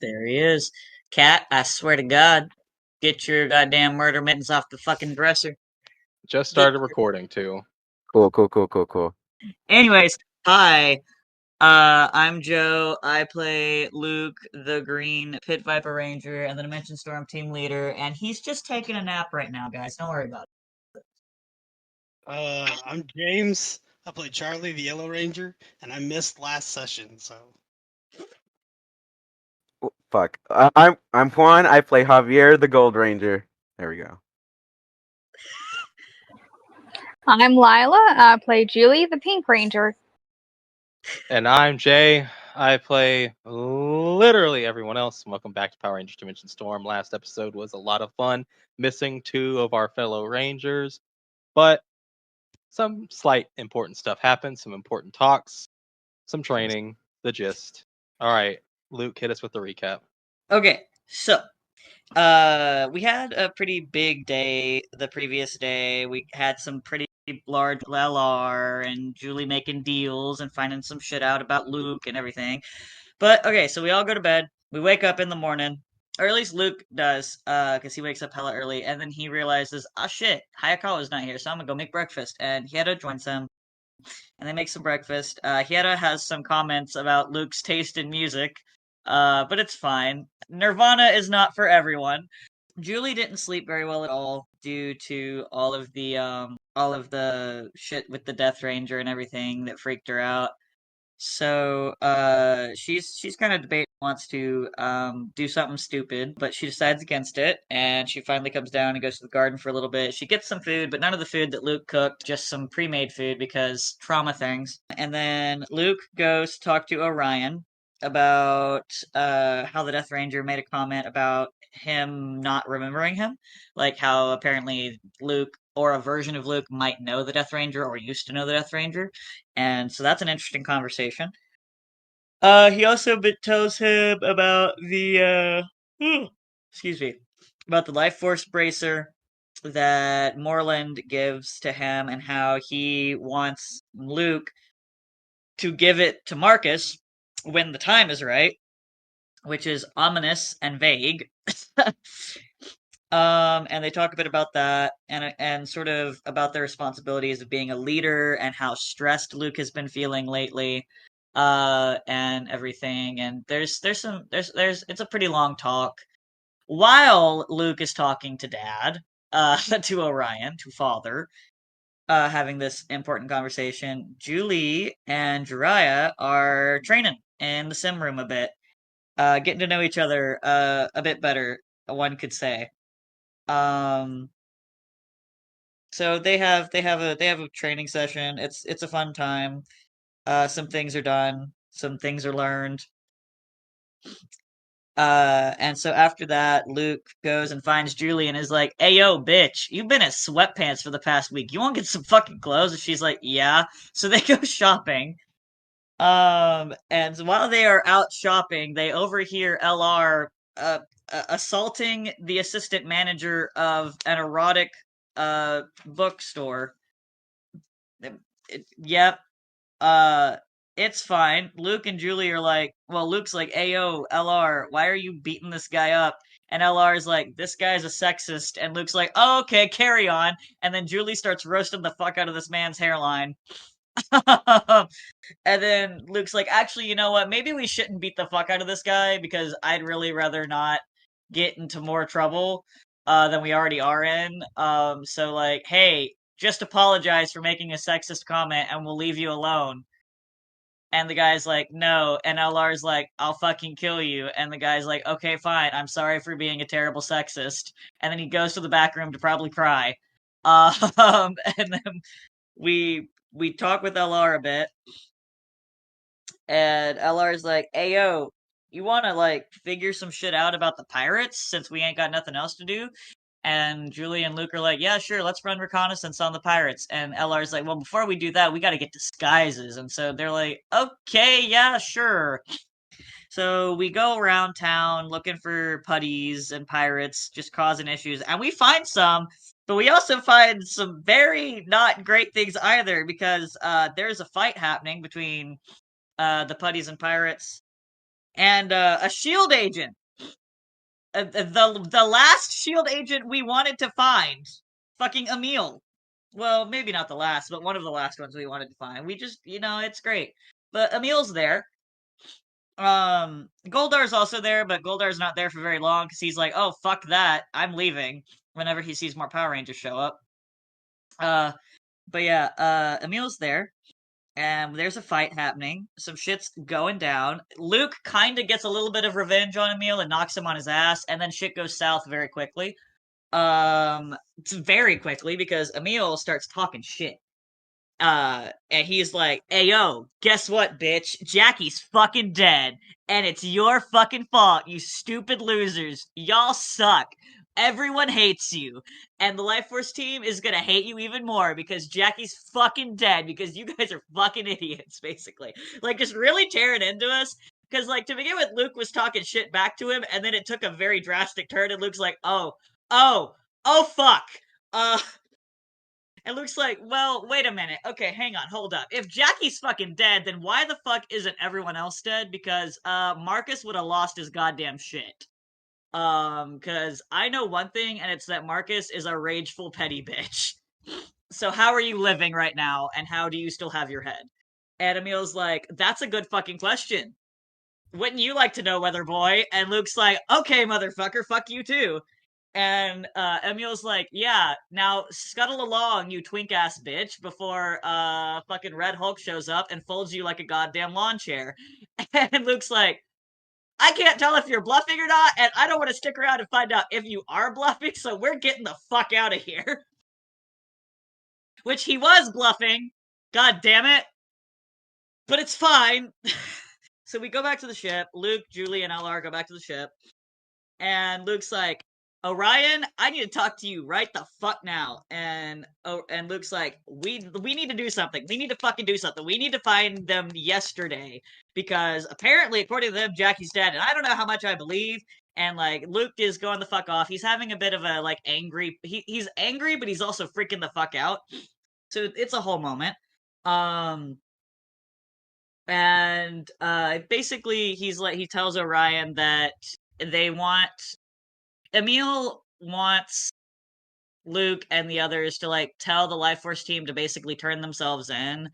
There he is. Cat, I swear to God, get your goddamn murder mittens off the fucking dresser. Just Get started recording too. Cool, cool, cool, cool, cool. Anyways, hi. I'm Joe. I play Luke, the Green Pit Viper Ranger, and the Dimension Storm team leader, and he's just taking a nap right now, guys. Don't worry about I'm James. I play Charlie, the Yellow Ranger, and I missed last session, so Oh, fuck. I'm Juan. I play Javier, the Gold Ranger. There we go. I'm Lila. I play Julie, the Pink Ranger. And I'm Jay. I play literally everyone else. Welcome back to Power Rangers Dimension Storm. Last episode was a lot of fun, missing 2 of our fellow Rangers, but some slight important stuff happened, some important talks, some training, the gist. All right, Luke, hit us with the recap. Okay, so we had a pretty big day the previous day. We had some pretty large LR and Julie making deals and finding some shit out about Luke and everything. But okay, so we all go to bed. We wake up in the morning, or at least Luke does, because he wakes up hella early, and then he realizes, oh shit, Hayakawa's not here, so I'm gonna go make breakfast. And Hieda joins them, and they make some breakfast. Hieda has some comments about Luke's taste in music, but it's fine. Nirvana is not for everyone. Julie didn't sleep very well at all due to all of the shit with the Death Ranger and everything that freaked her out. So she's kind of debating wants to do something stupid, but she decides against it, and she finally comes down and goes to the garden for a little bit. She gets some food, but none of the food that Luke cooked, just some pre-made food because trauma things. And then Luke goes to talk to Orion about how the Death Ranger made a comment about him not remembering him, like how apparently Luke or a version of Luke might know the Death Ranger or used to know the Death Ranger. And so that's an interesting conversation. He also tells him about the excuse me, about the life force bracer that Moreland gives to him and how he wants Luke to give it to Marcus when the time is right, which is ominous and vague. And they talk a bit about that and sort of about their responsibilities of being a leader and how stressed Luke has been feeling lately, and everything. And there's it's a pretty long talk while Luke is talking to Dad, to Orion, to Father, having this important conversation. Julie and Jiraiya are training in the sim room a bit, getting to know each other a bit better, one could say. Um, so they have a training session. It's a fun time. Some things are done, some things are learned. And so after that, Luke goes and finds Julie and is like, "Hey yo, bitch, you've been at sweatpants for the past week. You want to get some fucking clothes?" And she's like, "Yeah." So they go shopping. And while they are out shopping, they overhear LR assaulting the assistant manager of an erotic bookstore. Yep. Uh, it's fine. Luke and Julie are like, well, Luke's like, "Ayo, LR, why are you beating this guy up?" And LR is like, "This guy's a sexist." And Luke's like, "Oh, okay, carry on." And then Julie starts roasting the fuck out of this man's hairline. And then Luke's like, "Actually, you know what? Maybe we shouldn't beat the fuck out of this guy because I'd really rather not get into more trouble than we already are in. So like, hey, just apologize for making a sexist comment and we'll leave you alone." And the guy's like, "No." And LR's like, "I'll fucking kill you." And the guy's like, "Okay, fine. I'm sorry for being a terrible sexist." And then he goes to the back room to probably cry. And then we talk with LR a bit, and LR's like, "Hey yo, you want to like figure some shit out about the pirates since we ain't got nothing else to do?" And Julie and Luke are like, "Yeah, sure, let's run reconnaissance on the pirates." And LR's like, "Well, before we do that, we got to get disguises." And so they're like, "Okay, yeah, sure." So we go around town looking for putties and pirates, just causing issues, and we find some. But we also find some very not great things either because there's a fight happening between the putties and pirates, and a shield agent. The last shield agent we wanted to find, fucking Emil. Well, maybe not the last, but one of the last ones we wanted to find. We just, it's great. But Emil's there. Goldar's also there, but Goldar's not there for very long because he's like, oh, fuck that, I'm leaving whenever he sees more Power Rangers show up. But yeah, Emil's there, and there's a fight happening. Some shit's going down. Luke kind of gets a little bit of revenge on Emil and knocks him on his ass, and then shit goes south very quickly. It's very quickly because Emil starts talking shit. And he's like, hey yo, guess what, bitch? Jackie's fucking dead. And it's your fucking fault, you stupid losers. Y'all suck. Everyone hates you. And the Life Force team is gonna hate you even more because Jackie's fucking dead because you guys are fucking idiots, basically. Like, just really tearing into us. Because, like, to begin with, Luke was talking shit back to him, and then it took a very drastic turn, and Luke's like, oh, fuck. And Luke's like, well, wait a minute. Okay, hang on, hold up. If Jackie's fucking dead, then why the fuck isn't everyone else dead? Because Marcus would have lost his goddamn shit. Because I know one thing, and it's that Marcus is a rageful petty bitch. So how are you living right now, and how do you still have your head? And Emil's like, that's a good fucking question. Wouldn't you like to know, Weather Boy? And Luke's like, okay, motherfucker, fuck you too. And Emil's like, yeah, now scuttle along, you twink ass bitch, before fucking Red Hulk shows up and folds you like a goddamn lawn chair. And Luke's like, I can't tell if you're bluffing or not, and I don't want to stick around and find out if you are bluffing, so we're getting the fuck out of here. Which he was bluffing. God damn it. But it's fine. So we go back to the ship. Luke, Julie, and LR go back to the ship. And Luke's like, Orion, I need to talk to you right the fuck now. And Luke's like, we need to do something. We need to fucking do something. We need to find them yesterday because apparently, according to them, Jackie's dead. And I don't know how much I believe. And like Luke is going the fuck off. He's having a bit of a like angry. He's angry, but he's also freaking the fuck out. So it's a whole moment. And basically he tells Orion that Emil wants Luke and the others to like tell the Life Force team to basically turn themselves in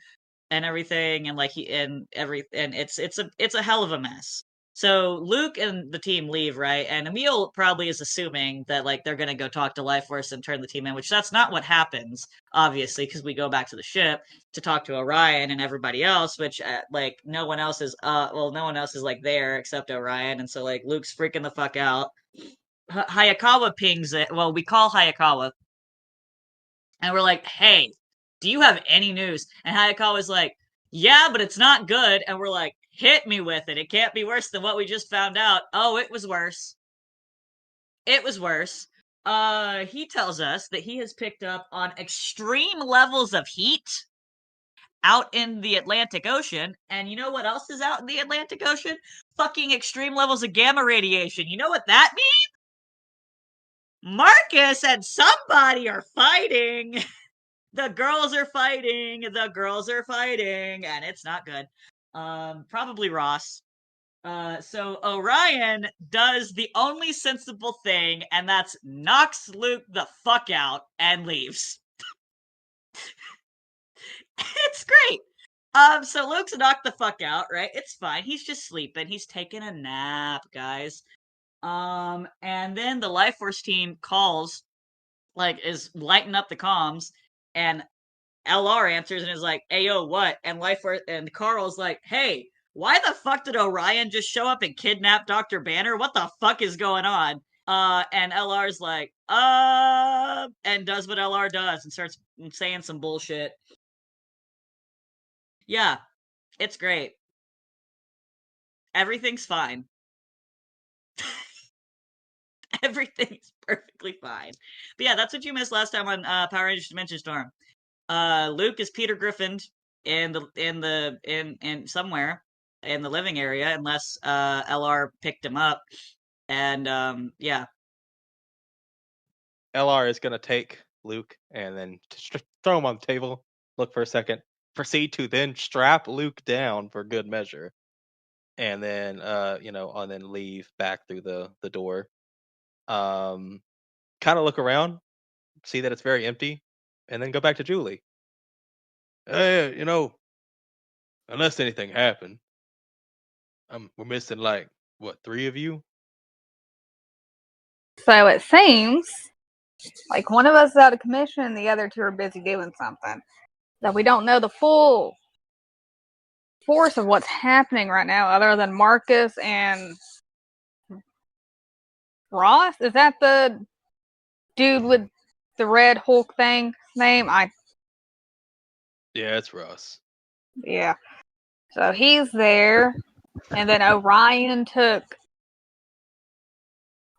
and everything, and like it's a hell of a mess. So Luke and the team leave, right? And Emil probably is assuming that like they're gonna go talk to Life Force and turn the team in, which that's not what happens, obviously, because we go back to the ship to talk to Orion and everybody else, which like no one else is like there except Orion, and so like Luke's freaking the fuck out. Hayakawa pings it. Well, we call Hayakawa, and we're like, "Hey, do you have any news?" And Hayakawa's like, "Yeah, but it's not good." And we're like, "Hit me with it. It can't be worse than what we just found out." Oh, it was worse. It was worse. He tells us that he has picked up on extreme levels of heat out in the Atlantic Ocean. And you know what else is out in the Atlantic Ocean? Fucking extreme levels of gamma radiation. You know what that means? Marcus and somebody are fighting. The girls are fighting. The girls are fighting, and it's not good. Probably Ross. So Orion does the only sensible thing, and that's knocks Luke the fuck out and leaves. It's great. So Luke's knocked the fuck out, right? It's fine. He's just sleeping. He's taking a nap, guys. And then the Life Force team calls, like, is lighting up the comms, and LR answers and is like, "Hey yo, what?" And Carl's like, "Hey, why the fuck did Orion just show up and kidnap Dr. Banner? What the fuck is going on?" And LR's like, and does what LR does and starts saying some bullshit. Yeah, it's great. Everything's fine. Everything's perfectly fine. But yeah, that's what you missed last time on Power Rangers Dimension Storm. Luke is Peter Griffin in somewhere in the living area, unless LR picked him up. And yeah. LR is gonna take Luke and then throw him on the table. Look for a second. Proceed to then strap Luke down for good measure. and then and then leave back through the door. Um, kind of look around, see that it's very empty, and then go back to Julie. Hey, unless anything happened, we're missing like what, 3 of you? So it seems like one of us is out of commission and the other two are busy doing something. That we don't know the full force of what's happening right now, other than Marcus and Ross. Is that the dude with the red Hulk thing name? Yeah, it's Ross. Yeah. So he's there, and then Orion took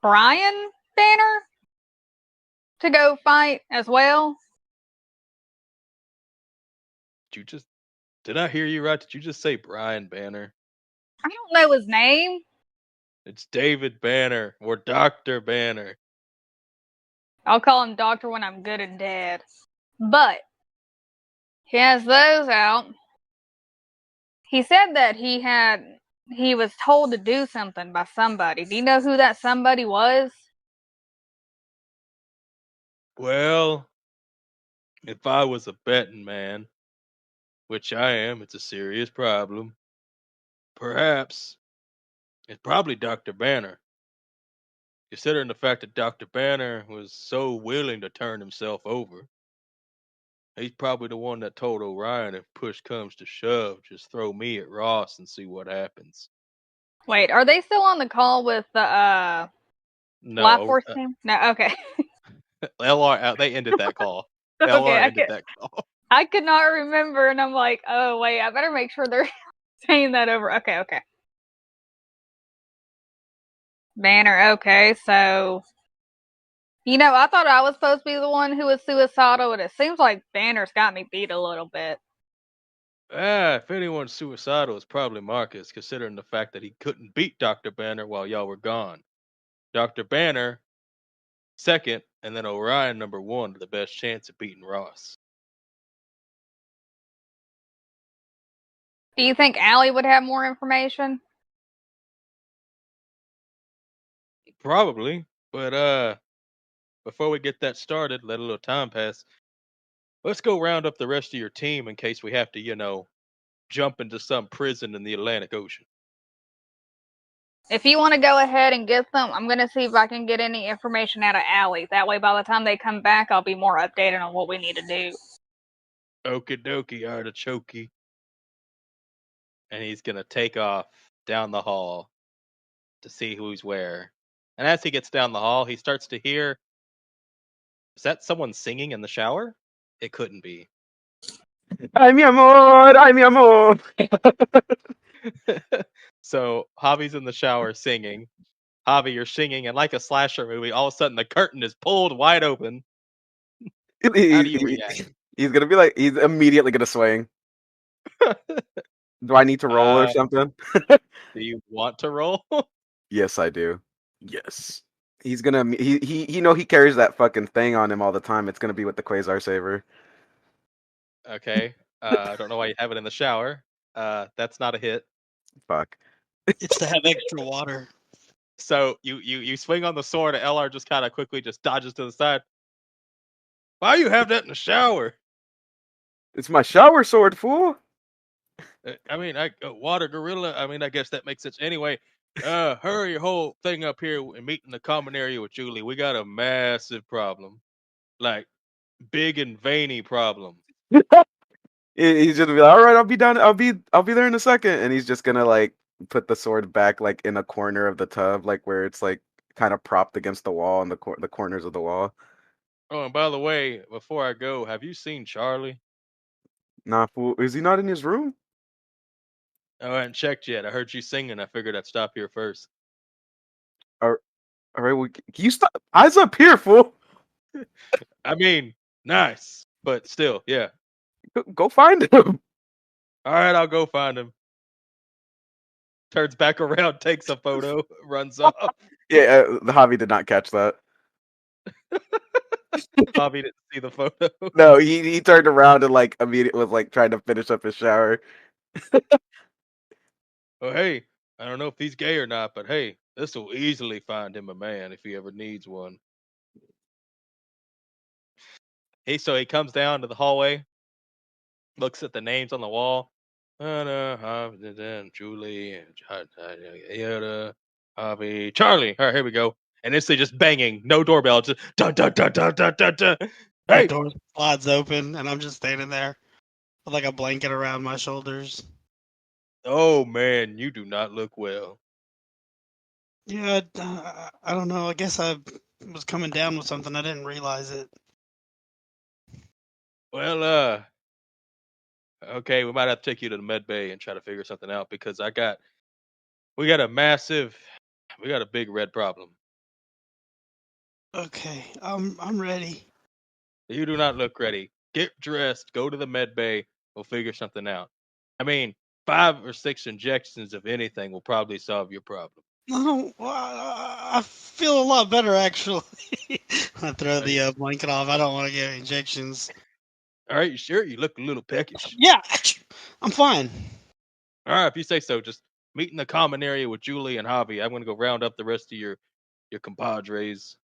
Brian Banner to go fight as well. Did I hear you right? Did you just say Brian Banner? I don't know his name. It's David Banner or Dr. Banner. I'll call him Doctor when I'm good and dead. But he has those out. He said that he was told to do something by somebody. Do you know who that somebody was? Well, if I was a betting man, which I am, it's a serious problem. Perhaps it's probably Dr. Banner. Considering the fact that Dr. Banner was so willing to turn himself over, he's probably the one that told Orion if push comes to shove, just throw me at Ross and see what happens. Wait, are they still on the call with the Life No, Force team? No, okay. LR, they ended that call. Okay, LR ended that call. I could not remember, and I'm like, oh wait, I better make sure they're saying that over. Okay. Banner, okay, so I thought I was supposed to be the one who was suicidal, and it seems like Banner's got me beat a little bit. If anyone's suicidal, it's probably Marcus, considering the fact that he couldn't beat Dr. Banner while y'all were gone. Dr. Banner, second, and then Orion, number one, to the best chance of beating Ross. Do you think Allie would have more information? Probably, but before we get that started, let a little time pass. Let's go round up the rest of your team in case we have to, jump into some prison in the Atlantic Ocean. If you want to go ahead and get them, I'm going to see if I can get any information out of Allie. That way, by the time they come back, I'll be more updated on what we need to do. Okie dokie, artichoke. And he's going to take off down the hall to see who's where. And as he gets down the hall, he starts to hear, is that someone singing in the shower? It couldn't be. Ay, mi amor, ay, mi amor. So Javi's in the shower singing. Javi, you're singing, and like a slasher movie, all of a sudden the curtain is pulled wide open. How do you react? He's gonna be like, he's immediately gonna swing. Do I need to roll or something? Do you want to roll? Yes, I do. Yes. He's gonna he carries that fucking thing on him all the time. It's gonna be with the Quasar Saber. Okay. I don't know why you have it in the shower. That's not a hit. Fuck. It's to have extra water. So you swing on the sword, and LR just kind of quickly just dodges to the side. Why you have that in the shower? It's my shower sword, fool. I mean, water gorilla. I mean, I guess that makes sense. Anyway, hurry your whole thing up here and meet in the common area with Julie. We got a massive problem, like big and veiny problem. He's just gonna be like, all right, I'll be done. I'll be there in a second. And he's just gonna like put the sword back like in a corner of the tub, like where it's like kind of propped against the wall and the corners of the wall. Oh, and by the way, before I go, have you seen Charlie? Nah, fool. Is he not in his room? Oh, I haven't checked yet. I heard you singing. I figured I'd stop here first. All right, well, can you stop? Eyes up here, fool. I mean, nice, but still, yeah. Go find him. All right, I'll go find him. Turns back around, takes a photo, runs off. Yeah, the Javi did not catch that. Bobby didn't see the photo. No, he turned around and like immediately was like trying to finish up his shower. Oh, hey, I don't know if he's gay or not, but hey, this will easily find him a man if he ever needs one. So he comes down to the hallway, looks at the names on the wall. Julie, Javi, Charlie. All right, here we go. And it's just banging, no doorbell, just dun dun dun dun dun dun dun. The Hey, door slides open, and I'm just standing there with like a blanket around my shoulders. oh man, you do not look well. Yeah, I don't know. I guess I was coming down with something. I didn't realize it. Well, okay, we might have to take you to the med bay and try to figure something out because we got a big red problem. Okay, I'm ready. You do not look ready. Get dressed, go to the med bay, we'll figure something out. I mean, 5 or 6 injections of anything will probably solve your problem. No, I feel a lot better actually. I throw the blanket off. I don't want to get injections. All right, you sure? You look a little peckish. Yeah, I'm fine. All right, if you say so, just meet in the common area with Julie and Javi. I'm going to go round up the rest of your compadres.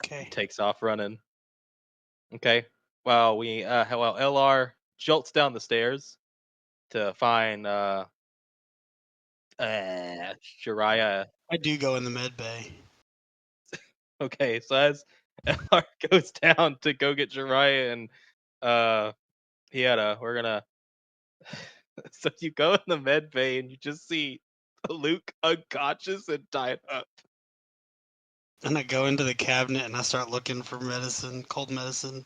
Okay. Takes off running. Okay. Well, LR jolts down the stairs to find Shariah. I do go in the med bay. Okay, so as LR goes down to go get Jiraiya and we're gonna so you go in the med bay and you just see Luke unconscious and tied up. And I go into the cabinet and I start looking for medicine, cold medicine.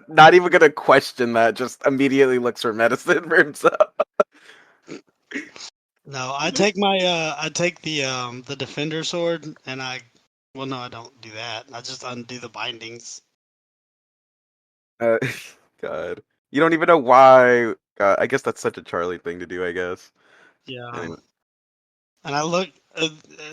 Not even gonna question that. Just immediately looks for medicine for himself. No, I take the defender sword and well no, I don't do that. I just undo the bindings. Uh, God, you don't even know why. I guess that's such a Charlie thing to do. I guess. Yeah. Anyway. And I look.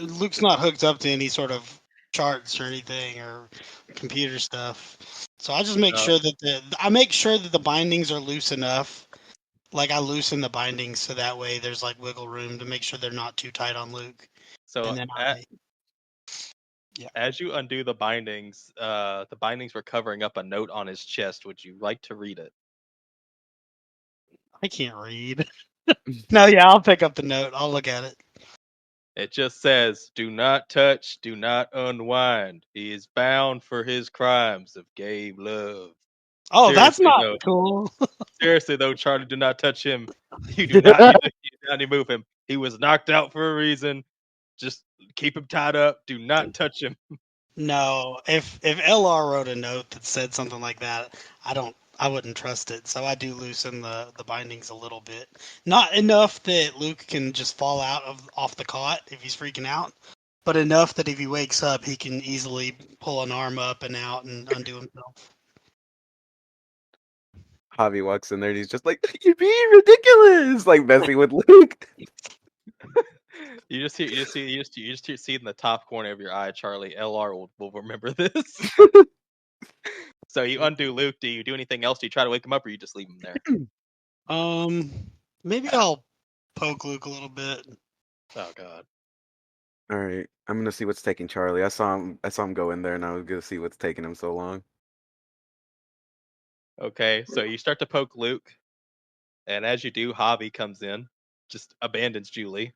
Luke's not hooked up to any sort of charts or anything or computer stuff. So I just make sure that the bindings are loose enough. Like I loosen the bindings so that way there's like wiggle room to make sure they're not too tight on Luke. So And then as you undo the bindings were covering up a note on his chest. Would you like to read it? I can't read. No, yeah, I'll pick up the note. I'll look at it. It just says, "Do not touch, do not unwind. He is bound for his crimes of gay love." Oh, that's Seriously, not though. cool. Seriously though, Charlie, do not touch him. You do not need to move him. He was knocked out for a reason. Just keep him tied up. Do not touch him. No, if LR wrote a note that said something like that, I wouldn't trust it. So I do loosen the bindings a little bit. Not enough that Luke can just fall off the cot if he's freaking out, but enough that if he wakes up, he can easily pull an arm up and out and undo himself. Javi walks in there and he's just like, "You're being ridiculous!" Like messing with Luke. You just see in the top corner of your eye, Charlie. LR will remember this. So you undo Luke. Do you do anything else? Do you try to wake him up, or you just leave him there? Maybe I'll poke Luke a little bit. Oh God. All right, I'm gonna see what's taking Charlie. I saw him go in there, and I was gonna see what's taking him so long. Okay, so you start to poke Luke, and as you do, Javi comes in, just abandons Julie.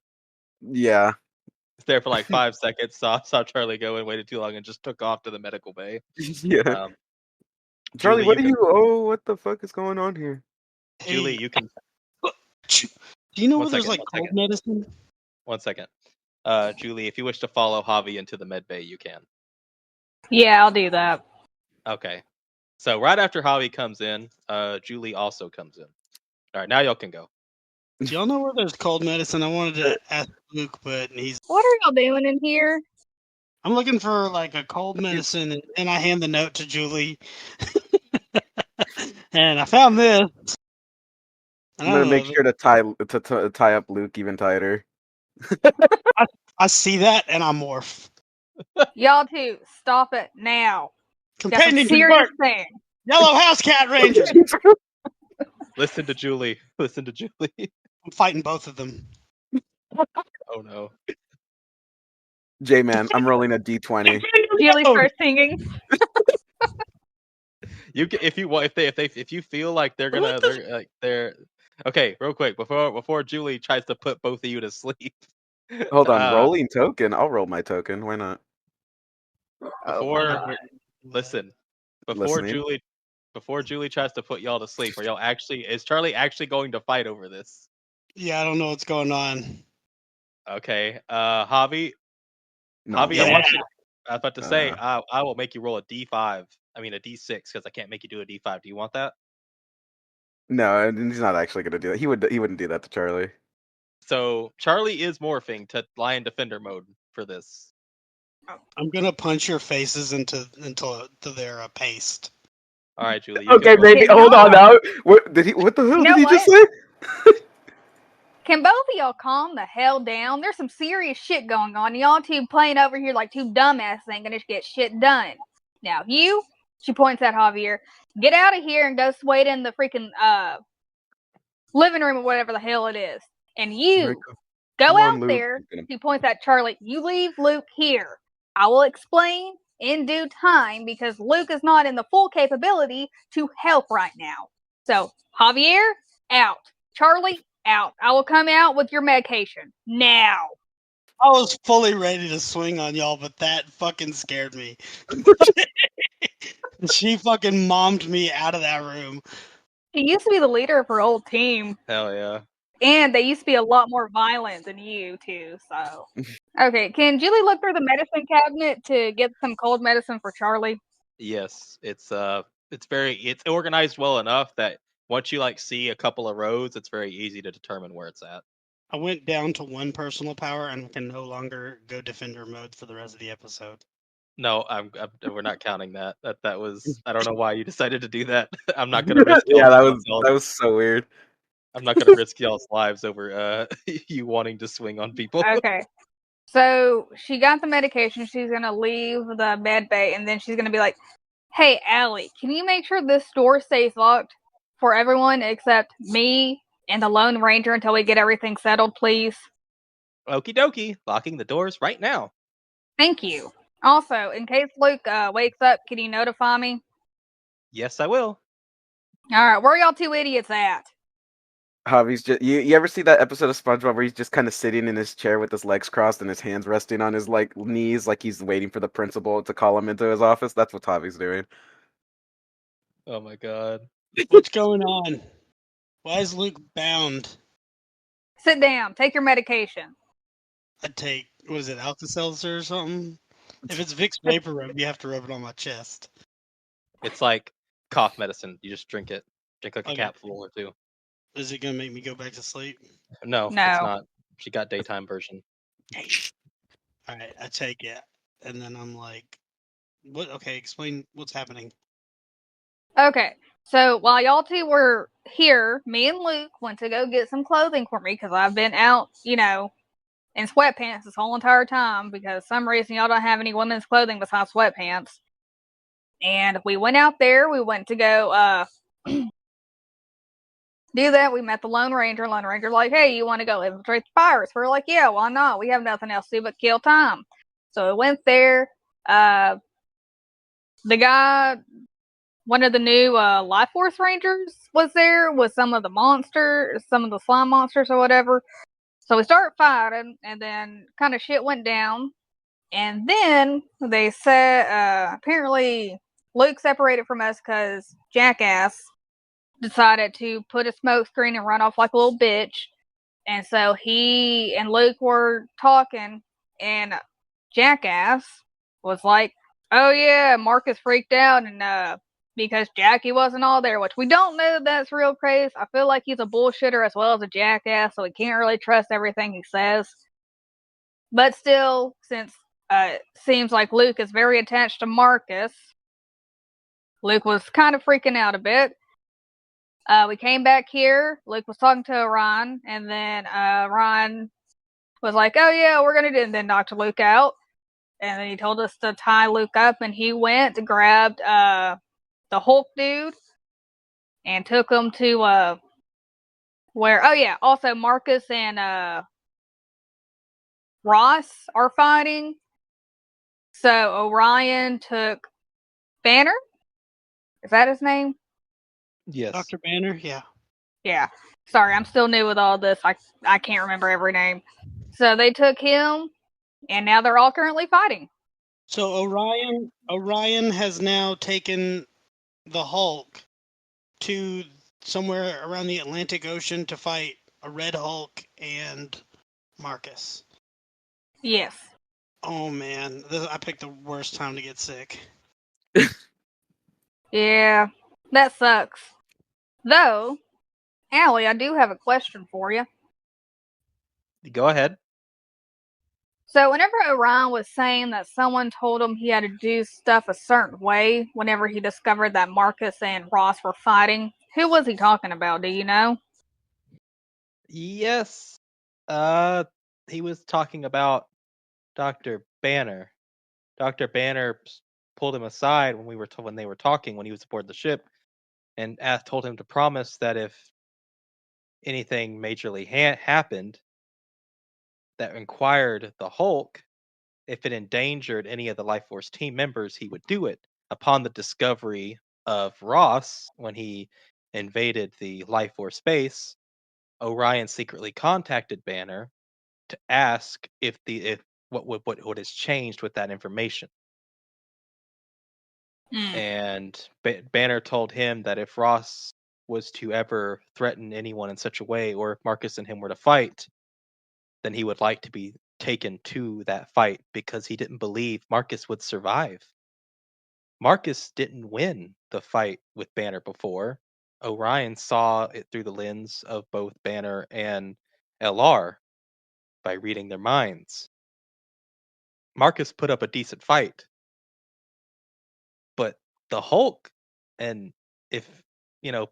Yeah. It's there for like 5 seconds. Saw Charlie go and waited too long, and just took off to the medical bay. Yeah. Charlie, Julie, what the fuck is going on here? Julie, Hey, you can. do you know One where there's second, like one cold second. medicine? 1 second. Julie, if you wish to follow Javi into the med bay, you can. Yeah, I'll do that. Okay. So right after Javi comes in, Julie also comes in. All right, now y'all can go. Do y'all know where there's cold medicine? I wanted to ask Luke, but What are y'all doing in here? I'm looking for like a cold medicine, and I hand the note to Julie. And I found this. I'm gonna make sure to tie up Luke even tighter. I see that, and I morph. Y'all two, stop it now. Got some Companion serious convert. thing. Yellow house cat ranger. Listen to Julie. Listen to Julie. I'm fighting both of them. Oh no. J-Man, I'm rolling a d20. Julie Oh. starts singing. You can, if you want, if you feel like they're okay. Real quick before Julie tries to put both of you to sleep. Hold on, uh, rolling token. I'll roll my token. Why not? Oh my before god. listen, before Listening. Julie tries to put y'all to sleep, is Charlie actually going to fight over this? Yeah, I don't know what's going on. Okay, Javi, No. Javi, Yeah. I was about to say, Uh, I will make you roll a d5. I mean a d6 because I can't make you do a d5. Do you want that? no, he's not actually gonna do that. He wouldn't do that to Charlie. So Charlie is morphing to Lion Defender mode for this. I'm gonna punch your faces into their paste. All right, Julie. You Okay, can roll. baby. Can Hold on y'all- now. What did he? What the hell You did know he just what? say? Can both of y'all calm the hell down? There's some serious shit going on. Y'all two playing over here like two dumbass thinking to get shit done. Now you, she points at Javier, get out of here and go wait in the freaking living room or whatever the hell it is. And Right, you go come on, out Luke. there. He points at Charlie. You leave Luke here. I will explain in due time because Luke is not in the full capability to help right now. So Javier, out. Charlie, out. I will come out with your medication now. I was fully ready to swing on y'all, but that fucking scared me. She fucking mommed me out of that room. She used to be the leader of her old team, Hell yeah. and they used to be a lot more violent than you two. So, okay, can Julie look through the medicine cabinet to get some cold medicine for Charlie? Yes, it's organized well enough that once you like see a couple of roads, it's very easy to determine where it's at. I went down to 1 personal power and can no longer go defender mode for the rest of the episode. No, we're not counting that. That was I don't know why you decided to do that. I'm not gonna risk Yeah, that y'all. was so weird. I'm not gonna risk y'all's lives over you wanting to swing on people. Okay. So she got the medication. She's gonna leave the med bay, and then she's gonna be like, "Hey, Allie, can you make sure this door stays locked for everyone except me and the Lone Ranger until we get everything settled, please? Okie dokie, locking the doors right now. Thank you. Also, in case Luke wakes up, can you notify me? Yes, I will. All right, where are y'all two idiots at? Javi's just you ever see that episode of SpongeBob where he's just kind of sitting in his chair with his legs crossed and his hands resting on his like knees, like he's waiting for the principal to call him into his office? That's what Javi's doing. Oh my god. What's going on? Why is Luke bound? Sit down. Take your medication. I take, what is it, Alka-Seltzer or something? If it's Vicks Vapor Rub, you have to rub it on my chest. It's like cough medicine. You just drink it. Drink like a Okay. capful or two. Is it gonna make me go back to sleep? No, it's No. not. She got daytime version. Alright, I take it. And then I'm like, what? Okay, explain what's happening. Okay, so while y'all two were here, me and Luke went to go get some clothing for me because I've been out, in sweatpants this whole entire time because some reason y'all don't have any women's clothing besides sweatpants. And we went out there. We went to go do that. We met the Lone Ranger. Lone Ranger's like, "Hey, you want to go infiltrate the pirates?" We're like, "Yeah, why not? We have nothing else to do but kill time." So we went there. The guy, one of the new Life Force Rangers, was there with some of the monsters, some of the slime monsters or whatever. So we started fighting, and then kind of shit went down. And then they said apparently Luke separated from us because Jackass decided to put a smoke screen and run off like a little bitch. And so he and Luke were talking, and Jackass was like, "Oh yeah, Marcus freaked out, and because Jackie wasn't all there," which we don't know that that's real crazy. I feel like he's a bullshitter as well as a jackass, so we can't really trust everything he says. But still, since it seems like Luke is very attached to Marcus, Luke was kind of freaking out a bit. We came back here. Luke was talking to Ryan, and then Ryan was like, "Oh yeah, we're gonna do," and then knocked Luke out. And then he told us to tie Luke up, and he went grabbed the Hulk dude and took him to where also Marcus and Ross are fighting. So Orion took Banner. Is that his name? Yes. Dr. Banner, yeah. Yeah. Sorry, I'm still new with all this. I can't remember every name. So they took him, and now they're all currently fighting. So Orion has now taken the Hulk to somewhere around the Atlantic Ocean to fight a Red Hulk and Marcus. Yes. Oh man, I picked the worst time to get sick. Yeah, that sucks. Though, Allie, I do have a question for you. Go ahead. So, whenever Orion was saying that someone told him he had to do stuff a certain way whenever he discovered that Marcus and Ross were fighting, who was he talking about? Do you know? Yes. He was talking about Dr. Banner. Dr. Banner pulled him aside when they were talking when he was aboard the ship, and told him to promise that if anything majorly happened that required the Hulk, if it endangered any of the Life Force team members, he would do it. Upon the discovery of Ross, when he invaded the Life Force space, Orion secretly contacted Banner to ask if what has changed with that information. And Banner told him that if Ross was to ever threaten anyone in such a way, or if Marcus and him were to fight, then he would like to be taken to that fight because he didn't believe Marcus would survive. Marcus didn't win the fight with Banner before. Orion saw it through the lens of both Banner and LR by reading their minds. Marcus put up a decent fight, but the Hulk, and if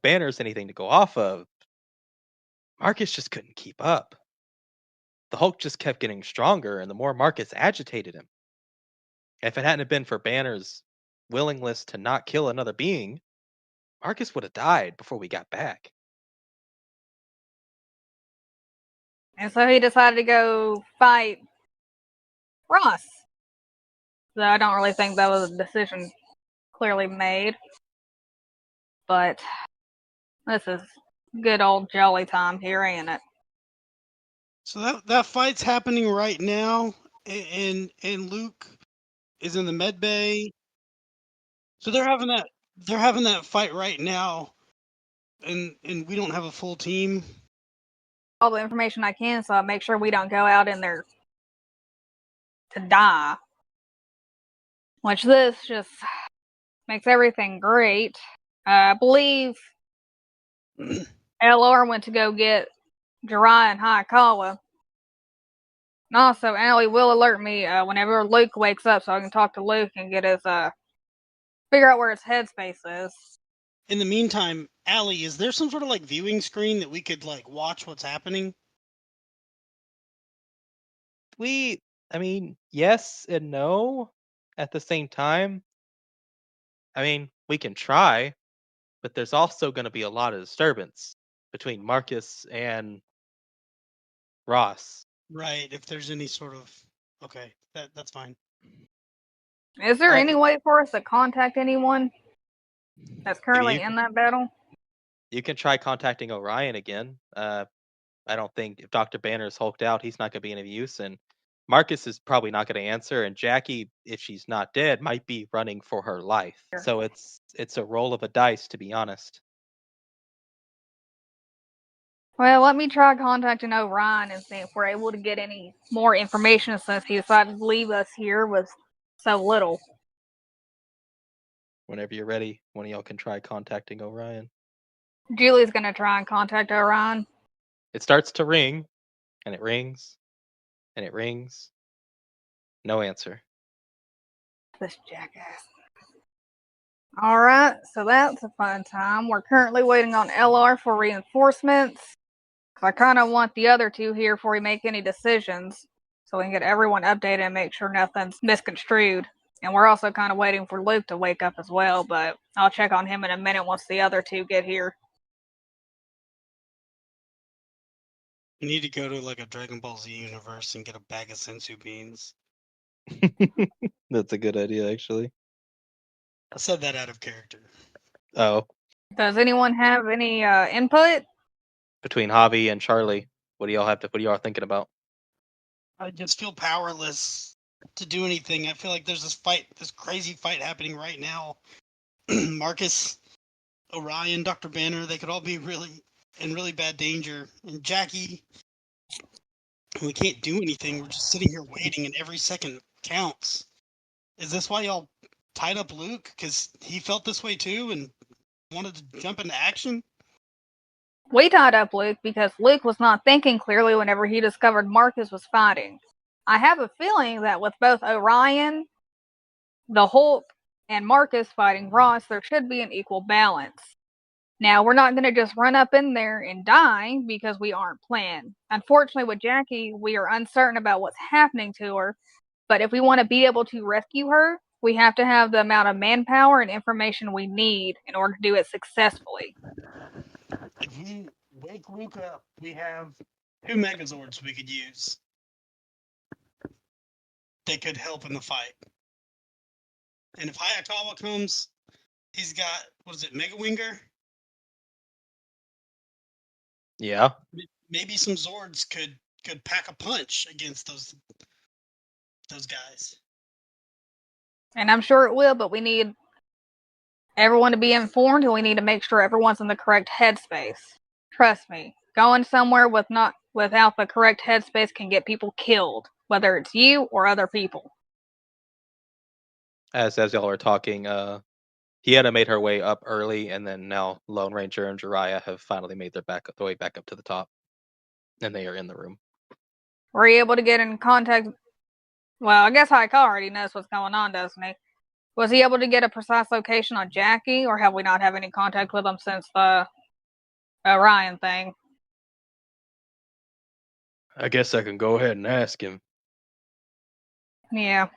Banner's anything to go off of, Marcus just couldn't keep up. The Hulk just kept getting stronger, and the more Marcus agitated him. If it hadn't have been for Banner's willingness to not kill another being, Marcus would have died before we got back. And so he decided to go fight Ross. So I don't really think that was a decision clearly made. But this is good old jolly time here, ain't it? So that fight's happening right now, and Luke is in the med bay. So they're having that fight right now, and we don't have a full team. All the information I can, so I make sure we don't go out in there to die. Which this just makes everything great. I believe LR went to go get Jirai and Hayakawa. And also, Allie will alert me whenever Luke wakes up so I can talk to Luke and get his, figure out where his headspace is. In the meantime, Allie, is there some sort of viewing screen that we could watch what's happening? Yes and no at the same time. We can try, but there's also going to be a lot of disturbance between Marcus and Ross. Right, if there's any sort of... Okay, that's fine. Is there any way for us to contact anyone that's currently in that battle? You can try contacting Orion again. I don't think if Dr. Banner's hulked out, he's not going to be any use, and Marcus is probably not going to answer, and Jackie, if she's not dead, might be running for her life. Sure. So it's a roll of a dice, to be honest. Well, let me try contacting Orion and see if we're able to get any more information since he decided to leave us here with so little. Whenever you're ready, one of y'all can try contacting Orion. Julie's gonna try and contact Orion. It starts to ring, and it rings, and it rings. No answer. This jackass. Alright, so that's a fun time. We're currently waiting on LR for reinforcements. I kind of want the other two here before we make any decisions, so we can get everyone updated and make sure nothing's misconstrued. And we're also kind of waiting for Luke to wake up as well, but I'll check on him in a minute once the other two get here. You need to go to like a Dragon Ball Z universe and get a bag of sensu beans. That's a good idea, actually. I said that out of character. Oh, Does anyone have any input? between Javi and Charlie, what do y'all thinking about? I just feel powerless to do anything. I feel like there's this crazy fight happening right now. Marcus, Orion, Dr. Banner, they could all be in really bad danger. And Jackie, we can't do anything. We're just sitting here waiting, and every second counts. Is this why y'all tied up Luke? Because he felt this way too and wanted to jump into action? We tied up Luke because Luke was not thinking clearly whenever he discovered Marcus was fighting. I have a feeling that with both Orion, the Hulk, and Marcus fighting Ross, there should be an equal balance. Now, we're not going to just run up in there and die because we aren't planned. Unfortunately, with Jackie, we are uncertain about what's happening to her, but if we want to be able to rescue her, we have to have the amount of manpower and information we need in order to do it successfully. If we wake Luke up, we have 2 Megazords we could use. They could help in the fight. And if Hayakawa comes, he's got, what is it, Mega Winger? Yeah. Maybe some Zords could pack a punch against those guys. And I'm sure it will, but we need everyone to be informed, and we need to make sure everyone's in the correct headspace. Trust me, going somewhere without the correct headspace can get people killed, whether it's you or other people. As y'all are talking, Hiena made her way up early, and then now Lone Ranger and Jiraiya have finally made their way back up to the top, and they are in the room. Were you able to get in contact? Well, I guess Haika already knows what's going on, doesn't he? Was he able to get a precise location on Jackie, or have we not had any contact with him since the Orion thing? I guess I can go ahead and ask him. Yeah.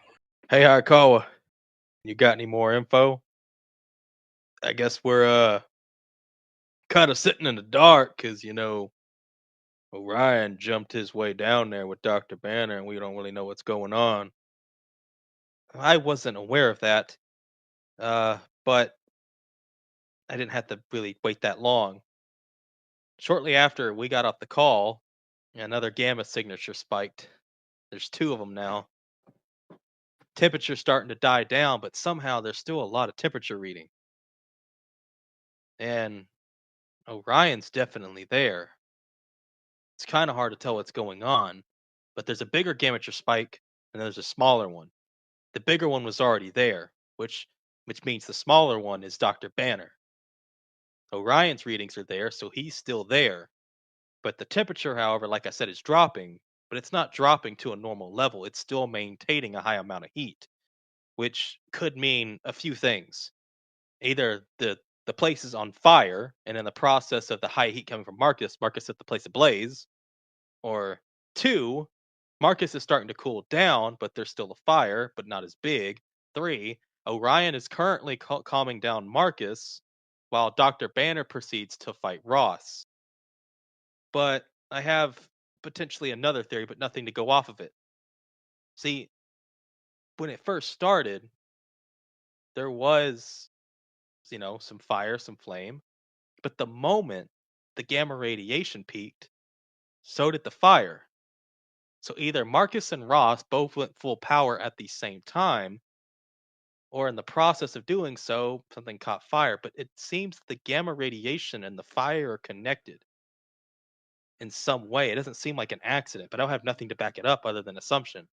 Hey, Hayakawa, you got any more info? I guess we're kind of sitting in the dark because Orion jumped his way down there with Dr. Banner, and we don't really know what's going on. I wasn't aware of that, but I didn't have to really wait that long. Shortly after we got off the call, another gamma signature spiked. There's 2 of them now. Temperature's starting to die down, but somehow there's still a lot of temperature reading. And Orion's definitely there. It's kind of hard to tell what's going on, but there's a bigger gamma spike and there's a smaller one. The bigger one was already there, which means the smaller one is Dr. Banner. Orion's readings are there, so he's still there. But the temperature, however, like I said, is dropping, but it's not dropping to a normal level. It's still maintaining a high amount of heat, which could mean a few things. Either the place is on fire, and in the process of the high heat coming from Marcus set the place ablaze, or 2, Marcus is starting to cool down, but there's still a fire, but not as big. 3, Orion is currently calming down Marcus, while Dr. Banner proceeds to fight Ross. But I have potentially another theory, but nothing to go off of it. See, when it first started, there was, some fire, some flame. But the moment the gamma radiation peaked, so did the fire. So either Marcus and Ross both went full power at the same time, or in the process of doing so, something caught fire. But it seems the gamma radiation and the fire are connected in some way. It doesn't seem like an accident, but I don't have nothing to back it up other than assumption.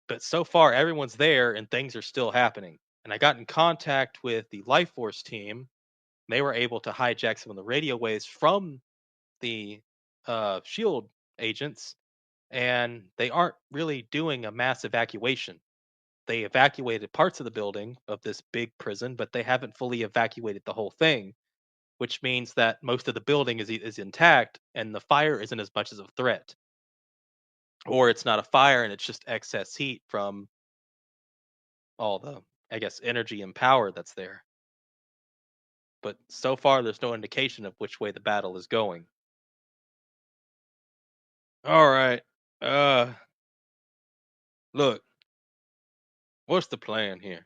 But so far, everyone's there and things are still happening. And I got in contact with the Life Force team. They were able to hijack some of the radio waves from the shield agents, and they aren't really doing a mass evacuation. They evacuated parts of the building of this big prison, but they haven't fully evacuated the whole thing, which means that most of the building is intact and the fire isn't as much as a threat. Or it's not a fire and it's just excess heat from all the, I guess, energy and power that's there. But so far, there's no indication of which way the battle is going. All right. Uh, look, what's the plan here?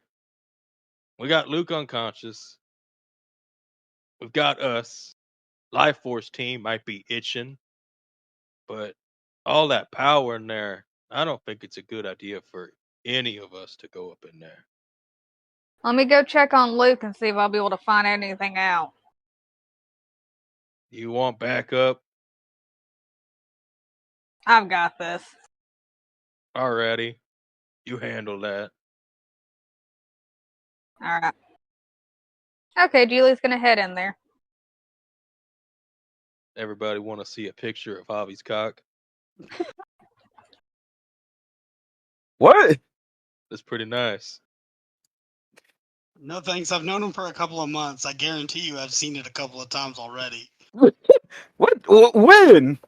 We got Luke unconscious. We've got us. Life Force team might be itching, but all that power in there, I don't think it's a good idea for any of us to go up in there. Let me go check on Luke and see if I'll be able to find anything out. You want backup? I've got this. Alrighty. You handle that. Alright. Okay, Julie's gonna head in there. Everybody want to see a picture of Javi's cock? What? That's pretty nice. No thanks. I've known him for a couple of months. I guarantee you I've seen it a couple of times already. What? When?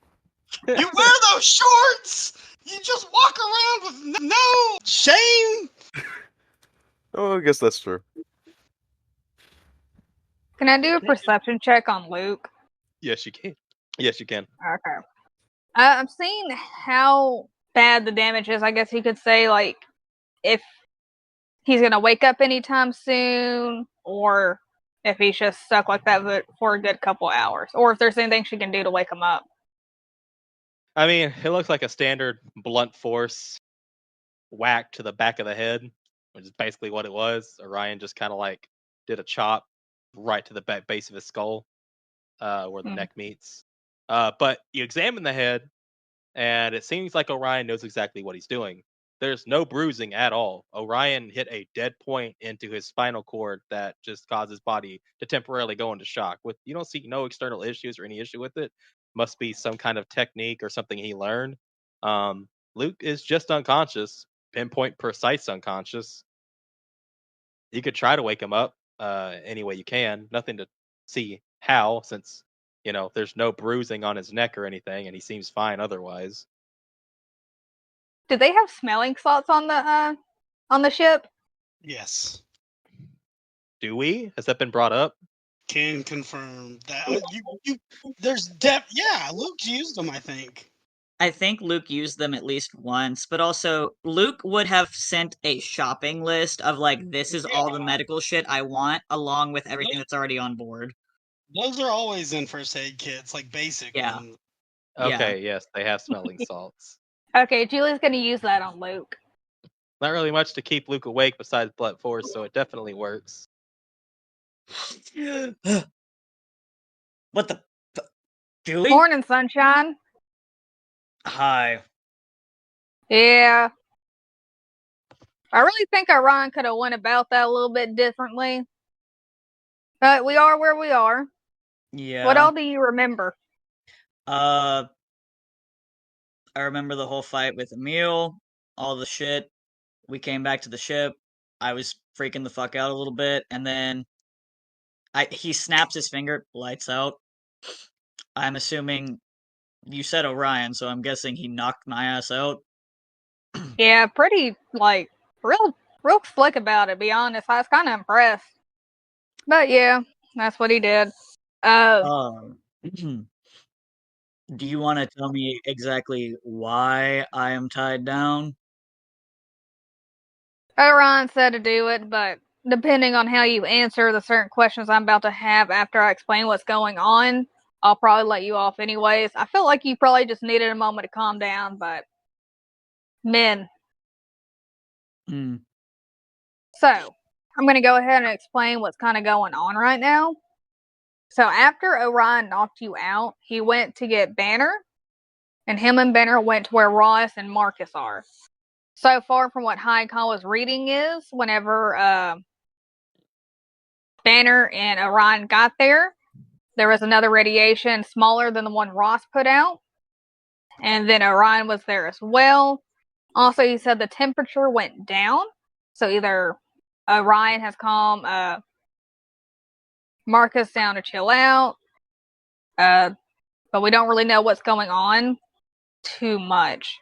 You wear those shorts! You just walk around with no shame! Oh, I guess that's true. Can I do a perception check on Luke? Yes, you can. Yes, you can. Okay. I'm seeing how bad the damage is. I guess you could say, like, if he's gonna wake up anytime soon, or if he's just stuck like that for a good couple hours, or if there's anything she can do to wake him up. I mean, it looks like a standard blunt force whack to the back of the head, which is basically what it was. Orion just kind of like did a chop right to the base of his skull, where the neck meets. But you examine the head, and it seems like Orion knows exactly what he's doing. There's no bruising at all. Orion hit a dead point into his spinal cord that just caused his body to temporarily go into shock. With you don't see no external issues or any issue with it. Must be some kind of technique or something he learned. Luke is just unconscious, pinpoint precise unconscious. You could try to wake him up any way you can. Nothing to see how, since there's no bruising on his neck or anything, and he seems fine otherwise. Do they have smelling salts on the ship? Yes. Do we? Has that been brought up? Can confirm that. Yeah, Luke's used them, I think. I think Luke used them at least once, but also Luke would have sent a shopping list of like, this is all the medical shit I want, along with everything that's already on board. Those are always in first aid kits, like basic ones. Okay, yes, they have smelling salts. Okay, Julie's gonna use that on Luke. Not really much to keep Luke awake besides blunt force, so it definitely works. What the? Julie? Morning, sunshine. Hi. Yeah. I really think Orion could have went about that a little bit differently. But we are where we are. Yeah. What all do you remember? I remember the whole fight with Emil, all the shit. We came back to the ship. I was freaking the fuck out a little bit, and then he snaps his finger, lights out. I'm assuming you said Orion, so I'm guessing he knocked my ass out. Yeah, pretty, like, real slick about it, be honest. I was kind of impressed. But yeah, that's what he did. Do you want to tell me exactly why I am tied down? Orion said to do it, but depending on how you answer the certain questions I'm about to have after I explain what's going on, I'll probably let you off anyways. I feel like you probably just needed a moment to calm down, but men. So, I'm going to go ahead and explain what's kind of going on right now. So, after Orion knocked you out, he went to get Banner, and him and Banner went to where Ross and Marcus are. So far from what Haikon was reading is, whenever Banner and Orion got there was another radiation smaller than the one Ross put out. And then Orion was there as well. Also, he said the temperature went down. So either Orion has calmed Marcus down to chill out. But we don't really know what's going on too much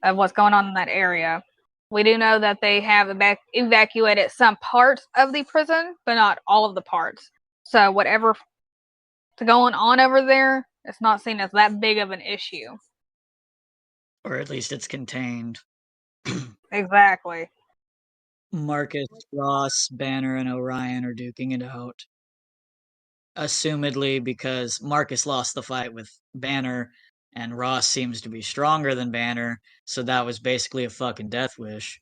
of what's going on in that area. We do know that they have evacuated some parts of the prison, but not all of the parts. So whatever's going on over there, it's not seen as that big of an issue. Or at least it's contained. Exactly. Marcus, Ross, Banner, and Orion are duking it out. Assumedly because Marcus lost the fight with Banner, and Ross seems to be stronger than Banner, so that was basically a fucking death wish.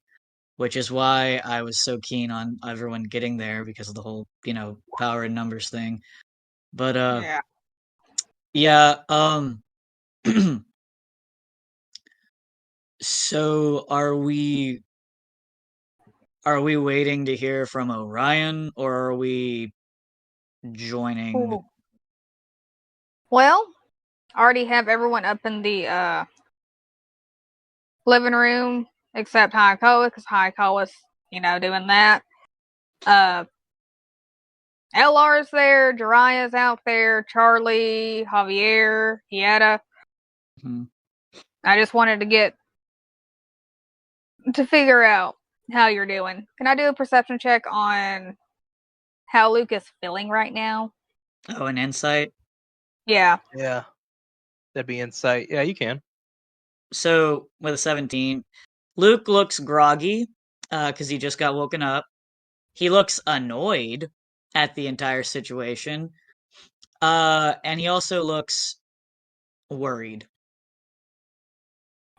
Which is why I was so keen on everyone getting there because of the whole, power in numbers thing. But Yeah. So are we waiting to hear from Orion, or are we joining? Ooh. Well, I already have everyone up in the living room except Hayakawa, because Hayakawa's, doing that. LR's there, Jariah's out there, Charlie, Javier, Hieta. Hmm. I just wanted to figure out how you're doing. Can I do a perception check on how Luke is feeling right now? Oh, an insight? Yeah. Yeah. That'd be insight. Yeah, you can. So, with a 17, Luke looks groggy, because he just got woken up. He looks annoyed at the entire situation. And he also looks worried.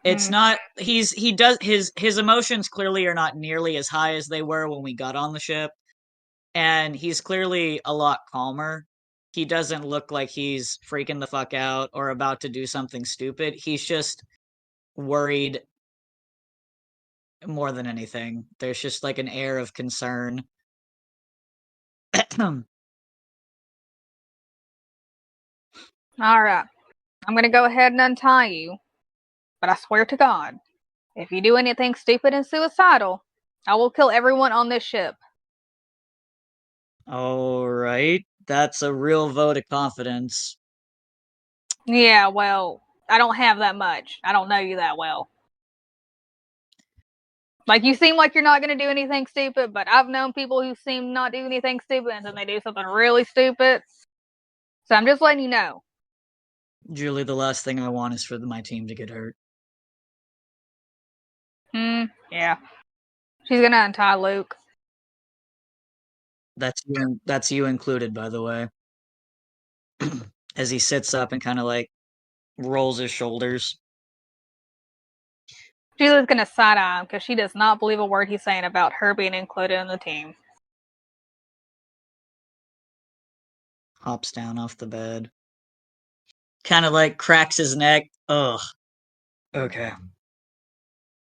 It's not he does his emotions clearly are not nearly as high as they were when we got on the ship, and he's clearly a lot calmer. He doesn't look like he's freaking the fuck out or about to do something stupid. He's just worried more than anything. There's just like an air of concern. Alright. I'm gonna go ahead and untie you. But I swear to God, if you do anything stupid and suicidal, I will kill everyone on this ship. All right, that's a real vote of confidence. Yeah, well, I don't have that much. I don't know you that well. Like, you seem like you're not going to do anything stupid, but I've known people who seem not do anything stupid and then they do something really stupid. So I'm just letting you know. Julie, the last thing I want is for my team to get hurt. Yeah. She's going to untie Luke. That's you included, by the way. As he sits up and kind of like rolls his shoulders. Julie's going to side-eye him because she does not believe a word he's saying about her being included in the team. Hops down off the bed. Kind of like cracks his neck. Ugh. Okay.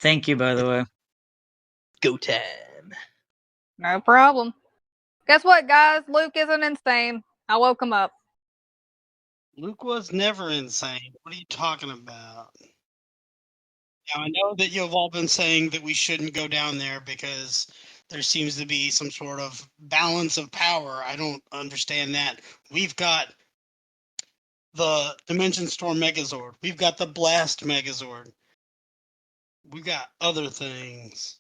Thank you, by the way. Go time. No problem. Guess what, guys? Luke isn't insane. I woke him up. Luke was never insane. What are you talking about? Now, I know that you've all been saying that we shouldn't go down there because there seems to be some sort of balance of power. I don't understand that. We've got the Dimension Storm Megazord. We've got the Blast Megazord. We've got other things.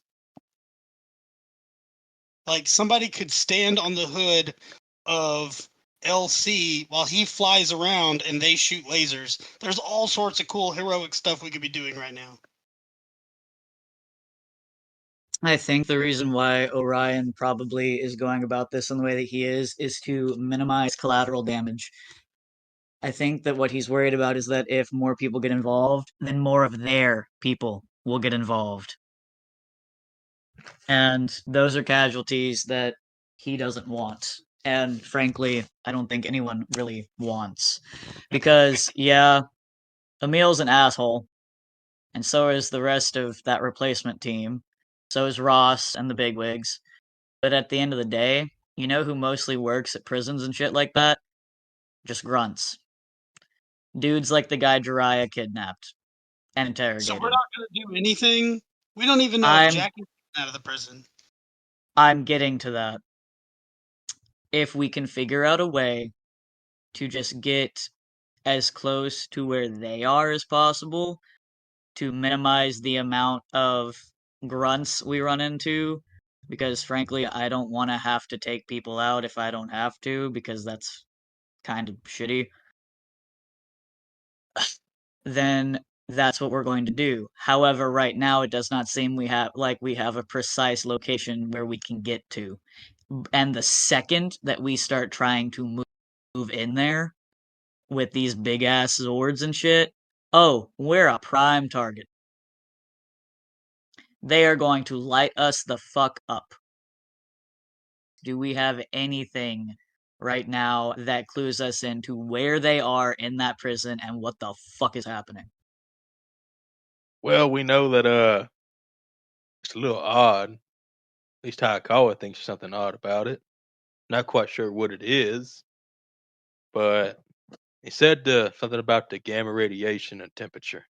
Like, somebody could stand on the hood of LC while he flies around and they shoot lasers. There's all sorts of cool heroic stuff we could be doing right now. I think the reason why Orion probably is going about this in the way that he is to minimize collateral damage. I think that what he's worried about is that if more people get involved, then more of their people will get involved. And those are casualties that he doesn't want. And frankly, I don't think anyone really wants. Because, yeah, Emil's an asshole. And so is the rest of that replacement team. So is Ross and the bigwigs. But at the end of the day, you know who mostly works at prisons and shit like that? Just grunts. Dudes like the guy Jariah kidnapped and interrogated. So we're not going to do anything? We don't even know if Jackie's out of the prison. I'm getting to that. If we can figure out a way to just get as close to where they are as possible to minimize the amount of grunts we run into, because frankly, I don't want to have to take people out if I don't have to, because that's kind of shitty. then that's what we're going to do. However, right now it does not seem we have a precise location where we can get to. And the second that we start trying to move in there with these big ass Zords and shit, oh, we're a prime target. They are going to light us the fuck up. Do we have anything right now that clues us into where they are in that prison and what the fuck is happening? Well, we know that it's a little odd. At least Hayakawa thinks there's something odd about it. Not quite sure what it is, but he said something about the gamma radiation and temperature.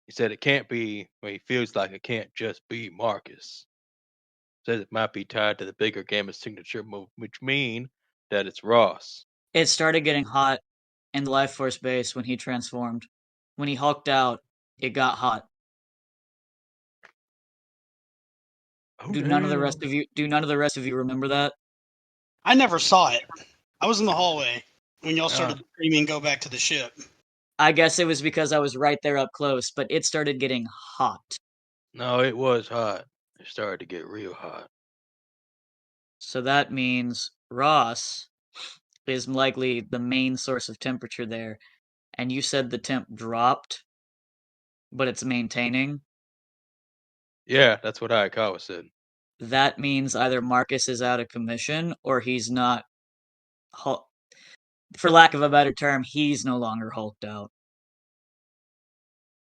He said it can't be. Well, he feels like it can't just be Marcus. Says it might be tied to the bigger gamma signature move, which mean that it's Ross. It started getting hot in the Life Force base when he transformed. When he hulked out, it got hot. Oh, Do none of the rest of you remember that? I never saw it. I was in the hallway when y'all Ah. started screaming, "Go back to the ship." I guess it was because I was right there up close, but it started getting hot. No, it was hot. It started to get real hot. So that means Ross is likely the main source of temperature there. And you said the temp dropped, but it's maintaining. Yeah, that's what Hayakawa said. That means either Marcus is out of commission or he's not. For lack of a better term, he's no longer hulked out.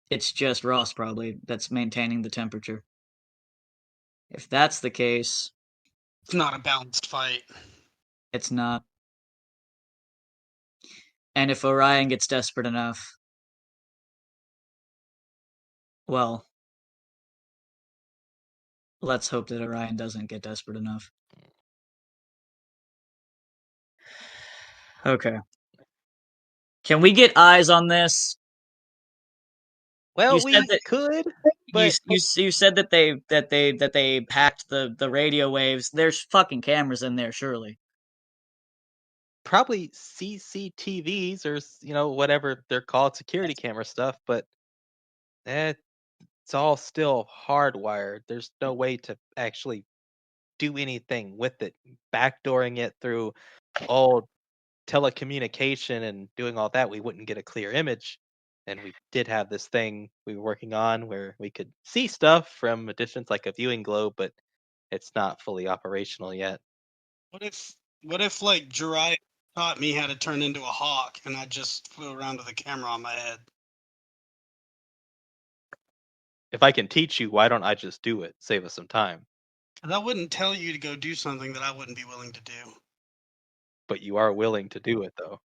It's just Ross, probably, that's maintaining the temperature. If that's the case, It's not a balanced fight. it's not. And if Orion gets desperate enough, well, let's hope that Orion doesn't get desperate enough. Okay. Can we get eyes on this? Well, You said we that could, you but you said that they hacked the radio waves. There's fucking cameras in there, surely. probably CCTVs or whatever they're called, security camera stuff. But it's all still hardwired. There's no way to actually do anything with it. Backdooring it through old telecommunication and doing all that, we wouldn't get a clear image. And we did have this thing we were working on where we could see stuff from a distance, like a viewing globe, but it's not fully operational yet. What if like Jiraiya taught me how to turn into a hawk and I just flew around with a camera on my head? If I can teach you, why don't I just do it? Save us some time. 'Cause I wouldn't tell you to go do something that I wouldn't be willing to do. But you are willing to do it, though.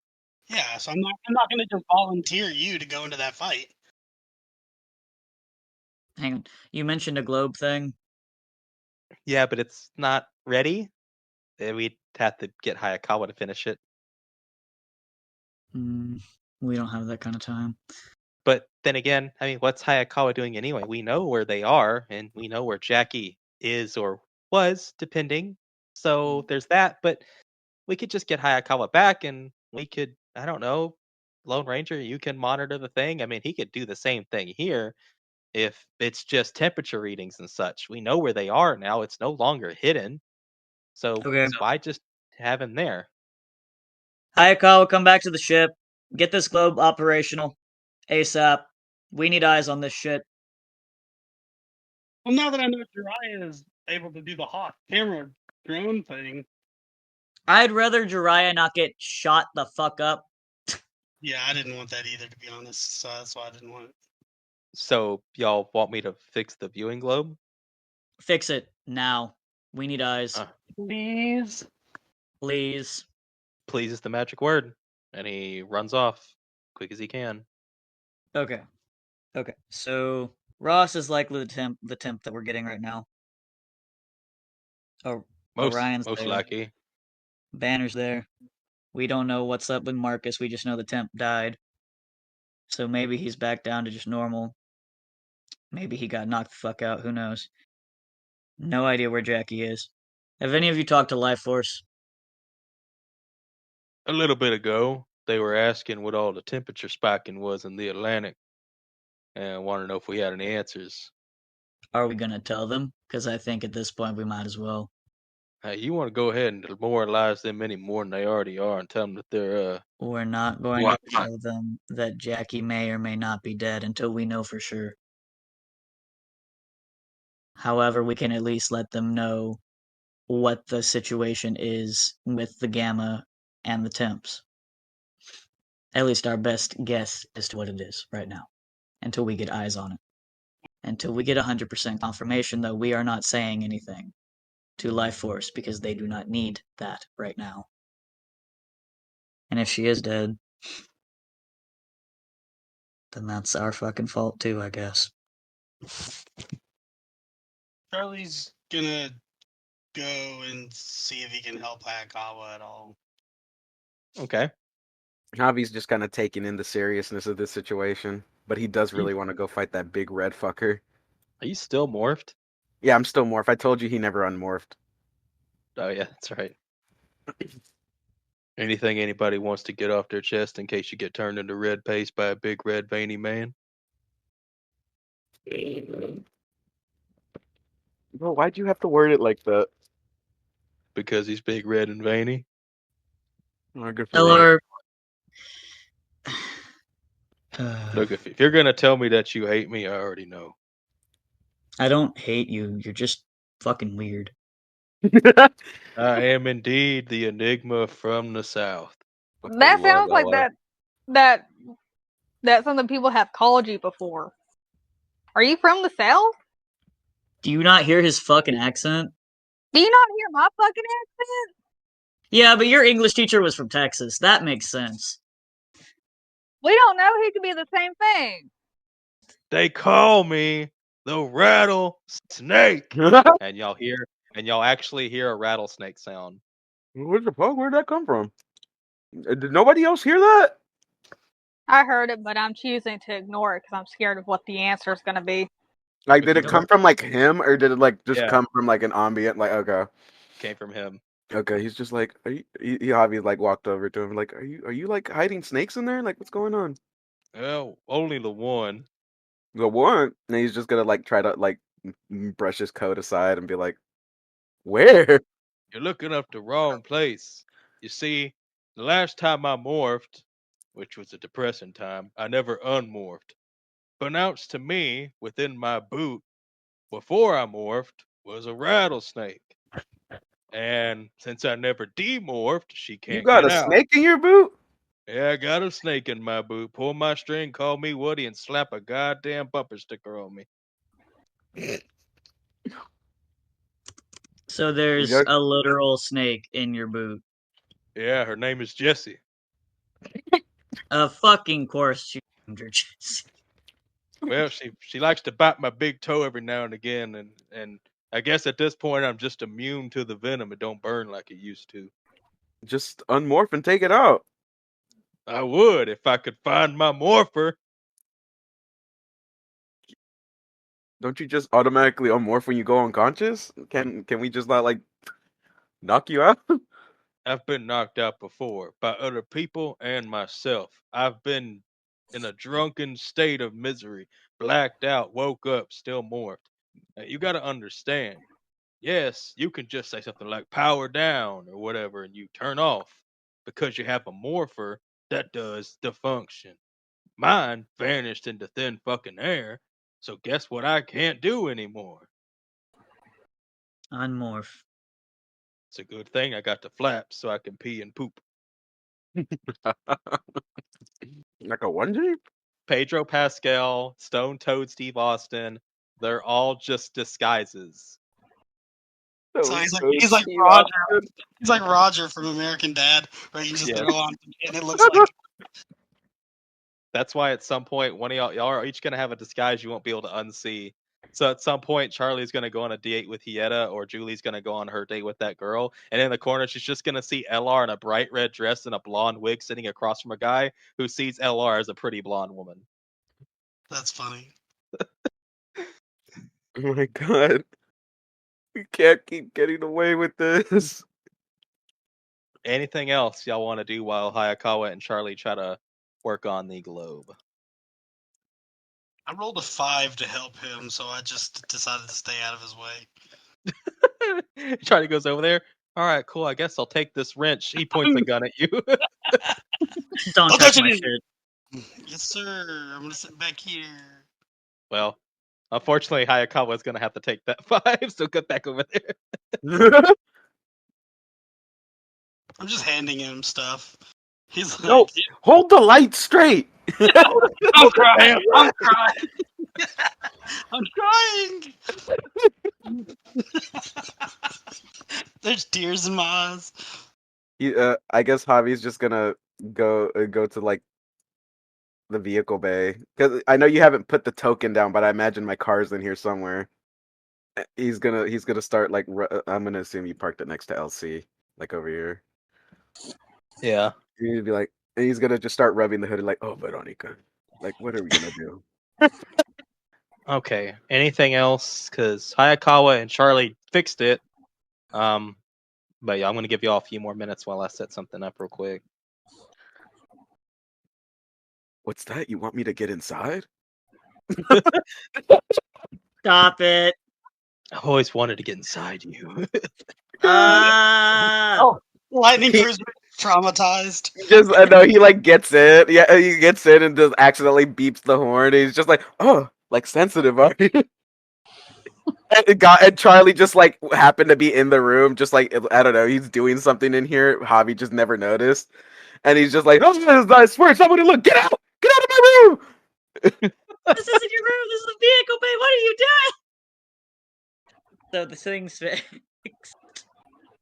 Yeah, so I'm not gonna just volunteer you to go into that fight. Hang on. You mentioned a globe thing. Yeah, but it's not ready. We'd have to get Hayakawa to finish it. We don't have that kind of time. But then again, I mean, what's Hayakawa doing anyway? We know where they are, and we know where Jackie is or was, depending. So there's that. But we could just get Hayakawa back, and we could, I don't know, Lone Ranger, you can monitor the thing. I mean, he could do the same thing here if it's just temperature readings and such. We know where they are now. It's no longer hidden. So Okay. why just have him there? Hayakawa, come back to the ship. Get this globe operational. ASAP. We need eyes on this shit. Well, now that I know Jiraiya is able to do the hawk camera drone thing, I'd rather Jiraiya not get shot the fuck up. yeah, I didn't want that either, to be honest. So that's why I didn't want it. So y'all want me to fix the viewing globe? Fix it now. We need eyes. Please. Please. Please is the magic word. And he runs off quick as he can. Okay. Okay. So Ross is likely the temp that we're getting right now. Oh, Orion's Most there. likely. Banner's there. We don't know what's up with Marcus. We just know the temp died. So maybe he's back down to just normal. Maybe he got knocked the fuck out. Who knows? No idea where Jackie is. Have any of you talked to Life Force? A little bit ago. they were asking what all the temperature spiking was in the Atlantic, and wanted to know if we had any answers. Are we gonna tell them? Because I think at this point we might as well. Hey, you want to go ahead and demoralize them any more than they already are, and tell them that they're We're not going What? to tell them that Jackie may or may not be dead until we know for sure. However, we can at least let them know what the situation is with the gamma and the temps. At least our best guess as to what it is right now, until we get eyes on it. Until we get 100% confirmation, though, we are not saying anything to Life Force because they do not need that right now. And if she is dead, then that's our fucking fault too, I guess. Charlie's gonna go and see if he can help Hayakawa at all. okay. Javi's just kind of taking in the seriousness of this situation, but he does really want to go fight that big red fucker. Are you still morphed? Yeah, I'm still morph. I told you he never unmorphed. Oh yeah, that's right. Anything anybody wants to get off their chest in case you get turned into red paste by a big red veiny man? Bro, why'd you have to word it like that? Because he's big, red, and veiny. Oh, good for Ron. Or Look, if you're gonna tell me that you hate me, I already know. I don't hate you. You're just fucking weird. I am indeed the enigma from the south. That sounds like Lord, that's something people have called you before. Are you from the South? Do you not hear his fucking accent? Do you not hear my fucking accent? Yeah, but your English teacher was from Texas. That makes sense. We don't know. He could be the same thing. They call me the rattlesnake, and y'all actually hear a rattlesnake sound. What the fuck? Where'd that come from? Did nobody else hear that? I heard it, but I'm choosing to ignore it because I'm scared of what the answer is going to be. Like, If did you it come from like him, or did it like just Yeah. come from like an ambient? Like, okay, Came from him. okay. He's just like, are you? Javi like walked over to him, like, are you like hiding snakes in there? Like, what's going on? Well, only the one. The one, and he's just gonna like try to like brush his coat aside and be like, where? You're looking up the wrong place. You see, the last time I morphed, which was a depressing time, I never unmorphed. Pronounced to me within my boot before I morphed was a rattlesnake. And since I never demorphed, she You can't got get a out. snake in your boot? Yeah, I got a snake in my boot. Pull my string, call me Woody, and slap a goddamn bumper sticker on me. So there's Yeah. a literal snake in your boot. Yeah, her name is Jessie. A fucking course she named her Jessie. Well, she likes to bite my big toe every now and again, and I guess at this point I'm just immune to the venom. It don't burn like it used to. Just unmorph and take it out. I would if I could find my morpher. Don't you just automatically unmorph when you go unconscious? Can we just not like knock you out? I've been knocked out before by other people and myself. I've been in a drunken state of misery, blacked out, woke up, still morphed. Now, you got to understand. Yes, you can just say something like power down or whatever and you turn off because you have a morpher that does the function. Mine vanished into thin fucking air, so guess what I can't do anymore? Unmorph. It's a good thing I got the flaps so I can pee and poop. Like a onesie? Pedro Pascal, Stone Toad Steve Austin, they're all just disguises. So he's like Roger. He's like Roger from American Dad, where you just Yes. throw on and it looks like That's why at some point one of y'all are each gonna have a disguise you won't be able to unsee. So at some point Charlie's gonna go on a date with Hieta or Julie's gonna go on her date with that girl, and in the corner she's just gonna see LR in a bright red dress and a blonde wig sitting across from a guy who sees LR as a pretty blonde woman. that's funny. Oh my god. We can't keep getting away with this. anything else y'all want to do while Hayakawa and Charlie try to work on the globe? I rolled a 5 to help him, so I just decided to stay out of his way. Charlie goes over there. All right, cool. I guess I'll take this wrench. He points a gun at you. Don't I'll touch touch my it. shit. Yes, sir. I'm gonna sit back here. Well, unfortunately, Hayakawa's gonna have to take that 5, so get back over there. I'm just handing him stuff. He's like, No, hold the light straight. I'm crying. I'm crying. I'm crying. There's tears in my eyes. I guess Javi's just gonna go to like the vehicle bay because I know you haven't put the token down, but I imagine my car's in here somewhere. He's gonna start like I'm gonna assume you parked it next to LC, like over here. Yeah. He'd be like, and he's gonna just start rubbing the hood, like, oh, Veronica, like, what are we gonna do? Okay. Anything else? Because Hayakawa and Charlie fixed it. But yeah, I'm gonna give you all a few more minutes while I set something up real quick. What's that? You want me to get inside? Stop it. I've always wanted to get inside you. Oh, Lightning Crew's traumatized. Just I know he like gets in, yeah, he gets in and just accidentally beeps the horn. He's just like, oh, like sensitive, are you? And Charlie just like happened to be in the room, just like I don't know, he's doing something in here. Javi just never noticed, and he's just like, "Oh, I swear, somebody look, get out of my room!" this isn't your room. This is a vehicle, babe. What are you doing? So the thing's fixed.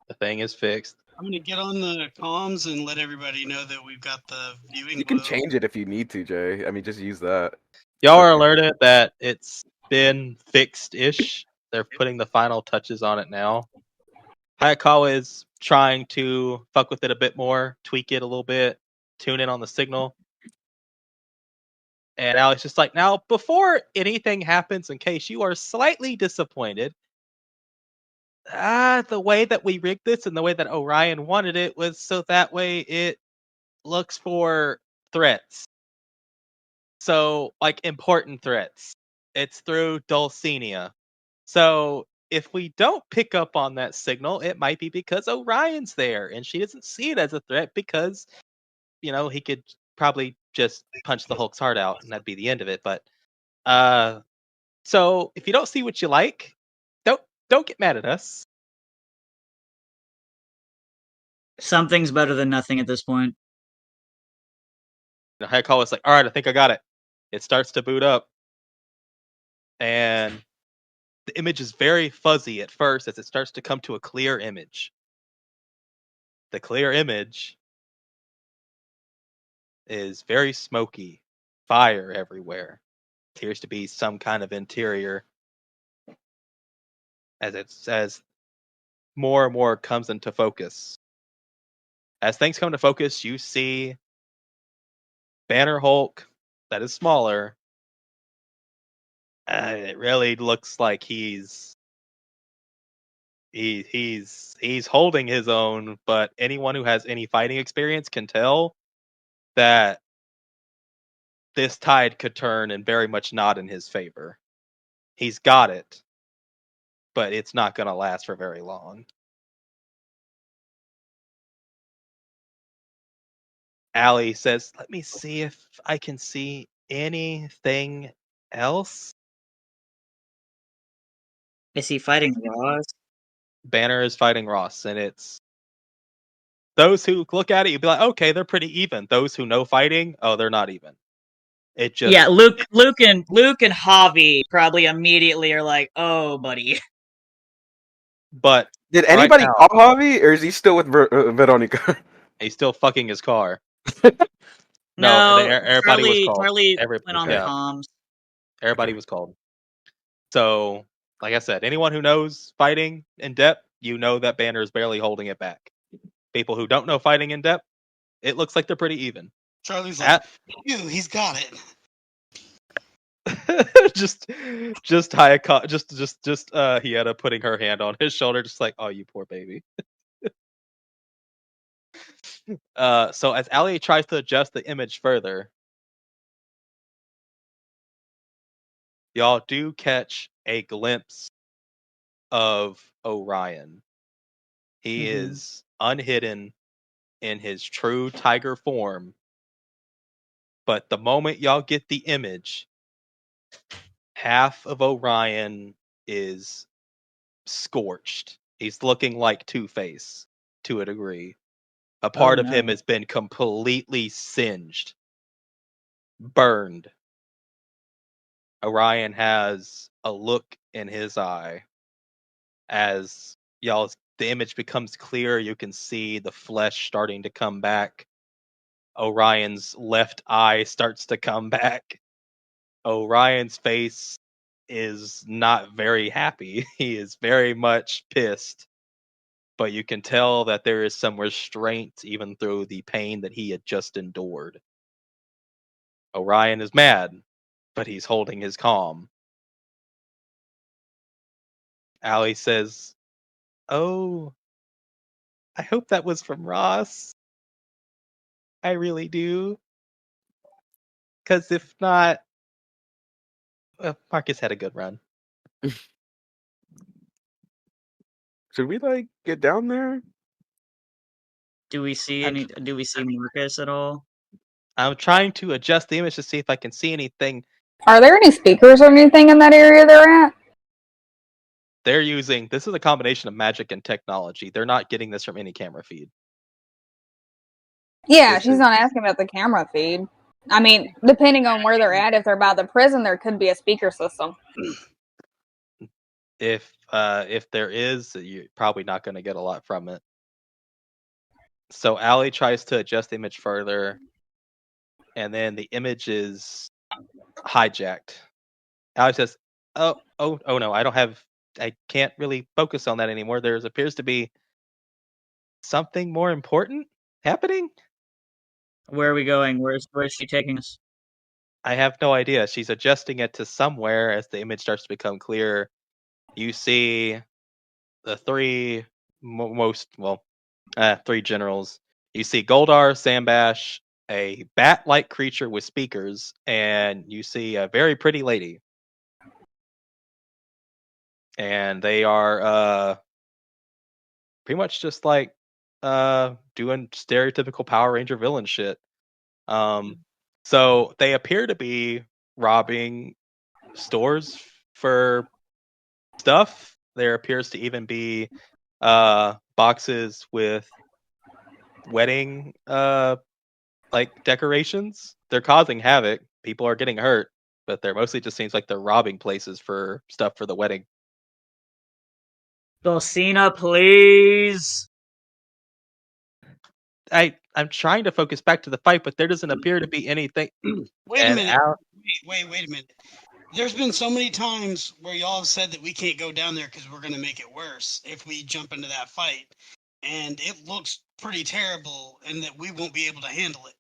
The thing is fixed. I'm gonna get on the comms and let everybody know that we've got the viewing. You can globe. change it if you need to, Jay. I mean, just use that. Y'all are alerted that it's been fixed-ish. They're putting the final touches on it now. Hayakawa is trying to fuck with it a bit more, tweak it a little bit, tune in on the signal. And Alex just like, now, before anything happens, in case you are slightly disappointed, the way that we rigged this and the way that Orion wanted it was so that way it looks for threats. So, like, important threats. It's through Dulcinea. So, if we don't pick up on that signal, it might be because Orion's there and she doesn't see it as a threat because, he could probably just punch the Hulk's heart out and that'd be the end of it. But, so if you don't see what you like, don't get mad at us. Something's better than nothing at this point. Hayakawa's like, all right, I think I got it. It starts to boot up. And the image is very fuzzy at first as it starts to come to a clear image. The clear image is very smoky, fire everywhere. Appears to be some kind of interior. As more and more comes into focus. As things come to focus, you see Banner Hulk that is smaller. It really looks like he's holding his own, but anyone who has any fighting experience can tell that this tide could turn and very much not in his favor. He's got it, but it's not going to last for very long. Allie says, let me see if I can see anything else. Is he fighting Ross? Banner is fighting Ross, and it's those who look at it, you'd be like, okay, they're pretty even. Those who know fighting, oh, they're not even. It just Yeah, Luke and Javi probably immediately are like, "Oh, buddy." But Did right anybody now, call Javi, or is he still with Veronica? he's still fucking his car. No, everybody was called. Charlie went on the comms. Everybody was called. So, like I said, anyone who knows fighting in depth, you know that Banner is barely holding it back. People who don't know fighting in depth, it looks like they're pretty even. Charlie's like, he's got it. just Hayaka, just Hieta putting her hand on his shoulder, just like, oh, you poor baby. So as Allie tries to adjust the image further, y'all do catch a glimpse of Orion. He is unhidden in his true tiger form. But the moment y'all get the image, half of Orion is scorched. He's looking like Two-Face to a degree. A Oh part of him no. has been completely singed, burned. Orion has a look in his eye as the image becomes clear. You can see the flesh starting to come back. Orion's left eye starts to come back. Orion's face is not very happy. He is very much pissed. But you can tell that there is some restraint even through the pain that he had just endured. Orion is mad, but he's holding his calm. Allie says, "Oh, I hope that was from Ross. I really do. Because if not, Marcus had a good run." Should we like get down there? Do we see I'm, Marcus at all? I'm trying to adjust the image to see if I can see anything. Are there any speakers or anything in that area they're at? They're using this is a combination of magic and technology. They're not getting this from any camera feed. Yeah, This she's is not asking about the camera feed. I mean, depending on where they're at, if they're by the prison, there could be a speaker system. If there is, you're probably not going to get a lot from it. So Allie tries to adjust the image further, and then the image is hijacked. Allie says, "Oh no, I can't really focus on that anymore. There appears to be something more important happening." Where are we going? Where's she taking us? I have no idea. She's adjusting it to somewhere as the image starts to become clearer. You see the three three generals. You see Goldar, Sambash, a bat-like creature with speakers, and you see a very pretty lady. And they are pretty much just like doing stereotypical Power Ranger villain shit. So they appear to be robbing stores for stuff. There appears to even be boxes with wedding like decorations. They're causing havoc. People are getting hurt, but they're mostly just seems like they're robbing places for stuff for the wedding. Dulcina, please. I'm trying to focus back to the fight, but there doesn't appear to be anything. Wait a And minute. Wait a minute. There's been so many times where y'all have said that we can't go down there because we're going to make it worse if we jump into that fight. And it looks pretty terrible and that we won't be able to handle it.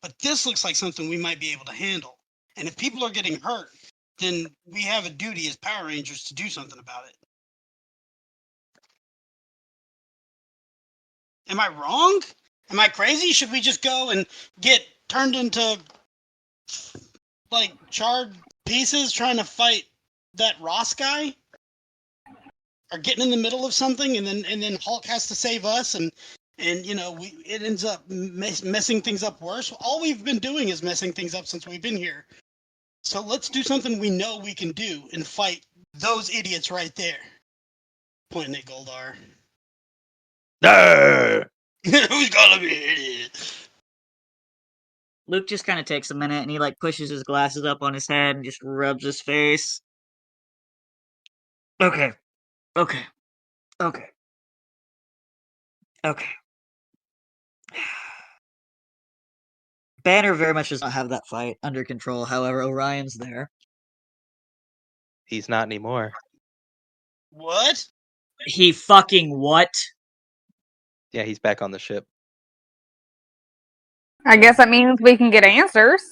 But this looks like something we might be able to handle. And if people are getting hurt, then we have a duty as Power Rangers to do something about it. Am I wrong? Am I crazy? Should we just go and get turned into like charred pieces trying to fight that Ross guy? Or getting in the middle of something and then Hulk has to save us and you know it ends up messing things up worse. All we've been doing is messing things up since we've been here. So let's do something we know we can do and fight those idiots right there. Pointing at Goldar. no, Who's calling me an idiot? Luke just kind of takes a minute and he like pushes his glasses up on his head and just rubs his face. Okay. Okay. Okay. Okay. Banner very much does not have that fight under control. However, Orion's there. he's not anymore. What? He fucking what? Yeah, he's back on the ship. I guess that means we can get answers.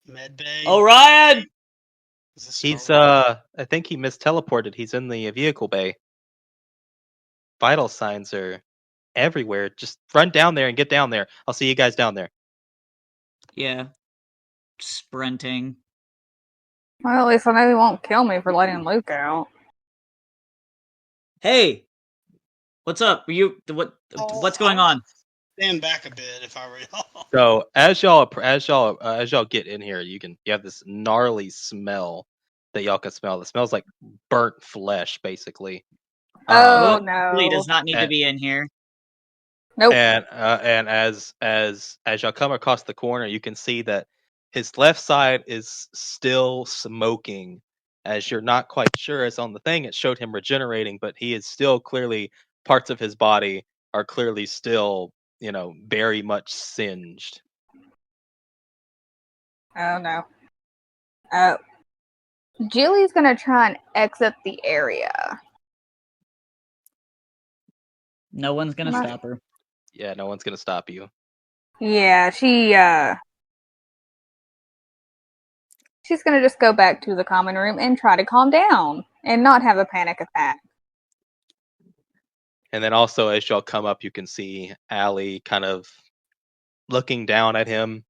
Medbay. Orion! Is this He's Star Wars? I think he misteleported. He's in the vehicle bay. Vital signs are everywhere. Just run down there and get down there. I'll see you guys down there. Yeah. Sprinting. Well, at least I know he won't kill me for letting Luke out. Hey, what's up? What's going on? Stand back a bit if I were y'all. So as y'all get in here, you have this gnarly smell that y'all can smell. It smells like burnt flesh, basically. Oh Luke really no. does not need to and- be in here. Nope. And as y'all come across the corner, you can see that his left side is still smoking. As you're not quite sure, as on the thing, it showed him regenerating, but he is still clearly parts of his body are clearly still, very much singed. Oh no. Julie's gonna try and exit the area. No one's gonna Not- stop her. Yeah, no one's gonna stop you. Yeah, she's gonna just go back to the common room and try to calm down and not have a panic attack. And then also, as y'all come up, you can see Allie kind of looking down at him.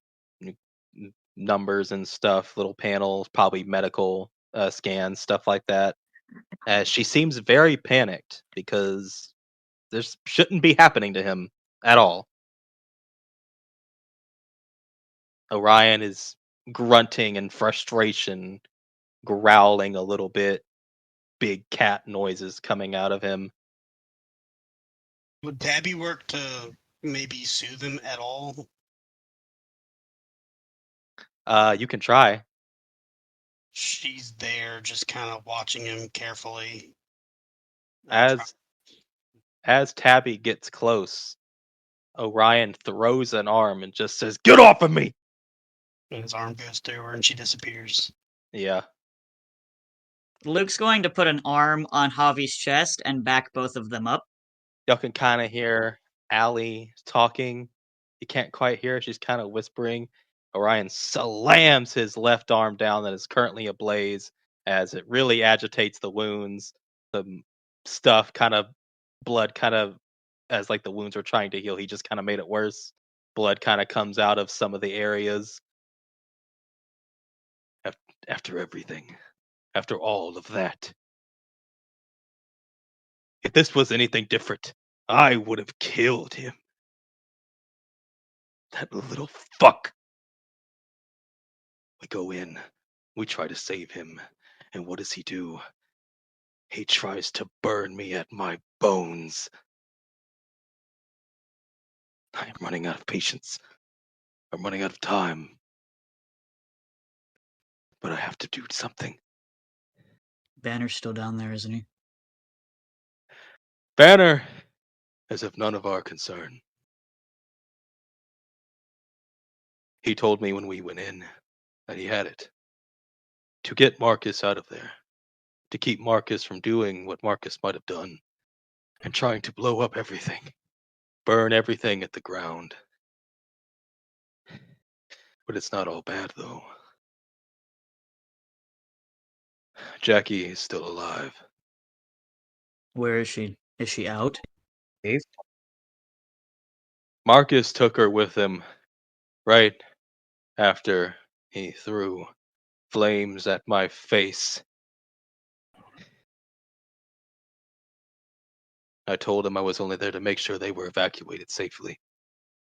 Numbers and stuff, little panels, probably medical scans, stuff like that. She seems very panicked because this shouldn't be happening to him at all. Orion is grunting in frustration, growling a little bit, big cat noises coming out of him. Would Tabby work to maybe soothe him at all? You can try. She's there, just kind of watching him carefully. As Tabby gets close, Orion throws an arm and just says, "Get off of me!" And his arm goes through her and she disappears. Yeah. Luke's going to put an arm on Javi's chest and back both of them up. Y'all can kind of hear Allie talking. You can't quite hear her. She's kind of whispering. Orion slams his left arm down that is currently ablaze as it really agitates the wounds. The stuff blood as like the wounds are trying to heal, he just kind of made it worse. Blood kind of comes out of some of the areas. After everything, after all of that, if this was anything different, I would have killed him. That little fuck. We go in, we try to save him, and what does he do? He tries to burn me at my bones. I am running out of patience. I'm running out of time. But I have to do something. Banner's still down there, isn't he? Banner, as if none of our concern. He told me when we went in that he had it. To get Marcus out of there. To keep Marcus from doing what Marcus might have done. And trying to blow up everything. Burn everything at the ground. But it's not all bad, though. Jackie is still alive. Where is she? Is she out? Marcus took her with him right after he threw flames at my face. I told him I was only there to make sure they were evacuated safely.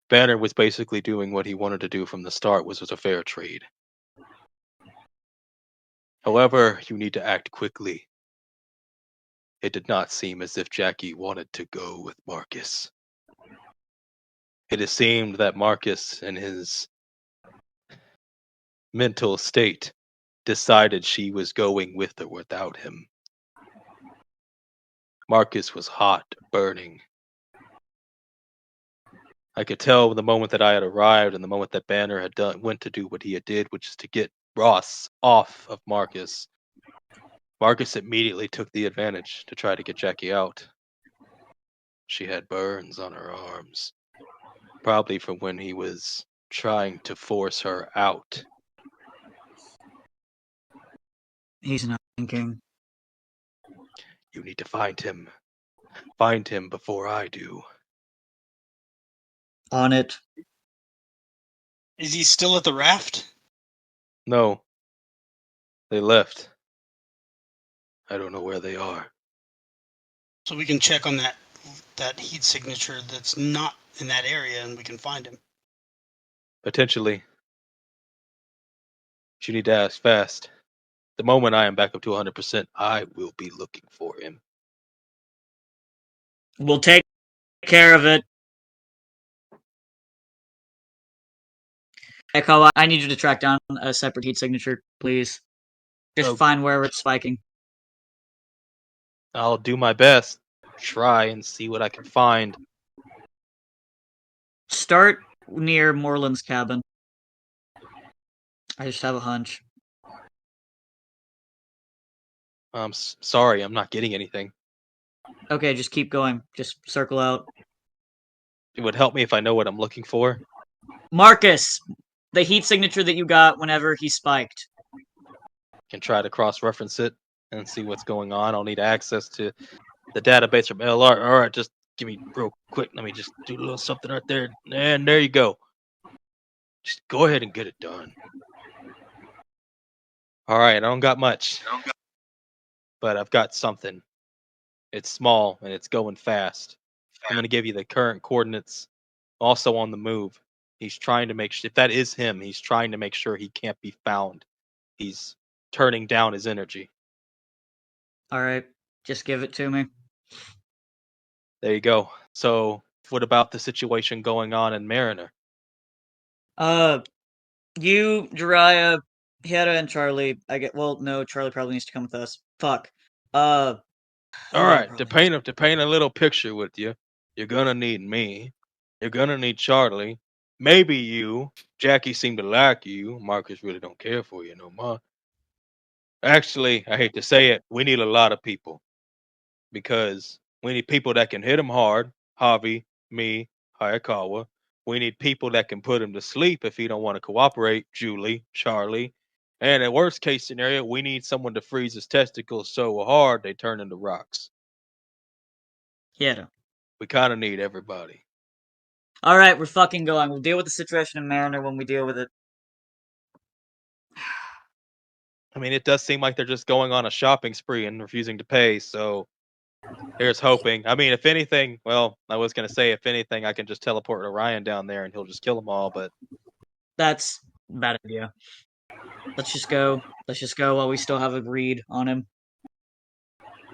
Banner was basically doing what he wanted to do from the start, which was a fair trade. However, you need to act quickly. It did not seem as if Jackie wanted to go with Marcus. It has seemed that Marcus, in his mental state, decided she was going with or without him. Marcus was hot, burning. I could tell the moment that I had arrived and the moment that Banner had went to do what he had did, which is to get Ross off of Marcus. Marcus immediately took the advantage to try to get Jackie out. She had burns on her arms, probably from when he was trying to force her out. He's not thinking. You need to find him. Find him before I do. On it. Is he still at the raft? No. They left. I don't know where they are. So we can check on that heat signature that's not in that area, and we can find him. Potentially. But you need to ask fast. The moment I am back up to 100%, I will be looking for him. We'll take care of it. Echo, I need you to track down a separate heat signature, please. Just Oh. find wherever it's spiking. I'll do my best. Try and see what I can find. Start near Moreland's cabin. I just have a hunch. I'm sorry, I'm not getting anything. Okay, just keep going. Just circle out. It would help me if I know what I'm looking for. Marcus! The heat signature that you got whenever he spiked. Can try to cross-reference it and see what's going on. I'll need access to the database from LR. All right, just give me real quick. Let me just do a little something right there. And there you go. Just go ahead and get it done. All right, I don't got much. But I've got something. It's small and it's going fast. I'm going to give you the current coordinates. Also on the move. He's trying to make sure, if that is him, he's trying to make sure he can't be found. He's turning down his energy. Alright, just give it to me. There you go. So, what about the situation going on in Mariner? You, Jiraiya, Hera, and Charlie, no, Charlie probably needs to come with us. Fuck. All Hera right, probably to paint a little picture with you, you're gonna need me. You're gonna need Charlie. Maybe you. Jackie seemed to like you. Marcus really don't care for you no more. Actually, I hate to say it, we need a lot of people because we need people that can hit him hard. Javi, me, Hayakawa. We need people that can put him to sleep if he don't want to cooperate. Julie, Charlie, and in worst case scenario, we need someone to freeze his testicles so hard they turn into rocks. Hera. We kind of need everybody. Alright, we're fucking going. We'll deal with the situation in Mariner when we deal with it. I mean, it does seem like they're just going on a shopping spree and refusing to pay, so here's hoping. I mean, if anything, well, I was going to say, if anything, I can just teleport Orion down there and he'll just kill them all, but That's a bad idea. Let's just go. Let's just go while we still have a read on him.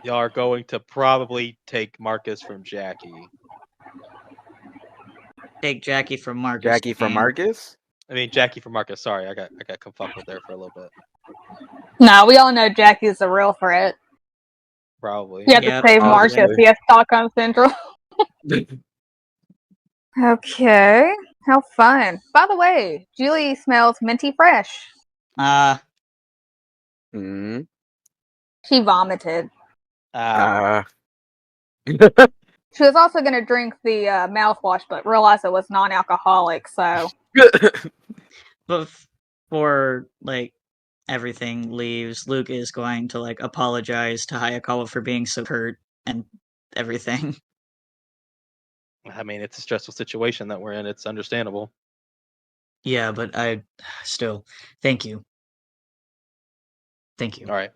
y'all are going to probably take Marcus from Jackie. Take Jackie from Marcus. Jackie from Marcus? I mean, Jackie from Marcus. Sorry, I got confuddled there for a little bit. No, we all know Jackie's the real threat. Probably. You have Yeah, to save Marcus. obviously. He has Stockholm Central. Okay. How fun. By the way, Julie smells minty fresh. Hmm. She vomited. She was also going to drink the mouthwash, but realized it was non-alcoholic, so... Before, everything leaves, Luke is going to, apologize to Hayakawa for being so hurt and everything. I mean, it's a stressful situation that we're in. It's understandable. Yeah, but I still... Thank you. Thank you. All right.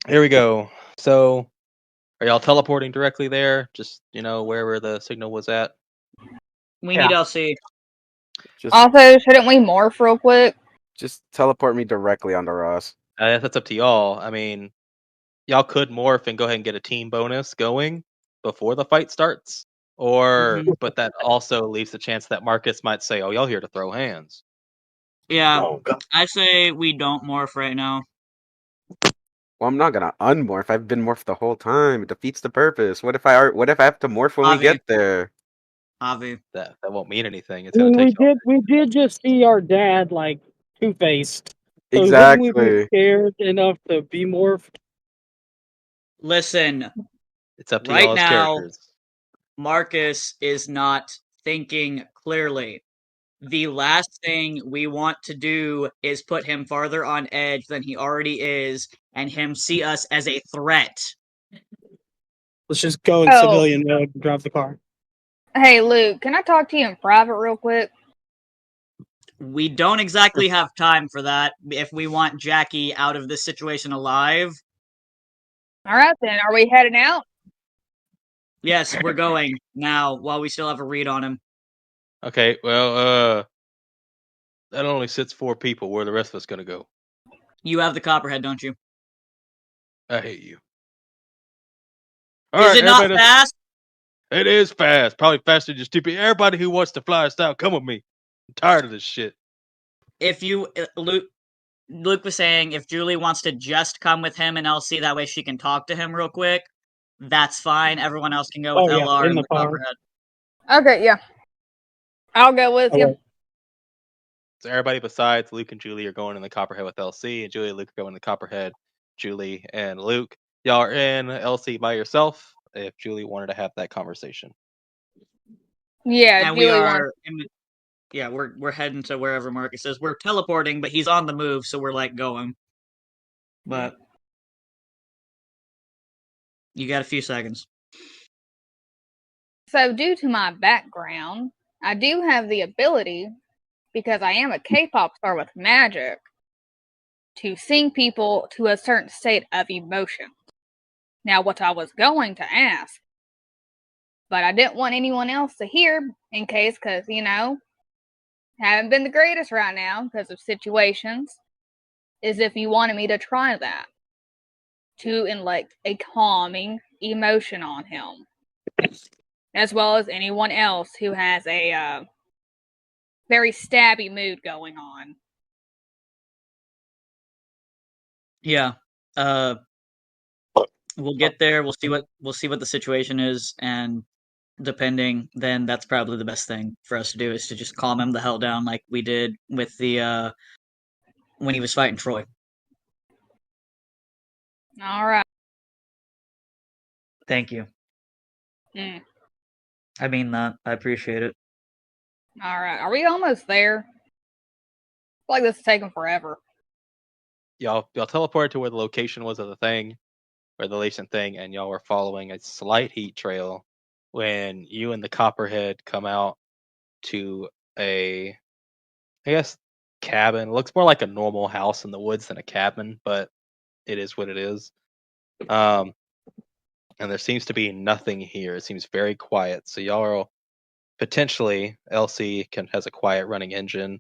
Here we go. So, are y'all teleporting directly there? Just, wherever the signal was at? We need LC. Also, shouldn't we morph real quick? Just teleport me directly onto Ross. That's up to y'all. I mean, y'all could morph and go ahead and get a team bonus going before the fight starts. Or, but that also leaves the chance that Marcus might say, oh, y'all here to throw hands. Yeah, Oh, God. I say we don't morph right now. Well, I'm not gonna unmorph. I've been morphed the whole time. It defeats the purpose. What if I have to morph when we Javi. get there? Javi. That won't mean anything. It's I gonna mean, take we did just see our dad two-faced. So wouldn't we be Exactly. scared enough to be morphed? Listen, It's up to right y'all as now, characters. Marcus is not thinking clearly. The last thing we want to do is put him farther on edge than he already is, and him see us as a threat. Let's just go in civilian mode and drive the car. Hey, Luke, can I talk to you in private real quick? We don't exactly have time for that if we want Jackie out of this situation alive. All right, then. Are we heading out? Yes, we're going now while we still have a read on him. Okay, that only sits 4 people. Where are the rest of us gonna go? You have the copperhead, don't you? I hate you. Is it not fast? It is fast. Probably faster than you stupid. Everybody who wants to fly us down, come with me. I'm tired of this shit. If you, Luke was saying if Julie wants to just come with him and LC, that way she can talk to him real quick. That's fine. Everyone else can go with Oh yeah, LR in and the the car. copperhead. Okay, yeah. I'll go with you. Okay. So everybody besides Luke and Julie are going in the Copperhead with LC, and Julie and Luke are going in the Copperhead. Julie and Luke, y'all are in LC by yourself. If Julie wanted to have that conversation, Yeah, And we Julie wants. are, yeah, we're heading to wherever Marcus is. We're teleporting, but he's on the move, so we're like going. But you got a few seconds. So, due to my background, I do have the ability, because I am a K-pop star with magic, to sing people to a certain state of emotion. Now, what I was going to ask, but I didn't want anyone else to hear in case, because, haven't been the greatest right now because of situations, is if you wanted me to try that to inflict a calming emotion on him, as well as anyone else who has a very stabby mood going on. Yeah. We'll get there. We'll see what the situation is, and depending, then that's probably the best thing for us to do is to just calm him the hell down, like we did with the when he was fighting Troy. All right. Thank you. Mm. I mean that. I appreciate it. All right. Are we almost there? I feel like this is taking forever. y'all teleported to where the location was of the thing, or the Lacent thing, and y'all were following a slight heat trail when you and the Copperhead come out to a, I guess, cabin. It looks more like a normal house in the woods than a cabin, but it is what it is. And there seems to be nothing here. It seems very quiet. So y'all are potentially LC has a quiet running engine.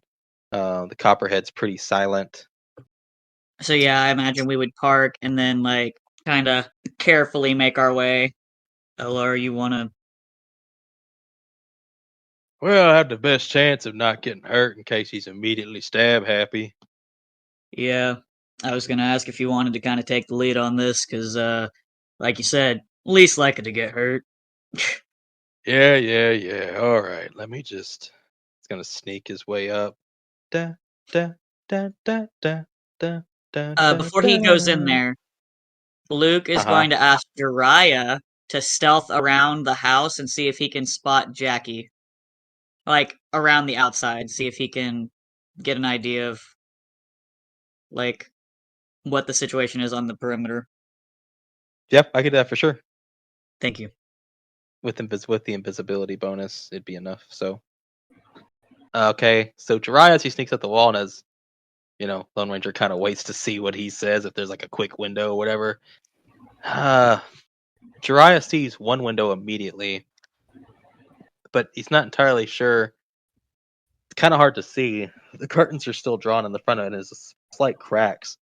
The Copperhead's pretty silent. So yeah, I imagine we would park and then like kind of carefully make our way. LR, you wanna? Well, I have the best chance of not getting hurt in case he's immediately stab happy. Yeah, I was gonna ask if you wanted to kind of take the lead on this, because like you said, least likely to get hurt. Yeah. All right, let me just. He's gonna sneak his way up. Da da da da da da da da. Before he goes in there, Luke is Uh-huh. going to ask Uriah to stealth around the house and see if he can spot Jackie. Like, around the outside, see if he can get an idea of, like, what the situation is on the perimeter. Yep, I get that for sure. Thank you. With the invisibility bonus, it'd be enough. So, okay. So Jiraiya, he sneaks up the wall, and as Lone Ranger kind of waits to see what he says, if there's like a quick window or whatever. Jiraiya sees one window immediately, but he's not entirely sure. It's kind of hard to see. The curtains are still drawn in the front of it, and there's slight cracks,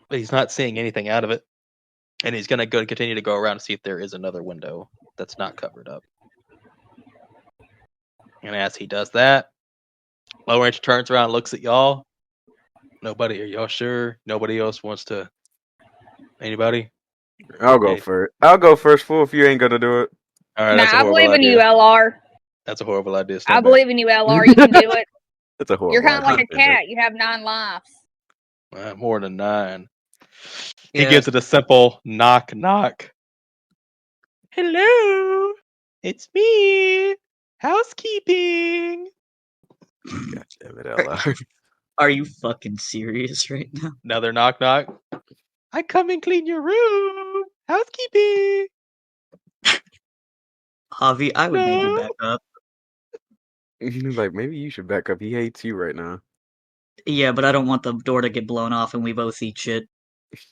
but he's not seeing anything out of it. And he's gonna continue to go around and see if there is another window that's not covered up. And as he does that, Lone Ranger turns around and looks at y'all. Nobody, are y'all sure? Nobody else wants to. Anybody? I'll go Okay. first. I'll go first, fool. If you ain't gonna do it, All right, Nah, that's a I horrible believe in idea. you, LR. That's a horrible idea. I Stand back. believe in you, LR. You can do it. that's a horrible. You're kind of like a idea. cat. You have 9 lives. More than 9. He Yeah. gives it a simple knock, knock. Hello, it's me, housekeeping. God damn it, LR. Are you fucking serious right now? Another knock, knock. I come and clean your room, housekeeping. Javi, I would maybe back up. He's like, maybe you should back up. He hates you right now. Yeah, but I don't want the door to get blown off and we both eat shit. He's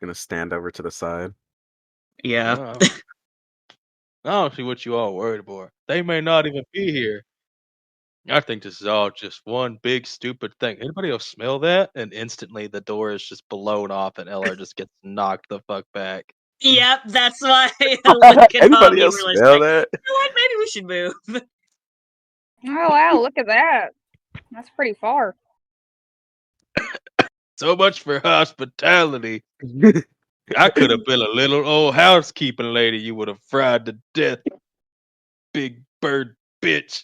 gonna stand over to the side. Yeah. Oh. I don't see what you all worried about. They may not even be here. I think this is all just one big stupid thing. Anybody else smell that? And instantly the door is just blown off and LR just gets knocked the fuck back. Yep, that's why Luke and Anybody Javi else were like, smell that? you know what, maybe we should move. Oh wow, look at that. That's pretty far. So much for hospitality. I could have been a little old housekeeping lady you would have fried to death. Big bird bitch.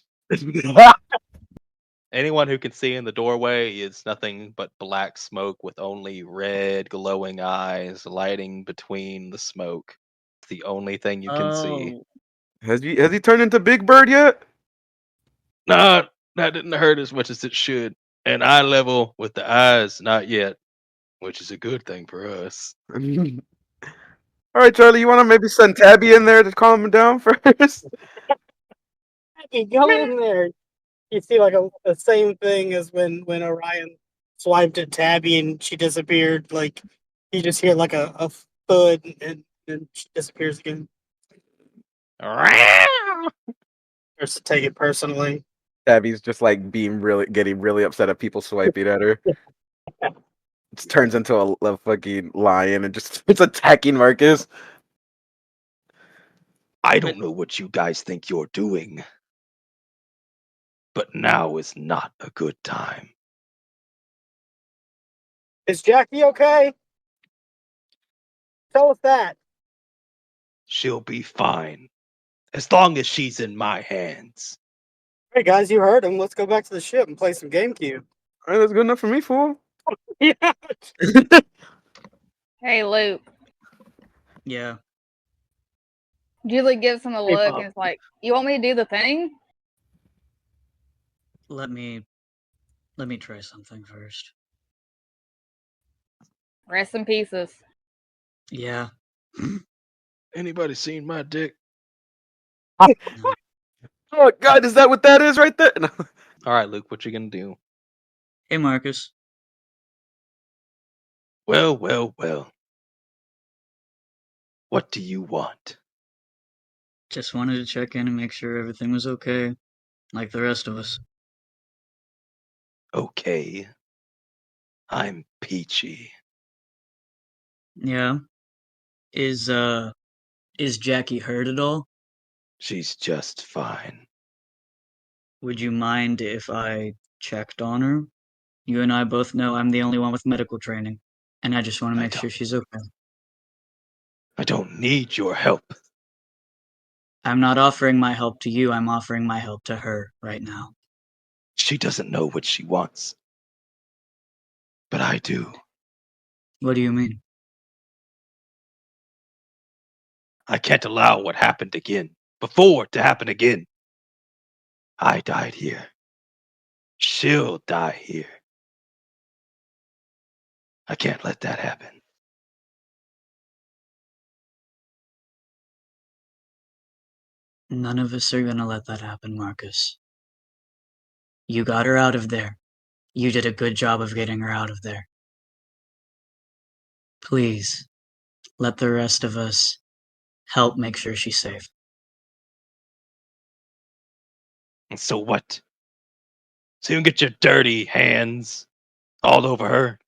Anyone who can see in the doorway is nothing but black smoke with only red glowing eyes lighting between the smoke. It's the only thing you can see. Oh. Has he turned into Big Bird yet? Nah, that didn't hurt as much as it should. And eye level with the eyes, not yet. Which is a good thing for us. All right, Charlie, you want to maybe send Tabby in there to calm him down first? Hey, go in there. You see like the same thing as when Orion swiped at Tabby and she disappeared. Like you just hear like a thud and she disappears again. Starts to take it personally. Tabby's just like getting really upset at people swiping at her. It turns into a fucking lion and just it's attacking Marcus. I don't know what you guys think you're doing, but now is not a good time. Is Jackie okay? Tell us that. She'll be fine, as long as she's in my hands. Hey guys, you heard him. Let's go back to the ship and play some GameCube. All right, that's good enough for me, fool. Yeah. Hey Luke. Yeah. Julie gives him a Hey, look Pop. and is like, "You want me to do the thing?" Let me try something first. Rest in pieces. Yeah. Anybody seen my dick? No. Oh God, is that what that is right there? No. All right, Luke, what you gonna do? Hey, Marcus. Well. What do you want? Just wanted to check in and make sure everything was okay, like the rest of us. Okay. I'm Peachy. Yeah. Is Jackie hurt at all? She's just fine. Would you mind if I checked on her? You and I both know I'm the only one with medical training, and I just want to I make don't- sure she's okay. I don't need your help. I'm not offering my help to you, I'm offering my help to her right now. She doesn't know what she wants. But I do. What do you mean? I can't allow what happened before to happen again. I died here. She'll die here. I can't let that happen. None of us are gonna let that happen, Marcus. You got her out of there. You did a good job of getting her out of there. Please, let the rest of us help make sure she's safe. And so what? So you can get your dirty hands all over her?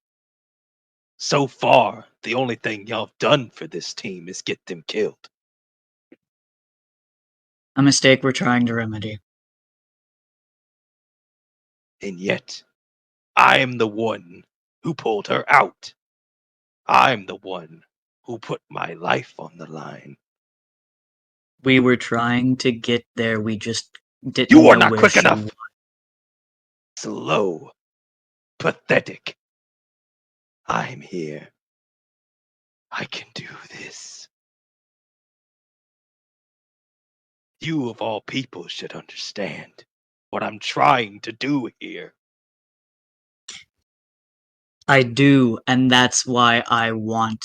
So far, the only thing y'all have done for this team is get them killed. A mistake we're trying to remedy. And yet, I'm the one who pulled her out. I'm the one who put my life on the line. We were trying to get there, we just didn't You are know not where quick she enough. was. Slow. Pathetic. I'm here. I can do this. You of all people should understand what I'm trying to do here. I do, and that's why I want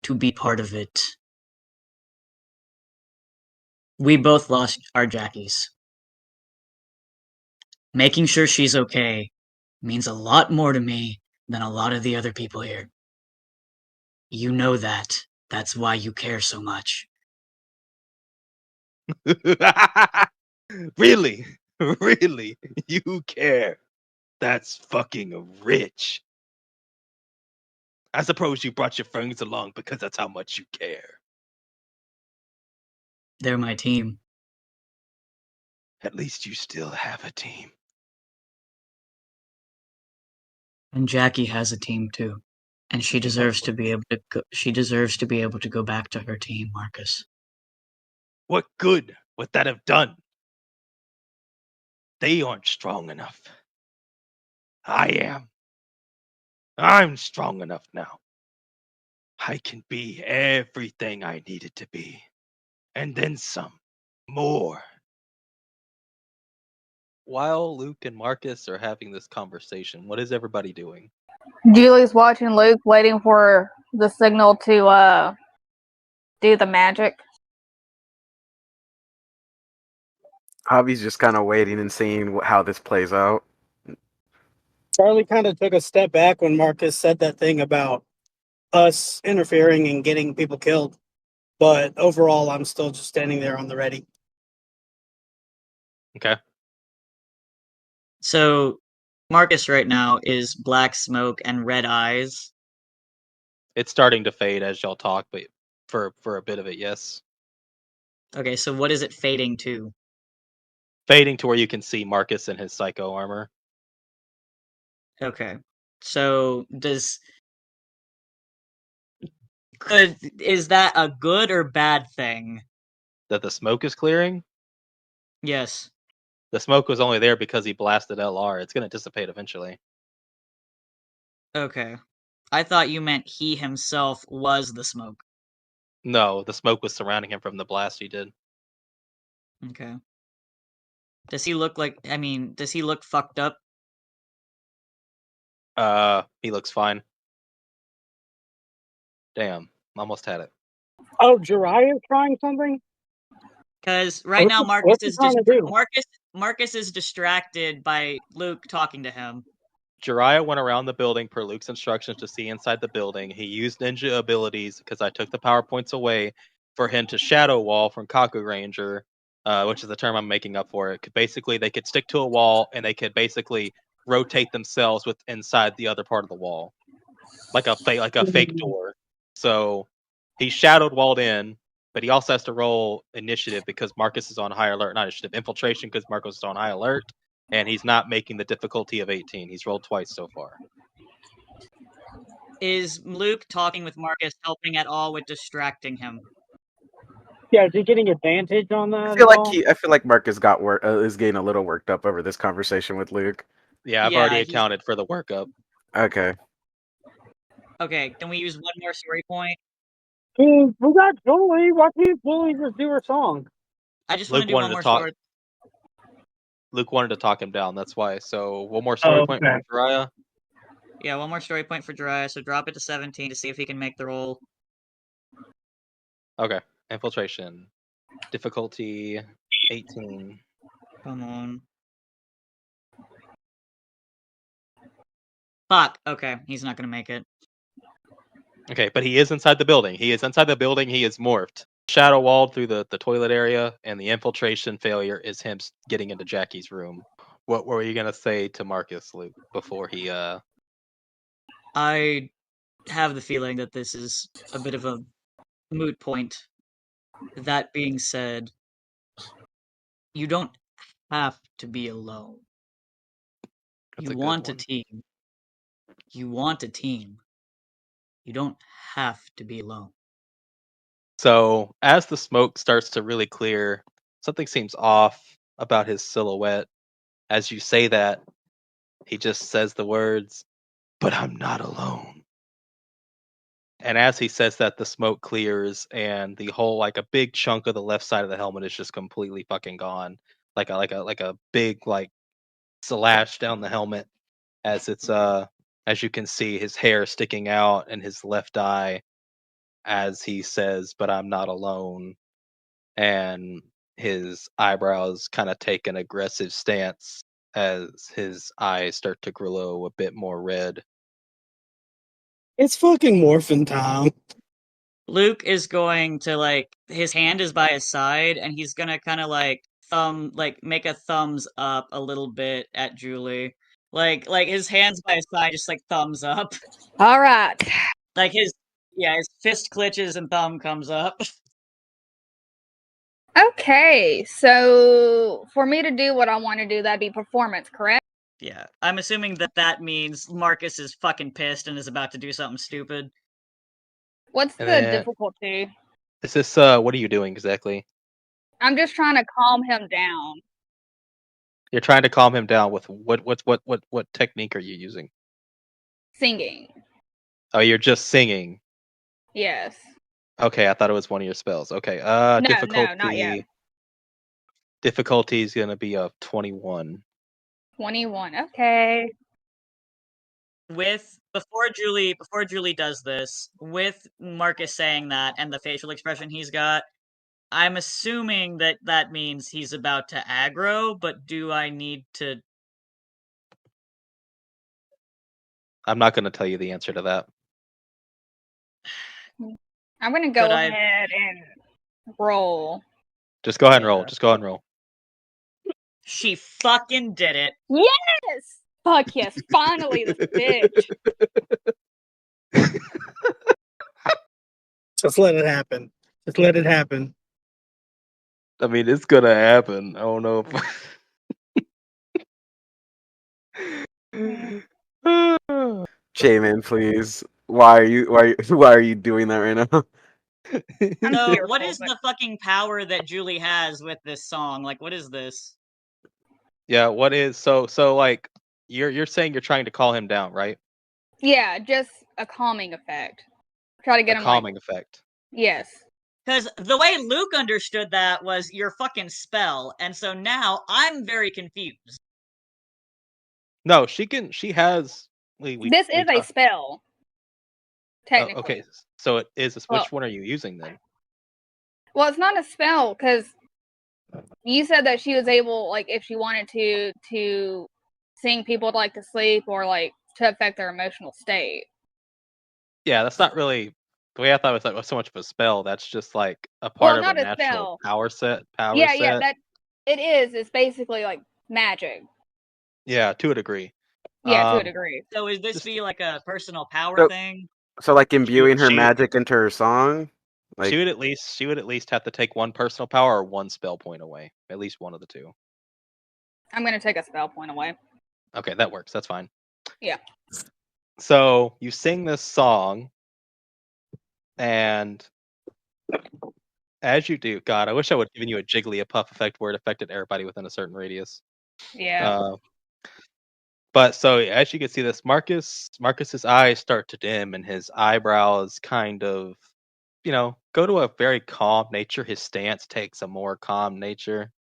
to be part of it. We both lost our Jackies. Making sure she's okay means a lot more to me than a lot of the other people here. You know that. That's why you care so much. Really? Really? You care? That's fucking rich. I suppose you brought your friends along because that's how much you care. They're my team. At least you still have a team. And Jackie has a team too. And she deserves to be able to go back to her team, Marcus. What good would that have done? They aren't strong enough. I am. I'm strong enough now. I can be everything I needed to be. And then some. More. While Luke and Marcus are having this conversation, what is everybody doing? Julie's watching Luke, waiting for the signal to do the magic. Javi's just kind of waiting and seeing how this plays out. Charlie kind of took a step back when Marcus said that thing about us interfering and getting people killed. But overall, I'm still just standing there on the ready. Okay. So, Marcus right now is black smoke and red eyes. It's starting to fade as y'all talk, but for a bit of it, yes. Okay, so what is it fading to? Fading to where you can see Marcus in his psycho armor. Okay. So, is that a good or bad thing? That the smoke is clearing? Yes. The smoke was only there because he blasted LR. It's going to dissipate eventually. Okay. I thought you meant he himself was the smoke. No, the smoke was surrounding him from the blast he did. Okay. Does he look fucked up? He looks fine. Damn, almost had it. Oh, Jiraiya's trying something? Because right now What's he trying to do? Marcus is distracted by Luke talking to him. Jiraiya went around the building per Luke's instructions to see inside the building. He used ninja abilities because I took the power points away for him to shadow wall from Kaku Ranger, which is the term I'm making up for it. Basically, they could stick to a wall and they could basically rotate themselves with inside the other part of the wall, like a fake door. So he shadowed walled in, but he also has to roll initiative because Marcus is on high alert. Not initiative, infiltration because Marcus is on high alert. And he's not making the difficulty of 18. He's rolled twice so far. Is Luke talking with Marcus helping at all with distracting him? Yeah, is he getting advantage on that? I feel like Marcus is getting a little worked up over this conversation with Luke. Yeah, I've already accounted for the workup. Okay. Okay, can we use one more story point? We got Julie. Why can't Julie just do her song? I just want to do one more story. Luke wanted to talk him down, that's why. So one more story point for Jiraiya. Yeah, one more story point for Jiraiya. So drop it to 17 to see if he can make the roll. Okay, infiltration. Difficulty 18. Come on. Fuck. Okay, he's not gonna make it. Okay, but he is inside the building. He is morphed. Shadow walled through the toilet area, and the infiltration failure is him getting into Jackie's room. What were you gonna say to Marcus, Luke, before he I have the feeling that this is a bit of a moot point. That being said, you don't have to be alone. You want a team. You want a team. You don't have to be alone. So, as the smoke starts to really clear, something seems off about his silhouette. As you say that, he just says the words, "But I'm not alone." And as he says that, the smoke clears and the whole, like, a big chunk of the left side of the helmet is just completely fucking gone. Like a big, like, slash down the helmet as it's as you can see his hair sticking out and his left eye as he says, "But I'm not alone." And his eyebrows kind of take an aggressive stance as his eyes start to glow a bit more red. It's fucking morphin time. Luke is going to like his hand is by his side and he's gonna kind of make a thumbs up a little bit at Julie. Like his hands by his side just like thumbs up. All right. Like his fist clenches and thumb comes up. Okay, so for me to do what I want to do, that'd be performance, correct? Yeah. I'm assuming that means Marcus is fucking pissed and is about to do something stupid. What's And the then, difficulty? is this what are you doing exactly? I'm just trying to calm him down. You're trying to calm him down with what technique are you using? Singing. Oh, you're just singing. Yes. Okay, I thought it was one of your spells. Okay. No, Difficulty. not yet. Difficulty is gonna be a 21. 21. Okay. Before Julie does this, with Marcus saying that and the facial expression he's got, I'm assuming that means he's about to aggro, but do I need to? I'm not gonna tell you the answer to that. I'm going to go Could I- ahead and roll. Just go ahead and roll. Yeah. Just go ahead and roll. She fucking did it. Yes! Fuck yes, finally, this bitch. Just let it happen. Just let it happen. I mean, it's gonna happen. I don't know if. J-Man, please. Why are you doing that right now? I'm So, fearful, what is but- the fucking power that Julie has with this song? Like, what is this? Yeah. What is so like? You're saying you're trying to call him down, right? Yeah, just a calming effect. Try to get A him calming like, effect. yes. Because the way Luke understood that was your fucking spell, and so now I'm very confused. No, she can. She has. This is a spell. Technically. Okay, so it is. Which Well- one are you using then? Well, it's not a spell because you said that she was able, like, if she wanted to sing people to like to sleep or like to affect their emotional state. Yeah, that's not really the way I thought it was so much of a spell. That's just like a part of not a a natural spell. power set. Yeah, that it is. It's basically like magic. Yeah, to a degree. Yeah, to a degree. So, is this Just- be like a personal power So- thing? So like imbuing her she- magic into her song? Like she would at least have to take one personal power or one spell point away. At least one of the two. I'm gonna take a spell point away. Okay, that works. That's fine. Yeah. So you sing this song, and as you do, God, I wish I would have given you a Jigglypuff effect where it affected everybody within a certain radius. Yeah. But so as you can see, this Marcus's eyes start to dim, and his eyebrows kind of, go to a very calm nature. His stance takes a more calm nature,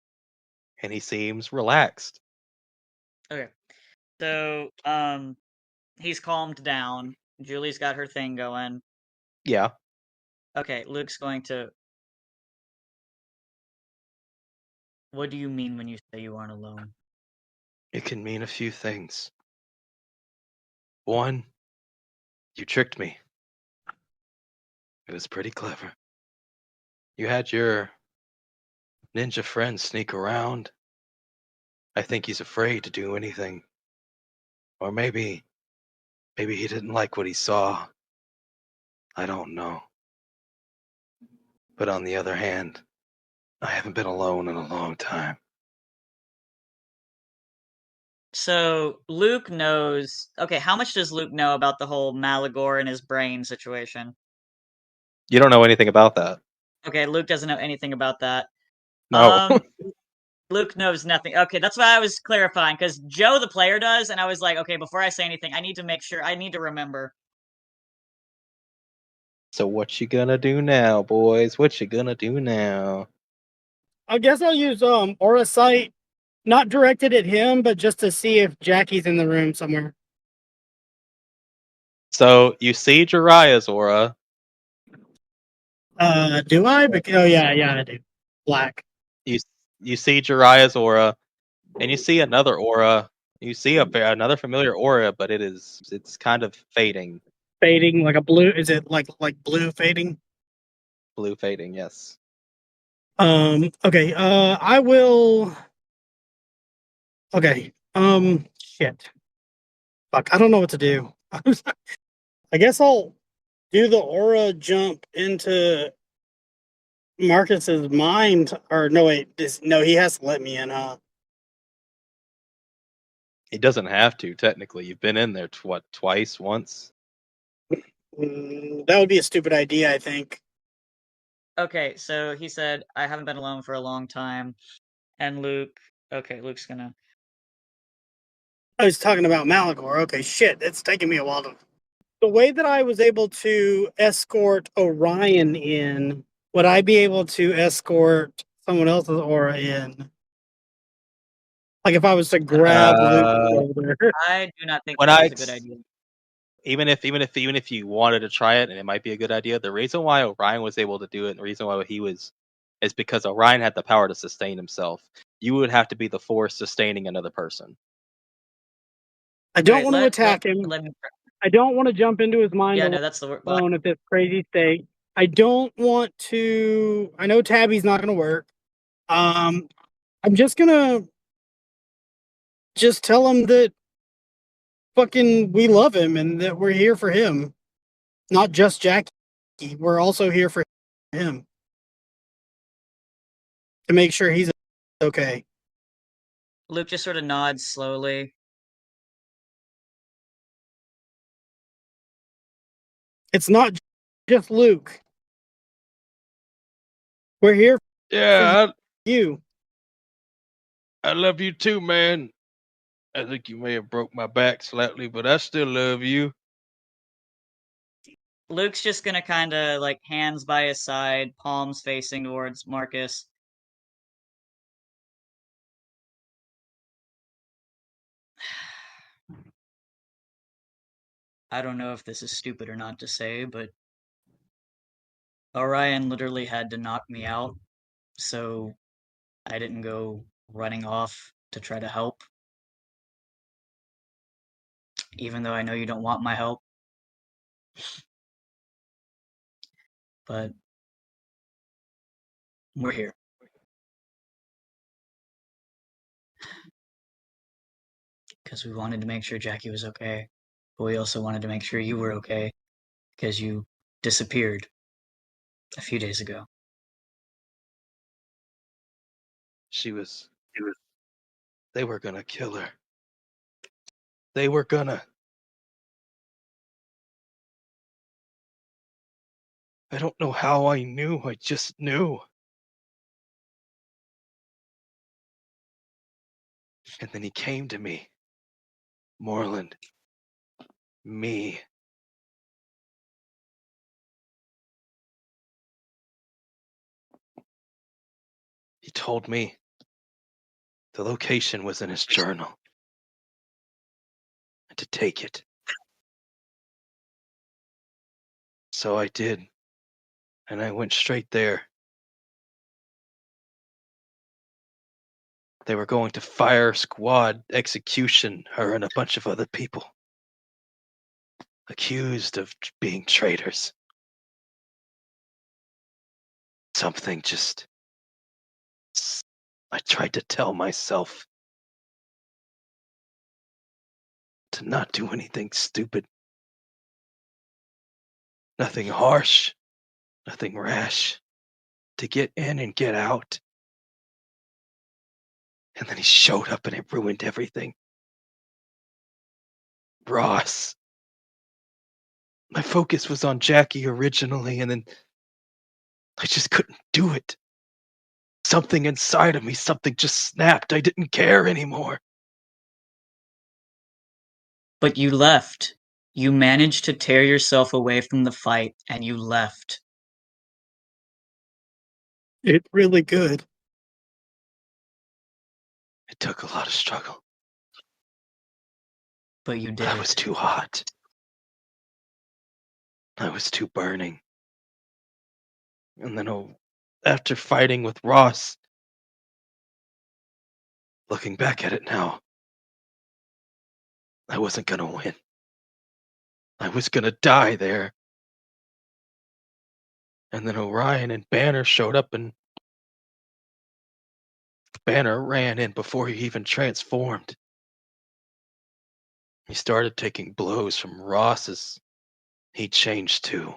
and he seems relaxed. Okay. So, he's calmed down. Julie's got her thing going. Yeah. Okay, Luke's going to. What do you mean when you say you aren't alone? It can mean a few things. One, you tricked me. It was pretty clever. You had your ninja friend sneak around. I think he's afraid to do anything. Or maybe he didn't like what he saw. I don't know. But on the other hand, I haven't been alone in a long time. So, Luke knows. Okay, how much does Luke know about the whole Malagor and his brain situation? You don't know anything about that. Okay, Luke doesn't know anything about that. No. Luke knows nothing. Okay, that's why I was clarifying, because Joe the player does, and I was like, okay, before I say anything, I need to make sure, I need to remember. So what you gonna do now, boys? What you gonna do now? I guess I'll use Aura Sight, not directed at him, but just to see if Jackie's in the room somewhere. So you see Jiraiya's aura. Do I? Oh yeah, I do. Black. you you see Jiraiya's aura, and you see another aura. You see another familiar aura, but it's kind of fading, Fading like a blue. Is it like blue fading? blue fading. Yes. Okay. I will. Okay. Shit. Fuck. I don't know what to do. I guess I'll do the aura jump into Marcus's mind. Or no, wait. No, he has to let me in, huh? He doesn't have to technically. You've been in there twice, once. That would be a stupid idea, I think. Okay, so he said, I haven't been alone for a long time. And Luke's gonna. I was talking about Malagor. Okay, shit. It's taking me a while to. The way that I was able to escort Orion in, would I be able to escort someone else's aura in? Like if I was to grab Luke's Uh, shoulder. I do not think when that I is a good idea. even if you wanted to try it, and it might be a good idea, the reason why Orion was able to do it, and the reason why he was, is because Orion had the power to sustain himself. You would have to be the force sustaining another person. I don't Alright, want to attack him. let me. I don't want to jump into his mind Yeah, no, that's the word. alone at this crazy state. I don't want to. I know Tabby's not going to work. I'm just gonna just tell him that fucking we love him and that we're here for him, not just Jackie. We're also here for him to make sure he's okay. Luke just sort of nods slowly. It's not just Luke. We're here for Yeah, you. I love you too, man. I think you may have broke my back slightly, but I still love you. Luke's just gonna kind of like hands by his side, palms facing towards Marcus. I don't know if this is stupid or not to say, but Orion literally had to knock me out, so I didn't go running off to try to help. Even though I know you don't want my help. But we're here. Because we wanted to make sure Jackie was okay. But we also wanted to make sure you were okay. Because you disappeared a few days ago. They were gonna kill her. They were gonna. I don't know how I knew. I just knew. And then he came to me. Moreland. Me. He told me the location was in his journal. And to take it. So I did. And I went straight there. They were going to fire squad execution her and a bunch of other people. Accused of being traitors. Something just. I tried to tell myself to not do anything stupid. Nothing harsh. Nothing rash. To get in and get out. And then he showed up and it ruined everything. Ross. My focus was on Jackie originally, and then I just couldn't do it. Something inside of me, something just snapped. I didn't care anymore. But you left. You managed to tear yourself away from the fight, and you left. It's really good. It took a lot of struggle. But you did I it. was too hot. I was too burning. And then after fighting with Ross, Looking back at it now, I wasn't gonna win. I was gonna die there. And then Orion and Banner showed up, and Banner ran in before he even transformed. He started taking blows from Ross as he changed too.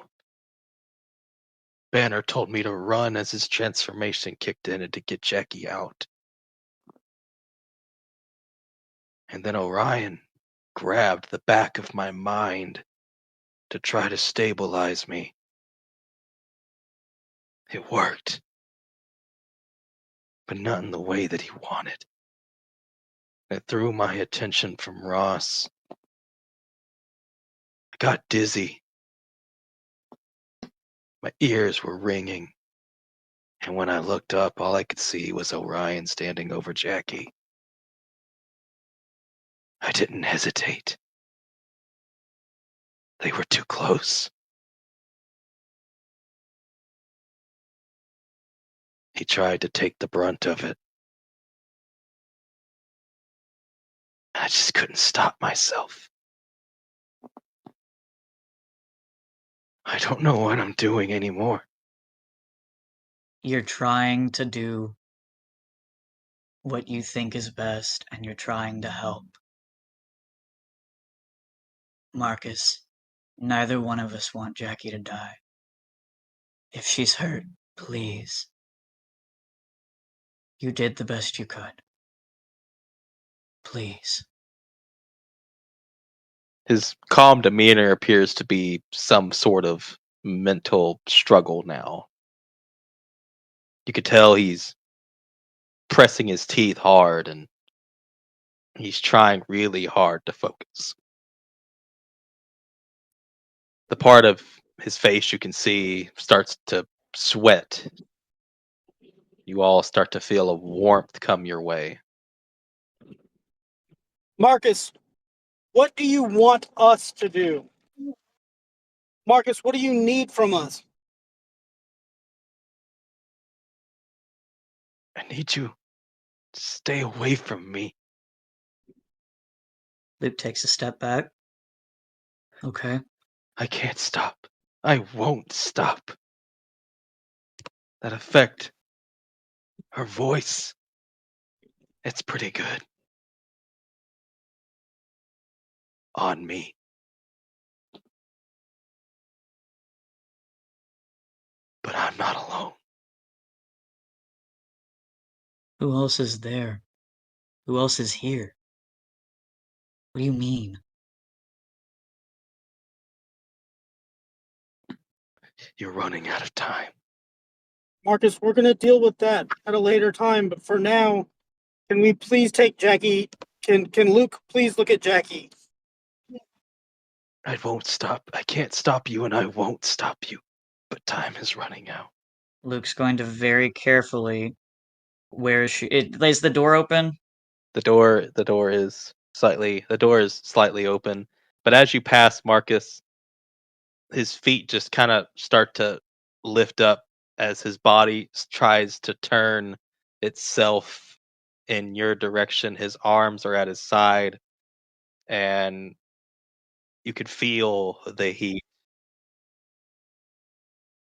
Banner told me to run as his transformation kicked in and to get Jackie out. And then Orion grabbed the back of my mind to try to stabilize me. It worked, but not in the way that he wanted. It threw my attention from Ross. I got dizzy. My ears were ringing. And when I looked up, all I could see was Orion standing over Jackie. I didn't hesitate. They were too close. He tried to take the brunt of it. I just couldn't stop myself. I don't know what I'm doing anymore. You're trying to do what you think is best, and you're trying to help. Marcus, neither one of us want Jackie to die. If she's hurt, please. You did the best you could. Please. His calm demeanor appears to be some sort of mental struggle now. You could tell he's pressing his teeth hard and he's trying really hard to focus. The part of his face you can see starts to sweat. You all start to feel a warmth come your way. Marcus, what do you want us to do? Marcus, what do you need from us? I need you to stay away from me. Luke takes a step back. Okay. I can't stop. I won't stop. That effect, her voice, it's pretty good. On me. But I'm not alone. Who else is there? Who else is here? What do you mean? You're running out of time. Marcus, we're going to deal with that at a later time, but for now, can we please take Jackie? Can Luke please look at Jackie? I won't stop. I can't stop you, and I won't stop you. But time is running out. Luke's going to very carefully. Where is she? Is the door open? The door is slightly open. But as you pass Marcus, his feet just kind of start to lift up as his body tries to turn itself in your direction. His arms are at his side, and you could feel the heat.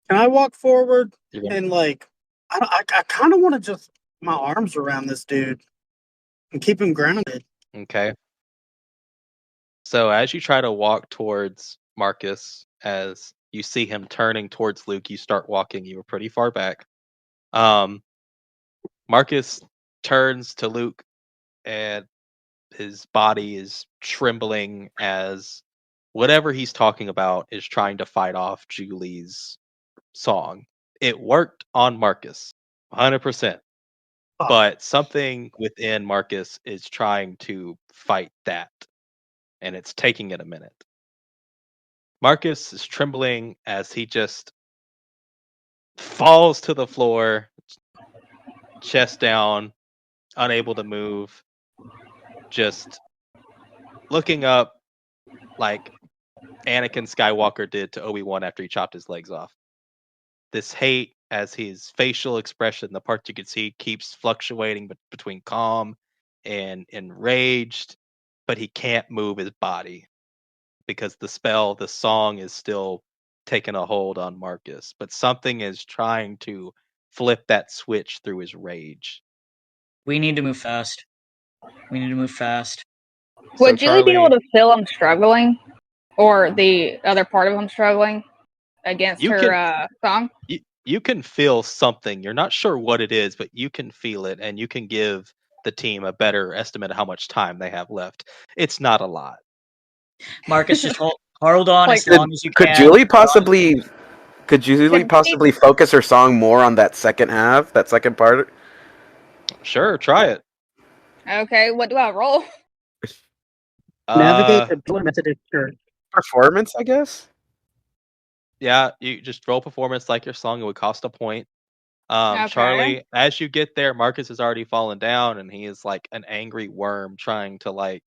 Can I walk forward You're gonna- and like, I kind of want to just my arms around this dude and keep him grounded. Okay. So as you try to walk towards Marcus, as you see him turning towards Luke, you start walking. You were pretty far back. Marcus turns to Luke, and his body is trembling as whatever he's talking about is trying to fight off Julie's song. It worked on Marcus, 100%. But something within Marcus is trying to fight that, and it's taking it a minute. Marcus is trembling as he just falls to the floor, chest down, unable to move, just looking up like Anakin Skywalker did to Obi-Wan after he chopped his legs off. This hate, as his facial expression, the part you can see, keeps fluctuating between calm and enraged, but he can't move his body because the song is still taking a hold on Marcus. But something is trying to flip that switch through his rage. We need to move fast. We need to move fast. Would So Julie be able Charlie, to feel him struggling, or the other part of him struggling against you her can song? you can feel something. You're not sure what it is, but you can feel it, and you can give the team a better estimate of how much time they have left. It's not a lot. Marcus, just hold on Like- as long as you Could can. Julie possibly Can she- focus her song more on that second half, that second part? Sure, try it. Okay, what do I roll? Navigate the door message church. Performance, I guess. Yeah, you just roll performance like your song. It would cost a point. Okay. Charlie, as you get there, Marcus has already fallen down, and he is like an angry worm trying to like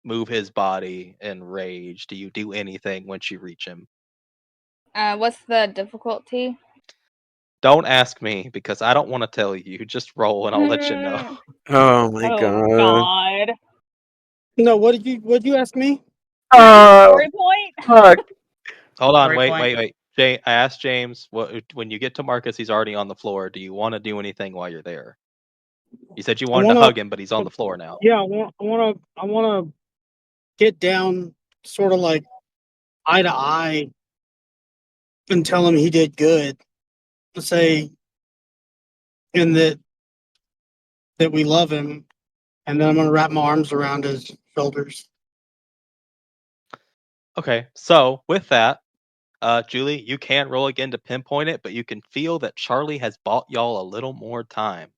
move his body in rage. Do you do anything once you reach him? What's the difficulty? Don't ask me because I don't want to tell you. Just roll, and I'll let you know. Oh my Oh god. God! No, what did you ask me? Story point. Fuck. Hold on, Story wait. point. I asked James when you get to Marcus, he's already on the floor. Do you want to do anything while you're there? You said you wanted to hug him, but he's on the floor now. Yeah, I wanna get down, sort of like eye to eye, and tell him he did good. Say, and that we love him, and then I'm gonna wrap my arms around his shoulders. Okay, so with that, Julie, you can roll again to pinpoint it, but you can feel that Charlie has bought y'all a little more time.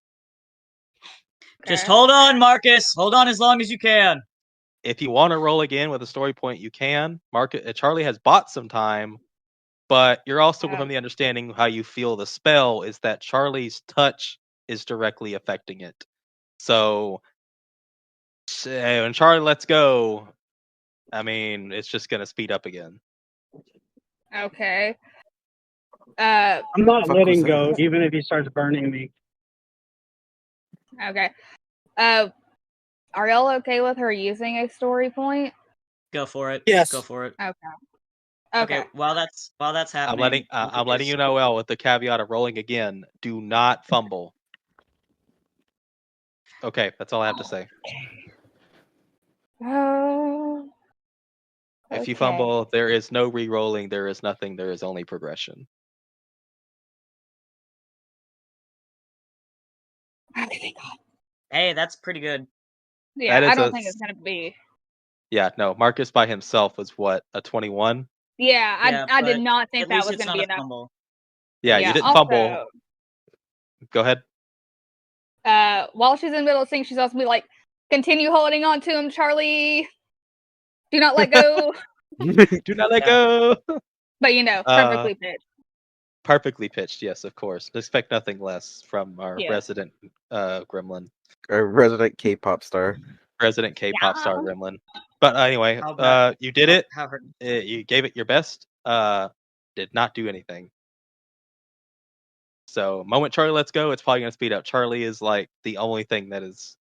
Just Okay. hold on, Marcus. Hold on as long as you can. If you want to roll again with a story point, you can. Charlie has bought some time, but you're also Oh. from the understanding how you feel the spell is that Charlie's touch is directly affecting it. So when Charlie lets go, I mean, it's just gonna speed up again. Okay. I'm not Fuck letting was go, that? even if he starts burning me. Okay. Are y'all okay with her using a story point? Go for it. Yes. Go for it. Okay. Okay. Okay. While that's happening, I'm letting you know, El, with the caveat of rolling again. Do not fumble. Okay, that's all I have to say. Oh. If you Okay. fumble, there is no re-rolling. There is nothing. There is only progression. Okay, thank God. Hey, that's pretty good. Yeah, That I is don't think it's gonna be. Yeah, no. Marcus by himself was what, a 21? Yeah, Yeah, I did but not think at that least was it's gonna not be a enough. fumble. Yeah, Yeah. you didn't Also, fumble. Go ahead. while she's in the middle of singing, she's also be like, "Continue holding on to him, Charlie. Do not let go." Do not let go. But perfectly pitched. Perfectly pitched. Yes, of course. Expect nothing less from our Yeah. resident gremlin, A resident K-pop star. resident K-pop star Yeah. gremlin. But anyway, How bad? you did it. Have her. You gave it your best. Did not do anything. So, moment Charlie lets go, it's probably going to speed up. Charlie is like the only thing that is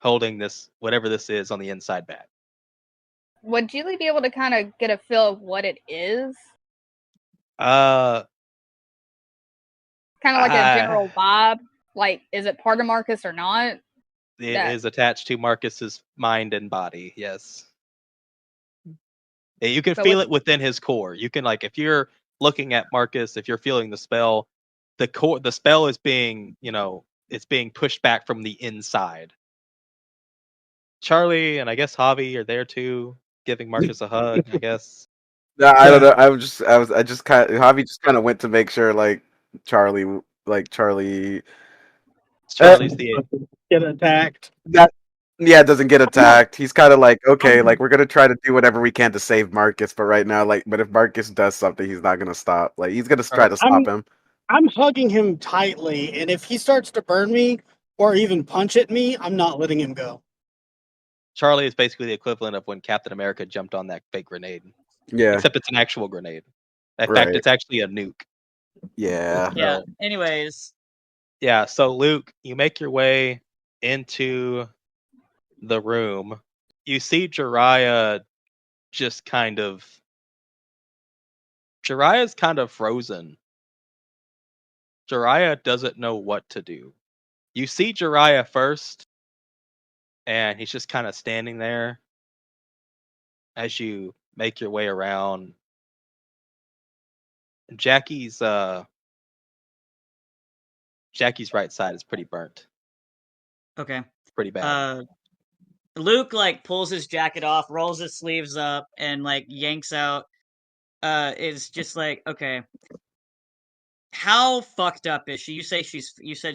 holding this, whatever this is, on the inside back. Would Julie be able to kind of get a feel of what it is? Uh, Kind of like a I- general vibe. Like, is it part of Marcus or not? It is attached to Marcus's mind and body. Yes. You can So feel it within his core. You can, like, if you're looking at Marcus, if you're feeling the spell, the spell is being, it's being pushed back from the inside. Charlie and I guess Javi are there too, giving Marcus a hug, I guess. No, I don't know. I just kind of, Javi just kind of went to make sure, like, Charlie, Charlie's Uh, the Get attacked. that, yeah, doesn't get attacked. He's kind of like, okay, like, we're gonna try to do whatever we can to save Marcus, but right now, like, but if Marcus does something, he's not gonna stop. Like, he's gonna try to stop him. I'm hugging him tightly, and if he starts to burn me or even punch at me, I'm not letting him go. Charlie is basically the equivalent of when Captain America jumped on that fake grenade. Yeah, Except it's an actual grenade. In fact, Right. it's actually a nuke. yeah. Yeah. So, Anyways, yeah, so Luke, you make your way into the room, you see Jiraiya's kind of frozen. Jiraiya doesn't know what to do. You see Jiraiya first, and he's just kind of standing there as you make your way around. Jackie's Jackie's right side is pretty burnt. Okay. Pretty bad. Luke like pulls his jacket off, rolls his sleeves up, and like yanks out. Is just like, okay, how fucked up is she? You said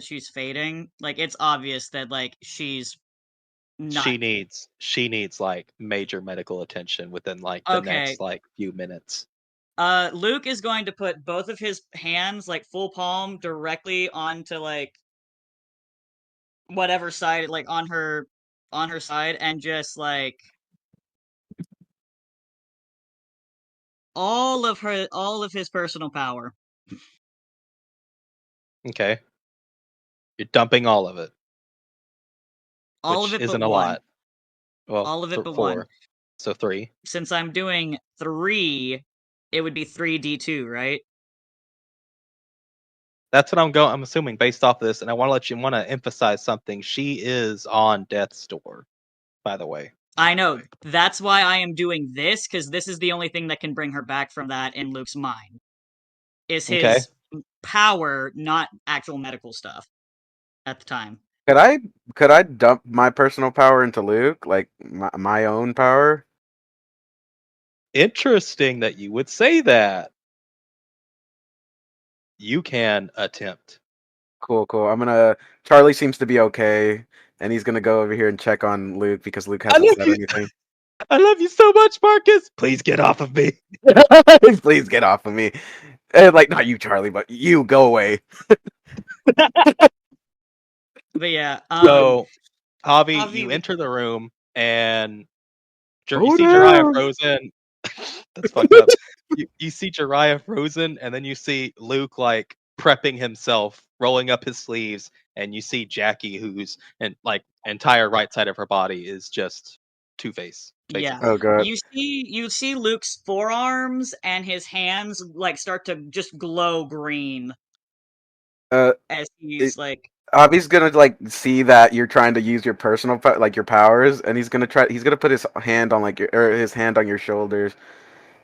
she's fading. Like it's obvious that like she's not. She needs like major medical attention within like the Okay. next like few minutes. Luke is going to put both of his hands, like full palm, directly onto like whatever side, like on her side, and just like all of his personal power. Okay. You're dumping all of it, All of which it but isn't a one. lot. Well, All of it but one. 4. So 3. Since I'm doing 3, it would be 3d2, right? That's what I'm assuming based off of this, and I want to emphasize something. She is on death's door, by the way. I know. That's why I am doing this, because this is the only thing that can bring her back from that in Luke's mind. Is Okay. his power, not actual medical stuff at the time. Could I dump my personal power into Luke, like my own power? Interesting that you would say that. You can attempt. Cool, cool. Charlie seems to be okay, and he's gonna go over here and check on Luke because Luke I hasn't love said you. anything. I love you so much, Marcus. Please get off of me. Please get off of me. Like not you, Charlie, but you go away. But yeah, So, Javi, Javi, you enter the room and you Oh see Jiraiya no! frozen. That's fucked up. You see Jiraiya frozen, and then you see Luke like prepping himself, rolling up his sleeves, and you see Jackie, whose and like entire right side of her body is just Two-Face, yeah. basically. Oh god. You see Luke's forearms and his hands like start to just glow green as he's It, like Avi's gonna like see that you're trying to use your like your powers, and he's gonna put his hand on his hand on your shoulders,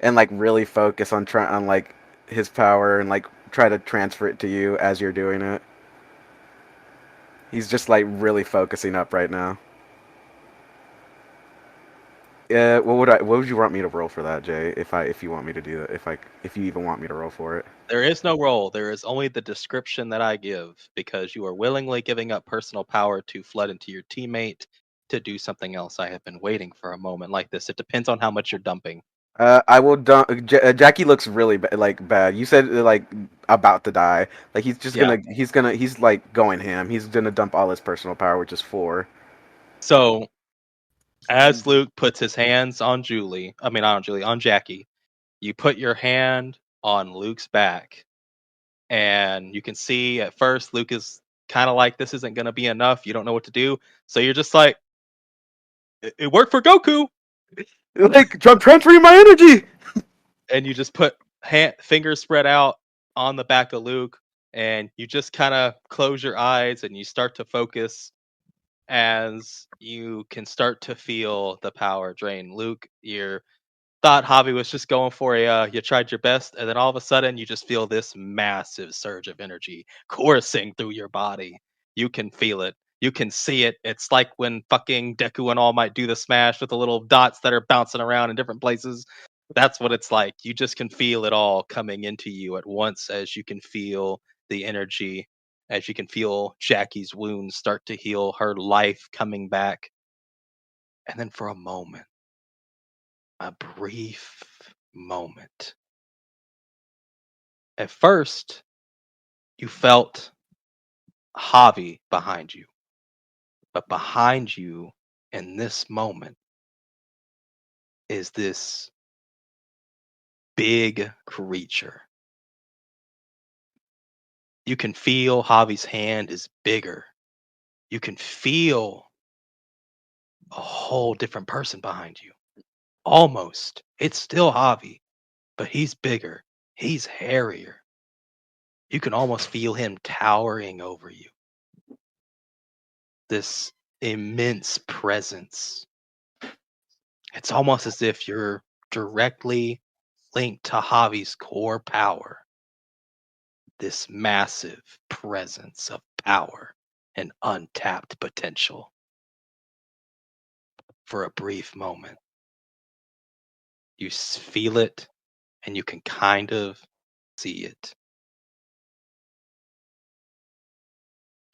and like really focus on like his power and like try to transfer it to you as you're doing it. He's just like really focusing up right now. Yeah, what would you want me to roll for that, Jay? If you want me to do that, if you even want me to roll for it. There is no role. There is only the description that I give because you are willingly giving up personal power to flood into your teammate to do something else. I have been waiting for a moment like this. It depends on how much you're dumping. I will dump. Jackie looks really bad. You said like about to die. Like he's just Yeah. he's like going ham. He's gonna dump all his personal power, which is 4. So as Luke puts his hands on on Jackie, you put your hand on Luke's back, and you can see at first Luke is kind of like, this isn't going to be enough. You don't know what to do. So you're just like, it worked for Goku. Like I'm transferring my energy. And you just put fingers spread out on the back of Luke, and you just kind of close your eyes and you start to focus as you can start to feel the power drain. Luke, you thought Javi was just going for you tried your best, and then all of a sudden you just feel this massive surge of energy coursing through your body. You can feel it. You can see it. It's like when fucking Deku and All Might do the smash with the little dots that are bouncing around in different places. That's what it's like. You just can feel it all coming into you at once as you can feel the energy, as you can feel Jackie's wounds start to heal, her life coming back. And then for a brief moment, at first, you felt Javi behind you. But behind you in this moment is this big creature. You can feel Javi's hand is bigger. You can feel a whole different person behind you. Almost. It's still Javi, but he's bigger. He's hairier. You can almost feel him towering over you. This immense presence. It's almost as if you're directly linked to Javi's core power. This massive presence of power and untapped potential. For a brief moment, you feel it and you can kind of see it.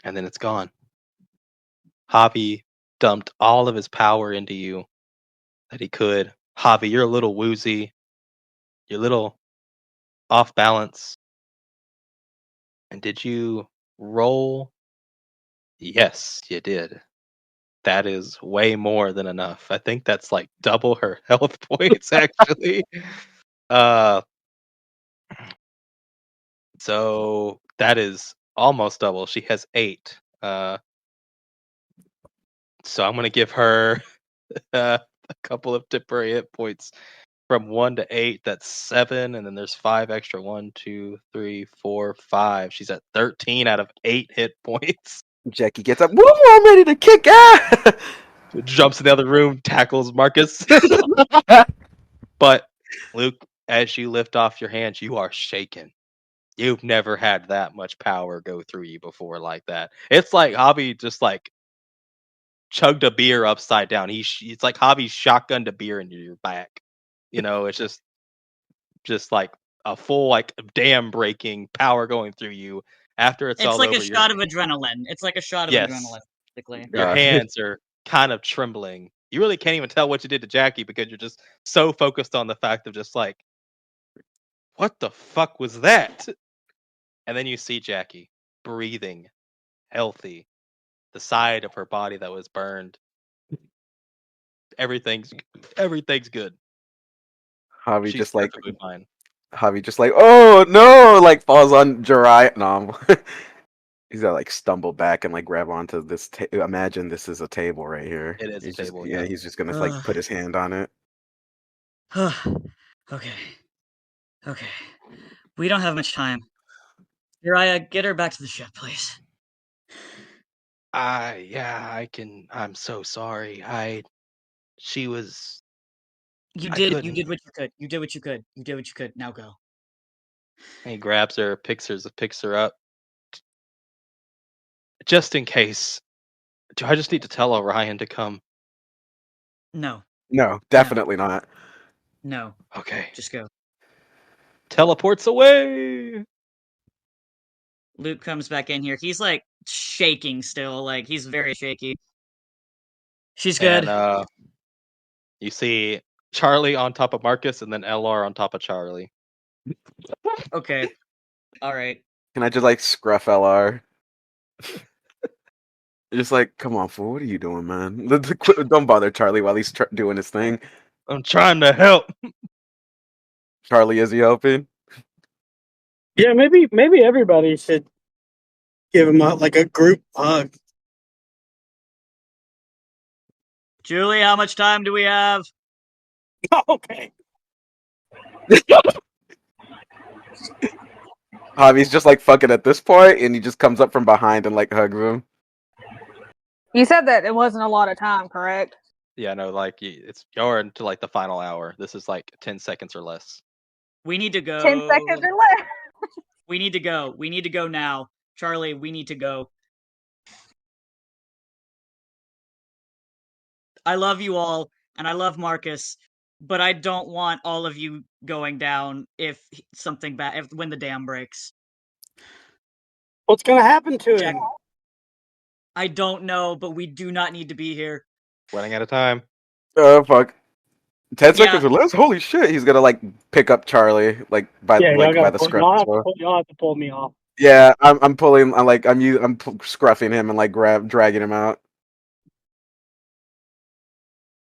And then it's gone. Javi dumped all of his power into you that he could. Javi, you're a little woozy. You're a little off balance. And did you roll? Yes, you did. That is way more than enough. I think that's like double her health points, actually. Uh, so that is almost double. She has 8. So I'm gonna give her a couple of temporary hit points from 1 to 8. That's 7, and then there's 5 extra. 1, 2, 3, 4, 5. She's at 13 out of 8 hit points. Jackie gets up. Woo! I'm ready to kick ass. Jumps in the other room, tackles Marcus. But Luke, as you lift off your hands, you are shaken. You've never had that much power go through you before like that. It's like Javi just like chugged a beer upside down. It's like Javi shotgunned a beer into your back. It's just like a full like dam breaking power going through you. After it's It's all like a over, shot of adrenaline. It's like a shot of yes, adrenaline, basically. your hands are kind of trembling. You really can't even tell what you did to Jackie because you're just so focused on the fact of just like, what the fuck was that? And then you see Jackie breathing, healthy, the side of her body that was burned. Everything's everything's good. Javi She's just like perfectly fine. oh no, like falls on Jirai. No, he's gonna like stumble back and like grab onto this. Imagine this is a table right here. It is a He's just table, yeah, yeah. he's just gonna like put his hand on it. Okay. Okay. We don't have much time. Uriah, get her back to the ship, please. Yeah, I can. I'm so sorry. She was. You I did couldn't. what you could. You did what you could. You did what you could. Now go. He grabs her, picks her up. Just in case. Do I just need to tell Orion to come? No. No, definitely not. No. Okay. Just go. Teleports away. Luke comes back in here. He's like shaking still. Like he's very shaky. She's good. And you see Charlie on top of Marcus, and then LR on top of Charlie. Okay. All right. Can I just like scruff LR? Just like, come on, fool. What are you doing, man? Don't bother Charlie while he's doing his thing. I'm trying to help. Charlie, is he helping? Yeah, maybe everybody should give him like a group hug. Julie, how much time do we have? Okay. Javi's just like fucking at this point, and he just comes up from behind and like hugs him. You said that it wasn't a lot of time, correct? Yeah, no, like you're into like the final hour. This is like 10 seconds or less. We need to go. 10 seconds or less. We need to go. We need to go now. Charlie, we need to go. I love you all, and I love Marcus, but I don't want all of you going down if something bad, when the dam breaks. What's gonna happen to Jack, him? I don't know, but we do not need to be here. Running out of time. Oh fuck. 10 Yeah. seconds or less? Holy shit. He's gonna like pick up Charlie like by the scruff. Y'all have to pull me off. Yeah, I'm pulling. I'm scruffing him and like dragging him out.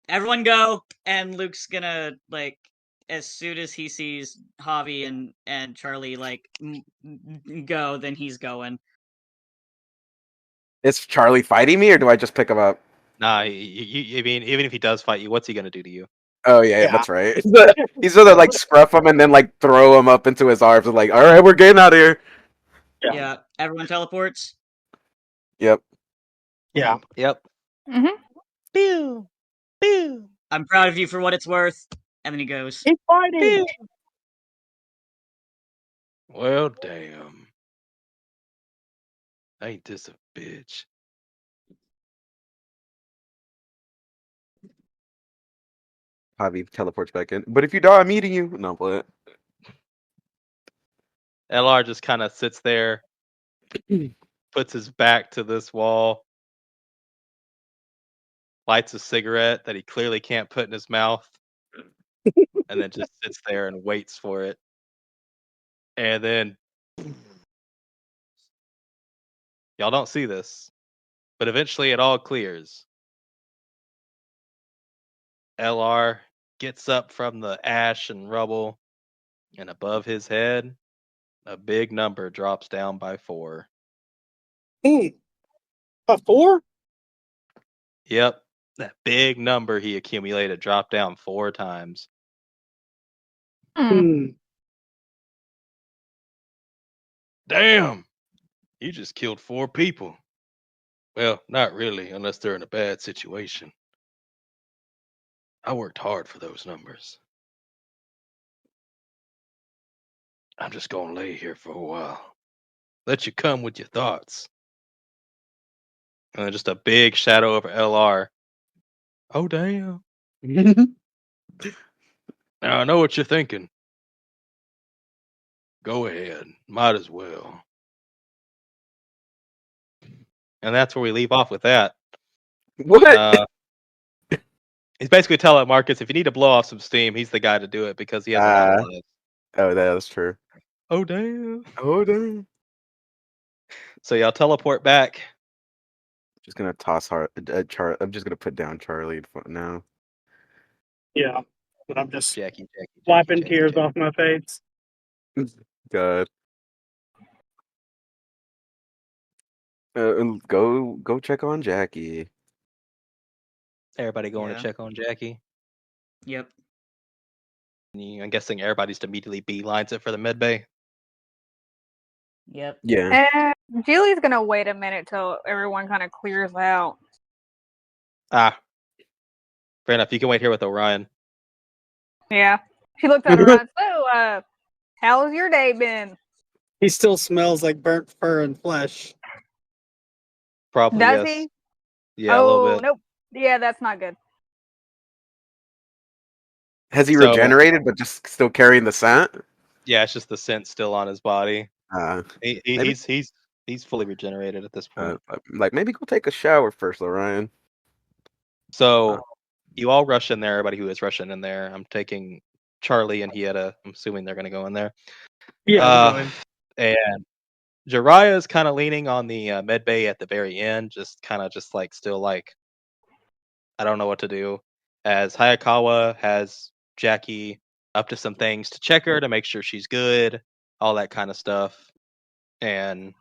Everyone go, and Luke's gonna like as soon as he sees Javi and Charlie like go, then he's going. Is Charlie fighting me, or do I just pick him up? Nah, I mean, even if he does fight you, what's he gonna do to you? Oh yeah, Yeah. that's right. He's gonna like scruff him and then like throw him up into his arms and like, all right, we're getting out of here. Yeah. Yeah, everyone teleports. Yep. Yeah. Yep. Hmm. Pew, pew, I'm proud of you for what it's worth. And then he goes. Keep fighting. pew. Well, damn. Ain't this a bitch? Javi teleports back in. But if you die, I'm eating you. No, but LR just kind of sits there, puts his back to this wall, lights a cigarette that he clearly can't put in his mouth, and then just sits there and waits for it. And then y'all don't see this, but eventually it all clears. LR gets up from the ash and rubble, and above his head, a big number drops down by 4. A 4? Yep, that big number he accumulated dropped down 4 times. Hmm. Damn! You just killed 4 people. Well, not really, unless they're in a bad situation. I worked hard for those numbers. I'm just gonna lay here for a while. Let you come with your thoughts. And then just a big shadow over LR. Oh, damn. Now I know what you're thinking. Go ahead. Might as well. And that's where we leave off with that. what? Uh, he's basically telling Marcus if you need to blow off some steam, he's the guy to do it because he has a lot of lives. Oh, that's true. Oh, damn. Oh, damn. So y'all teleport back. Just gonna toss I'm just gonna put down Charlie now. Yeah. But I'm just Jackie. wiping tears off my face. God. And go check on Jackie. Everybody going Yeah. to check on Jackie. Yep. I'm guessing everybody's to immediately beelines it for the med bay. Yep. Yeah. And Julie's gonna wait a minute till everyone kind of clears out. Ah, fair enough. You can wait here with Orion. Yeah. She looked at her and so, how's your day been? He still smells like burnt fur and flesh. Probably Does yes. he? Yeah, a little bit. Nope. Yeah, that's not good. Has he So- regenerated but just still carrying the scent? Yeah, it's just the scent still on his body. Maybe- He's fully regenerated at this point. like maybe go take a shower first, Orion. So you all rush in there. Everybody who is rushing in there. I'm taking Charlie and Hieta. I'm assuming they're going to go in there. Yeah, I'm going. And Jiraiya is kind of leaning on the med bay at the very end, just still like, I don't know what to do. As Hayakawa has Jackie up to some things to check her to make sure she's good, all that kind of stuff. And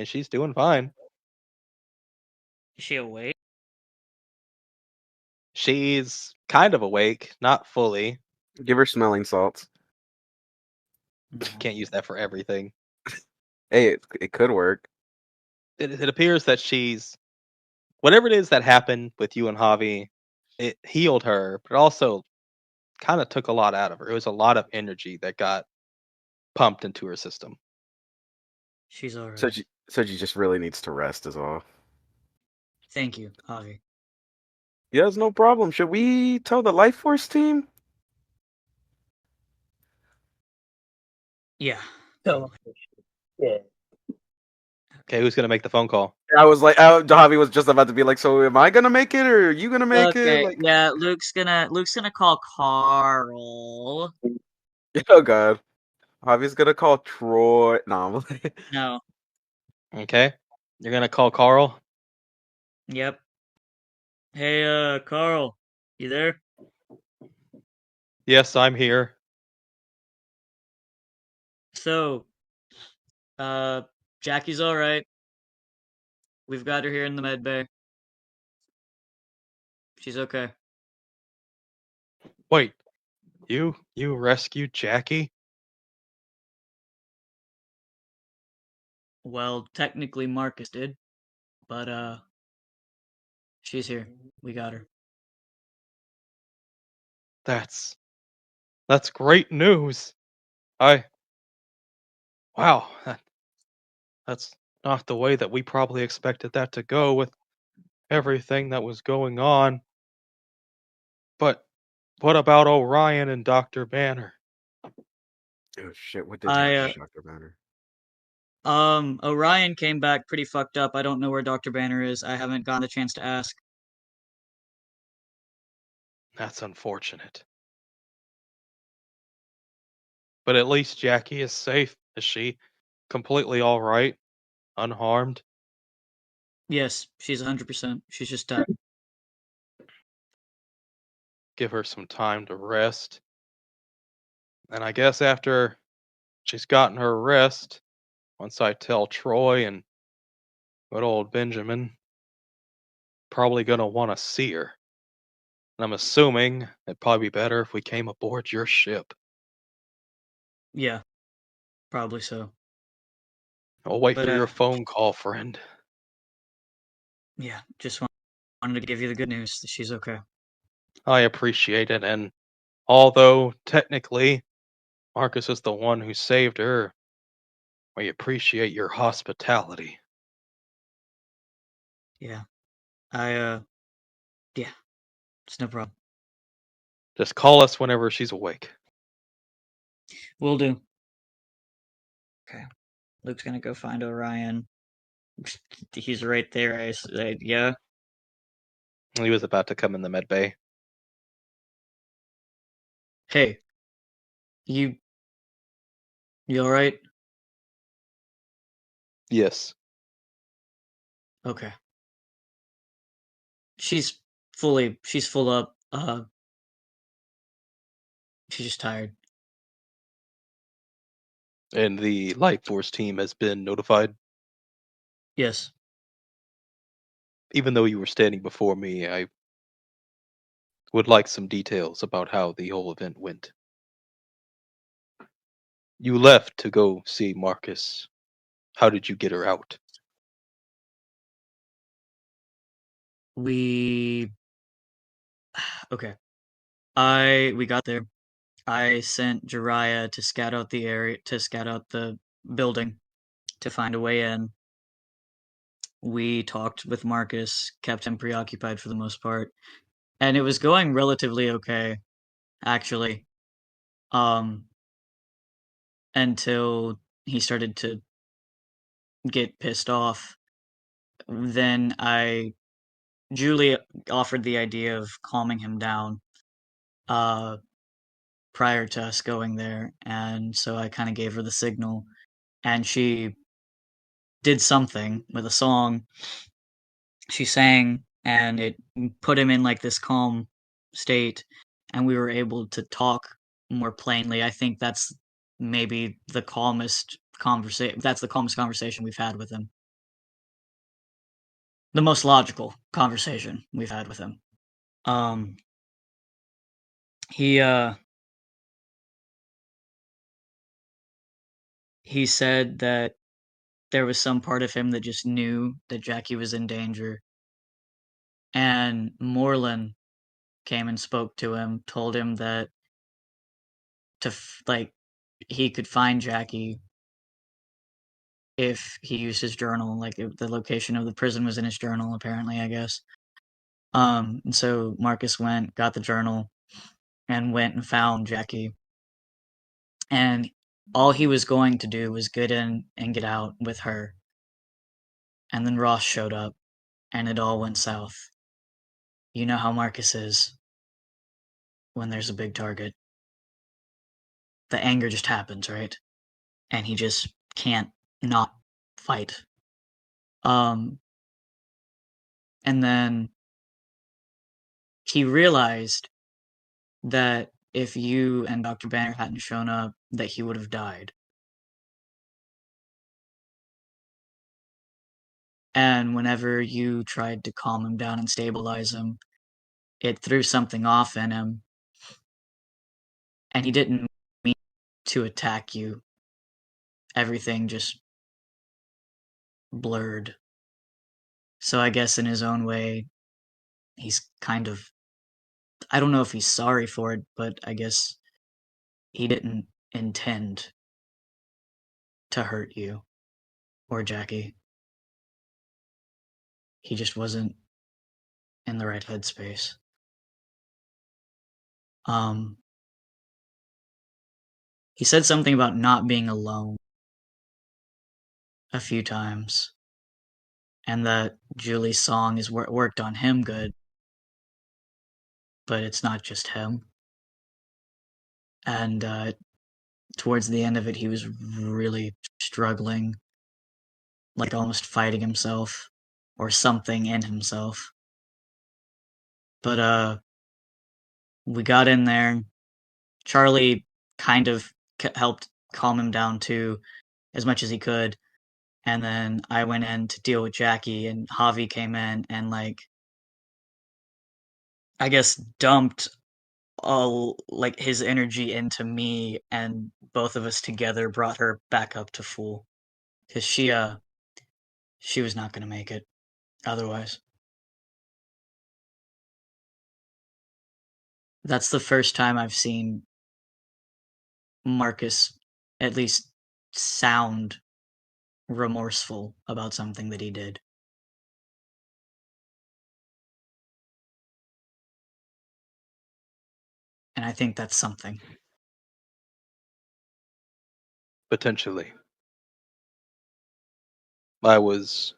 she's doing fine. Is she awake? She's kind of awake, not fully. Give her smelling salts. Can't use that for everything. Hey, it could work. It appears that she's whatever it is that happened with you and Javi, it healed her, but also kind of took a lot out of her. It was a lot of energy that got pumped into her system. She's alright. So she just really needs to rest, is all. Thank you, Javi. Yes, no problem. Should we tell the Life Force team? Yeah. So, yeah. Okay, who's gonna make the phone call? I was like, Javi was just about to be like, so am I gonna make it or are you gonna make Okay. it? Like, Yeah. Luke's gonna call Carl. oh god, Javi's gonna call Troy. No, No. Okay, you're gonna call Carl. Yep. Hey, Carl. You there? Yes, I'm here. So, Jackie's alright. We've got her here in the med bay. She's okay. Wait, you rescued Jackie? Well, technically Marcus did, but she's here. We got her. That's great news. I wow, that's not the way that we probably expected that to go with everything that was going on. But what about Orion and Dr. Banner? Oh shit! What did I happen to Dr. Banner? Orion came back pretty fucked up. I don't know where Dr. Banner is. I haven't gotten a chance to ask. That's unfortunate. But at least Jackie is safe. Is she completely all right? Unharmed? Yes, she's 100%. She's just tired. Give her some time to rest. And I guess after she's gotten her rest, once I tell Troy and good old Benjamin, probably gonna want to see her. And I'm assuming it'd probably be better if we came aboard your ship. Yeah, probably so. I'll wait But for your phone call, friend. yeah, just wanted to give you the good news that she's okay. I appreciate it, and although technically Marcus is the one who saved her, we appreciate your hospitality. Yeah. Yeah, it's no problem. Just call us whenever she's awake. Will do. Okay. Luke's gonna go find Orion. He's right there. Yeah. He was about to come in the med bay. Hey, you all right? Yes. Okay. She's full up. She's just tired. And the Life Force team has been notified. Yes. Even though you were standing before me, I would like some details about how the whole event went. You left to go see Marcus. How did you get her out? We okay. We got there. I sent Jiraiya to scout out the area, to scout out the building, to find a way in. We talked with Marcus, kept him preoccupied for the most part, and it was going relatively okay, actually. Um, until he started to get pissed off. Then Julie offered the idea of calming him down, uh, prior to us going there, and so I kind of gave her the signal, and she did something with a song. She sang, and it put him in like this calm state, and we were able to talk more plainly. I think that's maybe the calmest conversation. That's the calmest conversation we've had with him. The most logical conversation we've had with him. Um, he he said that there was some part of him that just knew that Jackie was in danger, and Moreland came and spoke to him, told him that like he could find Jackie if he used his journal. Like the location of the prison was in his journal, apparently, I guess. And so Marcus got the journal, and went and found Jackie. And all he was going to do was get in and get out with her. And then Ross showed up, and it all went south. You know how Marcus is when there's a big target. The anger just happens, right? And he just can't not fight. And then he realized that if you and Dr. Banner hadn't shown up, that he would have died. And whenever you tried to calm him down and stabilize him, it threw something off in him, and he didn't mean to attack you. Everything just blurred. So I guess in his own way, he's kind of, I don't know if he's sorry for it, but I guess he didn't intend to hurt you or Jackie. He just wasn't in the right headspace. He said something about not being alone a few times, and that Julie's song is worked on him good, but it's not just him. And towards the end of it, he was really struggling, like almost fighting himself or something in himself. But we got in there. Charlie kind of helped calm him down too, as much as he could. And then I went in to deal with Jackie, and Javi came in and, like, I guess dumped all, like, his energy into me, and both of us together brought her back up to full. Because she was not gonna make it otherwise. That's the first time I've seen Marcus at least sound remorseful about something that he did. And I think that's something. Potentially. I was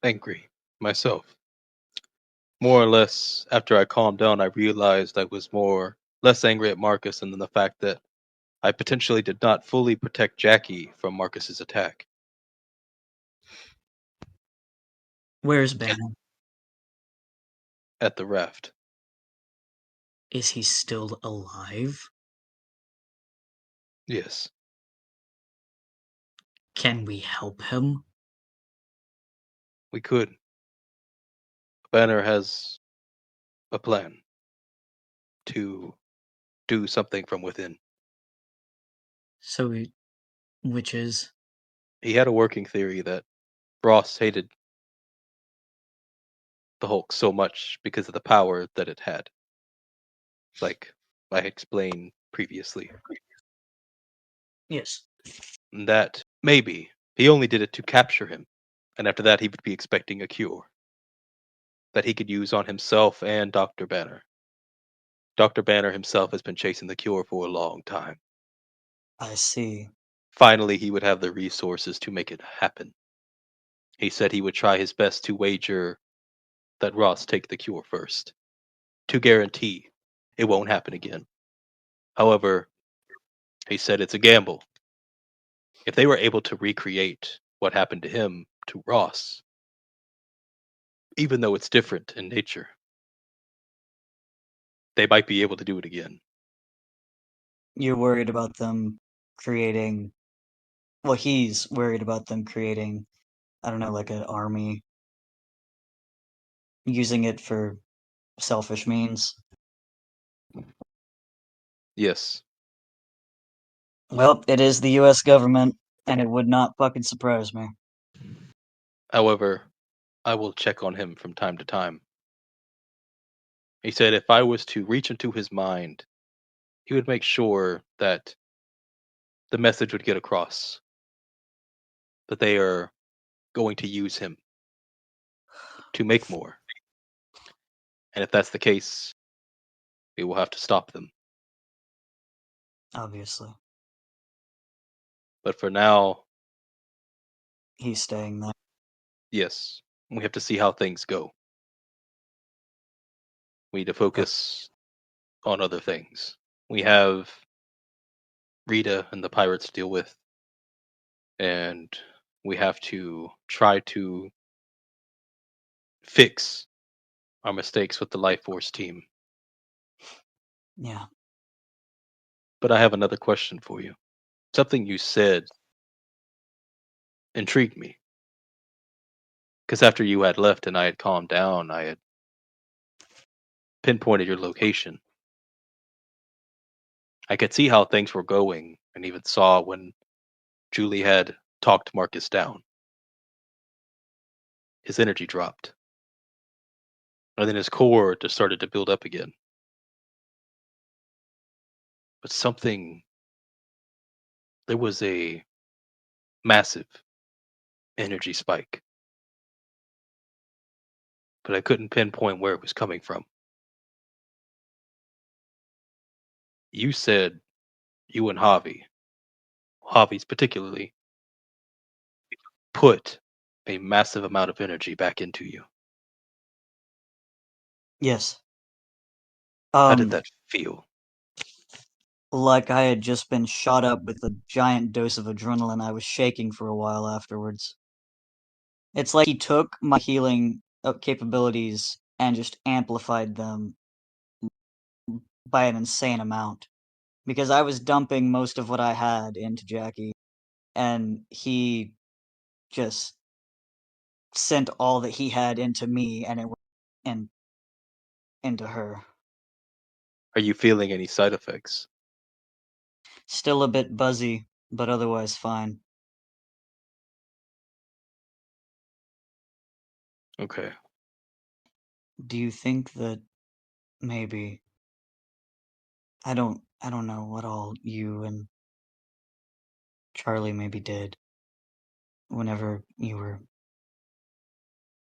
angry myself. More or less, after I calmed down, I realized I was less angry at Marcus and then the fact that I potentially did not fully protect Jackie from Marcus's attack. Where's Banner? At the raft. Is he still alive? Yes. Can we help him? We could. Banner has a plan to do something from within. So, which is? He had a working theory that Ross hated the Hulk so much because of the power that it had. Like I explained previously. Yes. That maybe he only did it to capture him, and after that he would be expecting a cure that he could use on himself and Dr. Banner. Dr. Banner himself has been chasing the cure for a long time. I see. Finally, he would have the resources to make it happen. He said he would try his best to wager that Ross take the cure first, to guarantee it won't happen again. However, he said it's a gamble. If they were able to recreate what happened to him to Ross, even though it's different in nature, they might be able to do it again. You're worried about them creating. Well, he's worried about them creating, I don't know, like an army, using it for selfish means. Yes. Well, it is the US government, and it would not fucking surprise me. However, I will check on him from time to time. He said if I was to reach into his mind, he would make sure that the message would get across that they are going to use him to make more. And if that's the case, we will have to stop them. Obviously. But for now, He's staying there. yes, we have to see how things go. We need to focus on other things. We have Rita and the pirates to deal with, and we have to try to fix our mistakes with the Life Force team. Yeah. But I have another question for you. Something you said intrigued me. Because after you had left and I had calmed down, I had pinpointed your location. I could see how things were going, and even saw when Julie had talked Marcus down. His energy dropped, and then his core just started to build up again. But there was a massive energy spike, but I couldn't pinpoint where it was coming from. You said you and Javi's particularly, put a massive amount of energy back into you. Yes. How did that feel? Like I had just been shot up with a giant dose of adrenaline. I was shaking for a while afterwards. It's like he took my healing capabilities and just amplified them by an insane amount. Because I was dumping most of what I had into Jackie, and he just sent all that he had into me, and it went into her. Are you feeling any side effects? Still a bit buzzy, but otherwise fine. Okay. Do you think that maybe I don't know what all you and Charlie maybe did whenever you were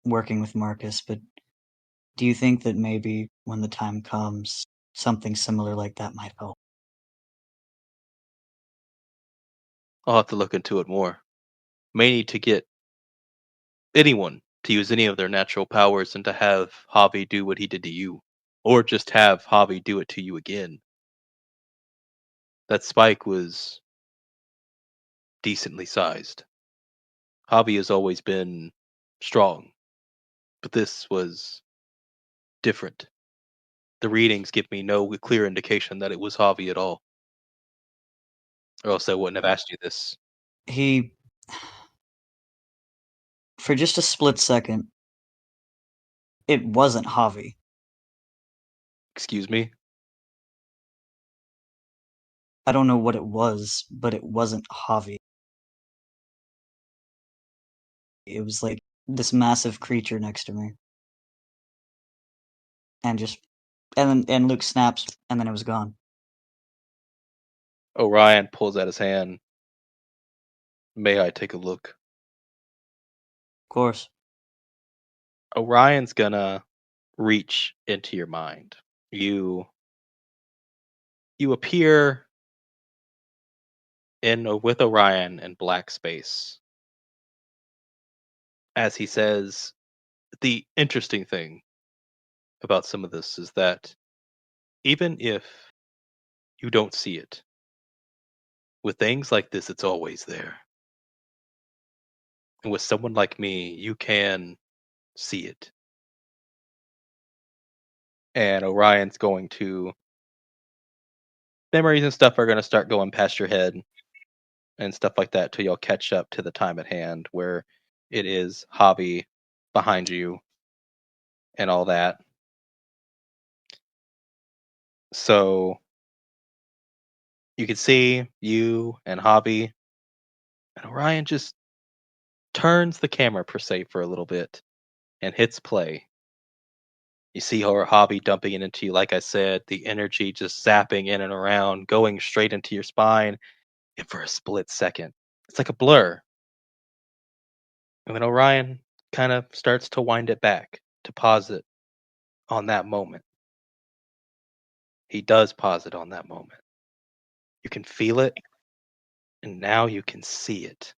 working with Marcus, but do you think that maybe when the time comes, something similar like that might help? I'll have to look into it more. May need to get anyone to use any of their natural powers and to have Javi do what he did to you. Or just have Javi do it to you again. That spike was decently sized. Javi has always been strong, but this was different. The readings give me no clear indication that it was Javi at all. Or else I wouldn't have asked you this. He, for just a split second, it wasn't Javi. Excuse me? I don't know what it was, but it wasn't Javi. It was like this massive creature next to me. And and Luke snaps, and then it was gone. Orion pulls out his hand. May I take a look? Of course. Orion's gonna reach into your mind. You appear with Orion in black space. As he says, the interesting thing about some of this is that even if you don't see it, with things like this, it's always there. And with someone like me, you can see it. And Orion's going to memories and stuff are going to start going past your head and stuff like that till you'll catch up to the time at hand where it is Javi behind you and all that. So you can see you and Javi, and Orion just turns the camera per se for a little bit and hits play. You see her Javi dumping it into you, like I said, the energy just zapping in and around, going straight into your spine, and for a split second. It's like a blur. And then Orion kind of starts to wind it back, to pause it on that moment. He does pause it on that moment. You can feel it, and now you can see it.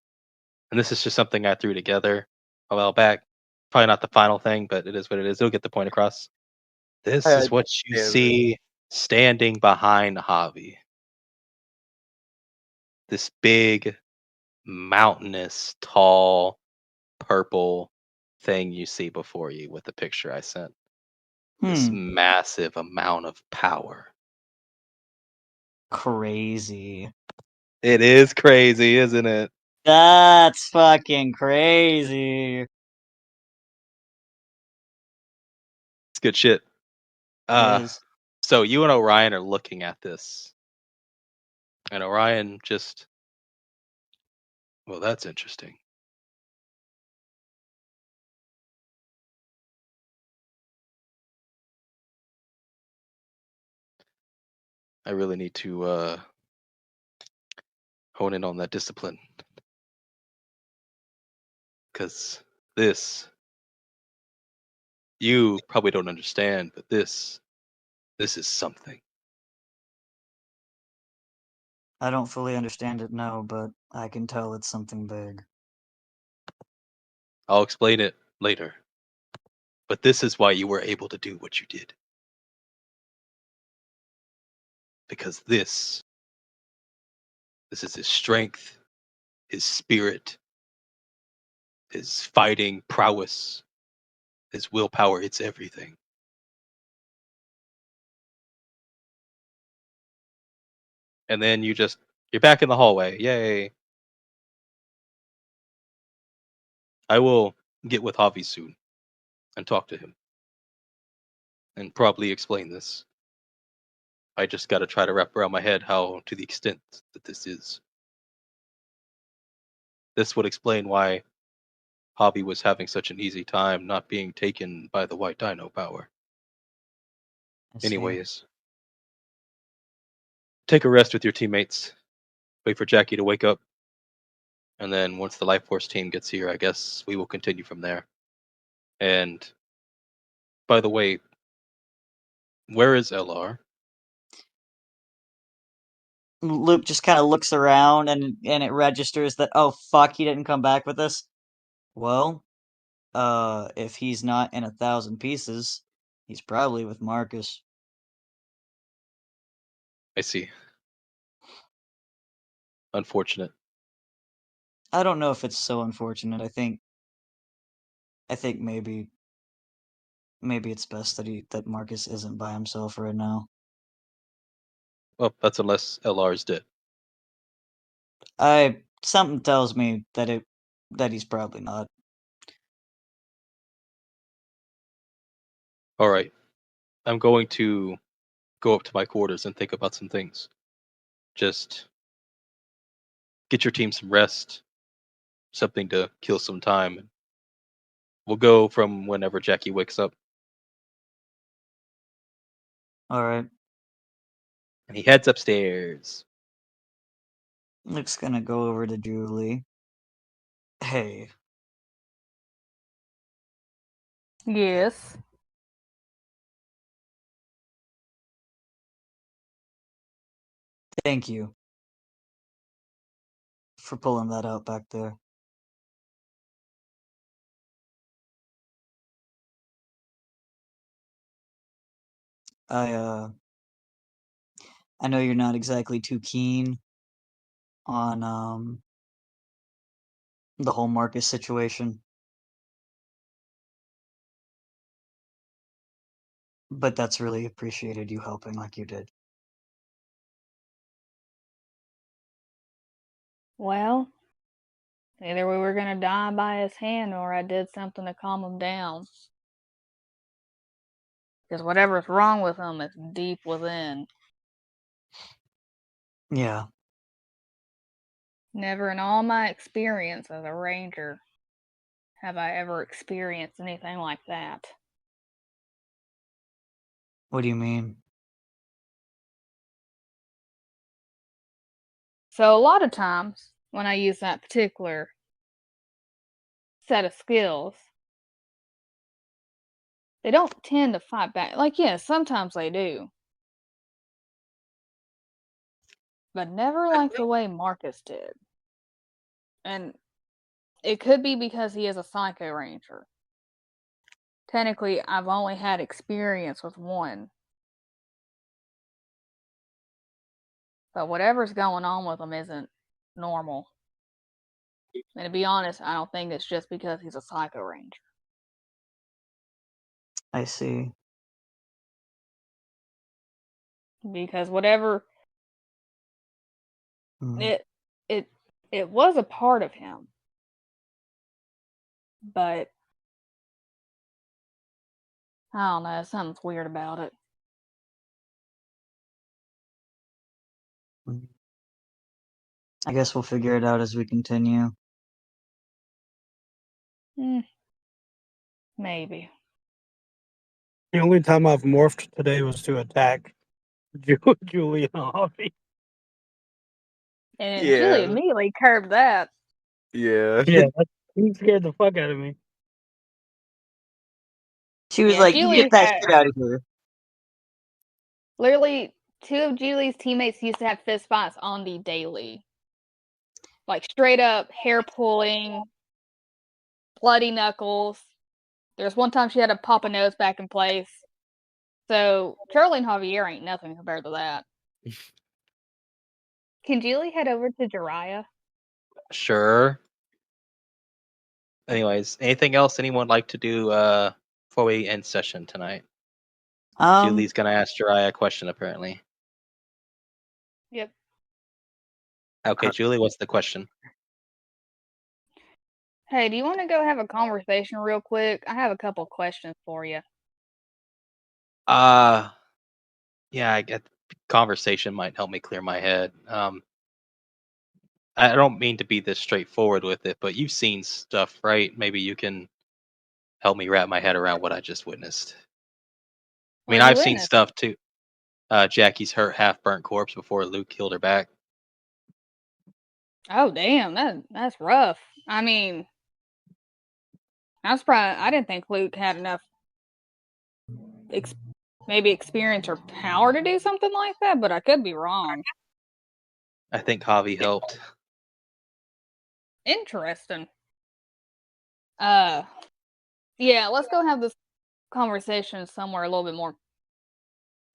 And this is just something I threw together a while back. Probably not the final thing, but it is what it is. It'll get the point across. This I is what you understand. see standing behind Javi. This big, mountainous, tall, purple thing you see before you with the picture I sent. This massive amount of power. Crazy. It is crazy, isn't it? That's fucking crazy. It's good shit. Uh, is. so you and Orion are looking at this, and Orion just, well, that's interesting. I really need to hone in on that discipline, because this, you probably don't understand, but this is something. I don't fully understand it, no, but I can tell it's something big. I'll explain it later. But this is why you were able to do what you did. Because this is his strength, his spirit, his fighting prowess, his willpower. It's everything. And then you're back in the hallway. Yay. I will get with Javi soon and talk to him and probably explain this. I just got to try to wrap around my head how, to the extent that this is. This would explain why Javi was having such an easy time not being taken by the white dino power. I see. Anyways, take a rest with your teammates. Wait for Jackie to wake up. And then once the Life Force team gets here, I guess we will continue from there. And by the way, where is LR? Luke just kind of looks around and it registers that, oh fuck, he didn't come back with us. Well, if he's not in 1,000 pieces, he's probably with Marcus. I see. Unfortunate. I don't know if it's so unfortunate. I think maybe it's best that Marcus isn't by himself right now. Well, that's unless LR's dead. Something tells me that he's probably not. All right. I'm going to go up to my quarters and think about some things. Just get your team some rest, something to kill some time. We'll go from whenever Jackie wakes up. All right. And he heads upstairs. Luke's gonna go over to Julie. Hey, Yes. thank you for pulling that out back there. I know you're not exactly too keen on the whole Marcus situation, but that's really appreciated, you helping like you did. Well, either we were gonna die by his hand or I did something to calm him down. Because whatever's wrong with him is deep within. Yeah, Never in all my experience as a ranger have I ever experienced anything like that. what do you mean? So a lot of times when I use that particular set of skills, they don't tend to fight back. Like, yes, sometimes they do. But never like the way Marcus did. And it could be because he is a Psycho Ranger. Technically, I've only had experience with one. But whatever's going on with him isn't normal. And to be honest, I don't think it's just because he's a Psycho Ranger. I see. Because whatever Mm. it was a part of him. But I don't know, something's weird about it. I guess we'll figure it out as we continue. Maybe. The only time I've morphed today was to attack Julie and Javi. And Julie Yeah. immediately curbed that. Yeah. Yeah, he scared the fuck out of me. She was Yeah, like, "You Julie get that had shit out of here." literally 2 of Julie's teammates used to have fist fights on the daily. Like straight up hair pulling, bloody knuckles. There's one time she had to pop a nose back in place. So Charlie and Javier ain't nothing compared to that. Can Julie head over to Jiraiya? Sure. Anyways, anything else anyone like to do before we end session tonight? Julie's gonna ask Jiraiya a question apparently. Yep. Okay, Julie, what's the question? Hey, do you want to go have a conversation real quick? I have a couple questions for you. Yeah, I get conversation might help me clear my head. I don't mean to be this straightforward with it, but you've seen stuff, right? Maybe you can help me wrap my head around what I just witnessed. I mean, What did you I've seen witness? stuff too. Jackie's hurt, half-burnt corpse before Luke killed her back. Oh damn, that's rough. I mean, I'm surprised. I didn't think Luke had enough maybe experience or power to do something like that, but I could be wrong. I think Javi helped. Interesting. Yeah, let's go have this conversation somewhere a little bit more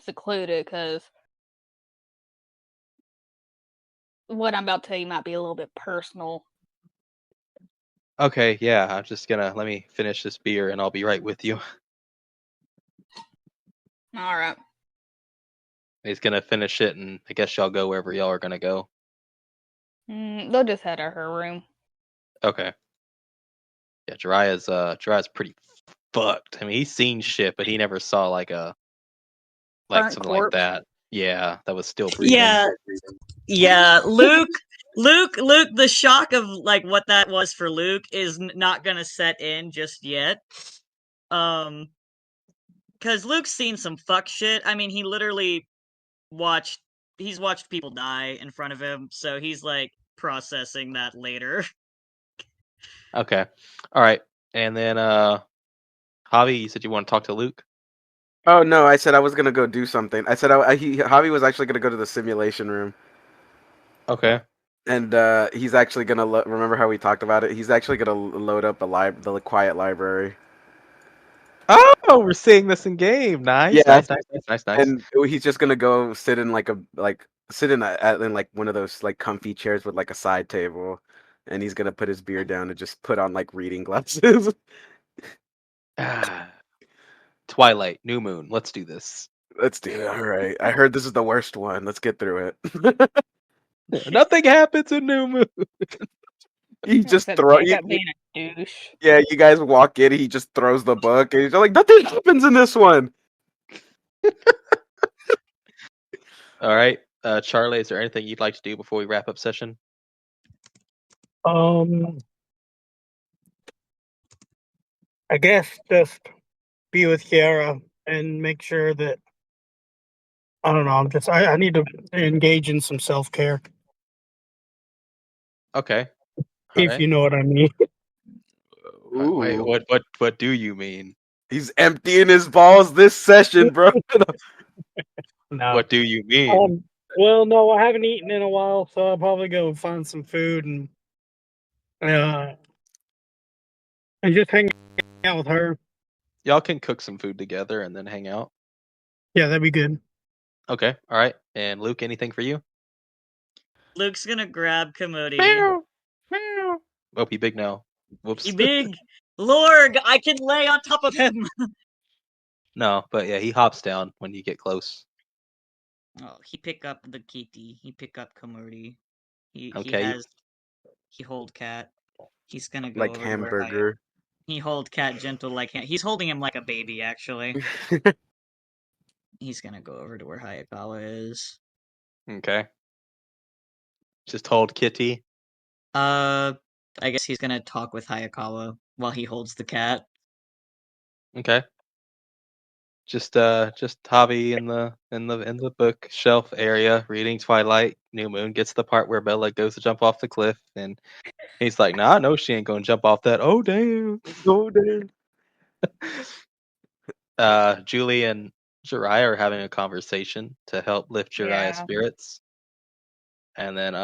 secluded, because what I'm about to tell you might be a little bit personal. Okay, yeah, I'm just gonna let me finish this beer and I'll be right with you. All right. He's gonna finish it, and I guess y'all go wherever y'all are gonna go. They'll just head to her room. Okay. Yeah, Jiraiya's pretty fucked. I mean, he's seen shit, but he never saw like Burnt something like corpse. that. Yeah, that was still breathing. Yeah. Luke. The shock of like what that was for Luke is not gonna set in just yet. Because Luke's seen some fuck shit. I mean, he literally he's watched people die in front of him, so he's like processing that later. Okay. All right. And then Javi, you said you want to talk to Luke? Oh no, I said I was gonna go do something. I said Javi was actually gonna go to the simulation room, Okay. and he's actually gonna remember how we talked about it. He's actually gonna load up the quiet library. Oh, we're seeing this in game. Nice, Yeah, nice. and he's just gonna go sit in in like one of those like comfy chairs with like a side table, and he's gonna put his beer down and just put on like reading glasses. Twilight, new moon. Let's do this. Let's do it. All right. I heard this is the worst one. Let's get through it. Nothing happens in new moon. He just Except throw Jacob being a douche. Yeah, you guys walk in, he just throws the book, and he's like, nothing happens in this one. All right. Charlie, is there anything you'd like to do before we wrap up session? I guess just be with Kiara and make sure that I don't know. I need to engage in some self-care, Okay. All if right. you know what I mean. Wait, Ooh. what do you mean? He's emptying his balls this session, bro. No. What do you mean? Well, no, I haven't eaten in a while, so I'll probably go find some food and just hang out with her. Y'all can cook some food together and then hang out. Yeah, that'd be good. Okay. All right. And Luke, anything for you? Luke's gonna grab Commodity. Meow. Oh, he big now. Whoops. He big. Lord, I can lay on top of him. No, but yeah, he hops down when you get close. Oh, he pick up the kitty. He pick up Commodity. He Okay. he hold cat. He's gonna go Like over to where hamburger. he hold cat gentle like he's holding him like a baby actually. He's gonna go over to where Hayakawa is. Okay. Just hold Kitty. I guess he's gonna talk with Hayakawa while he holds the cat. Okay. Just Javi in the bookshelf area reading Twilight. New Moon gets the part where Bella goes to jump off the cliff, and he's like, "Nah, no, she ain't gonna jump off that." Oh damn! Oh damn. Julie and Jiraiya are having a conversation to help lift Jiraiya's Yeah. spirits, and then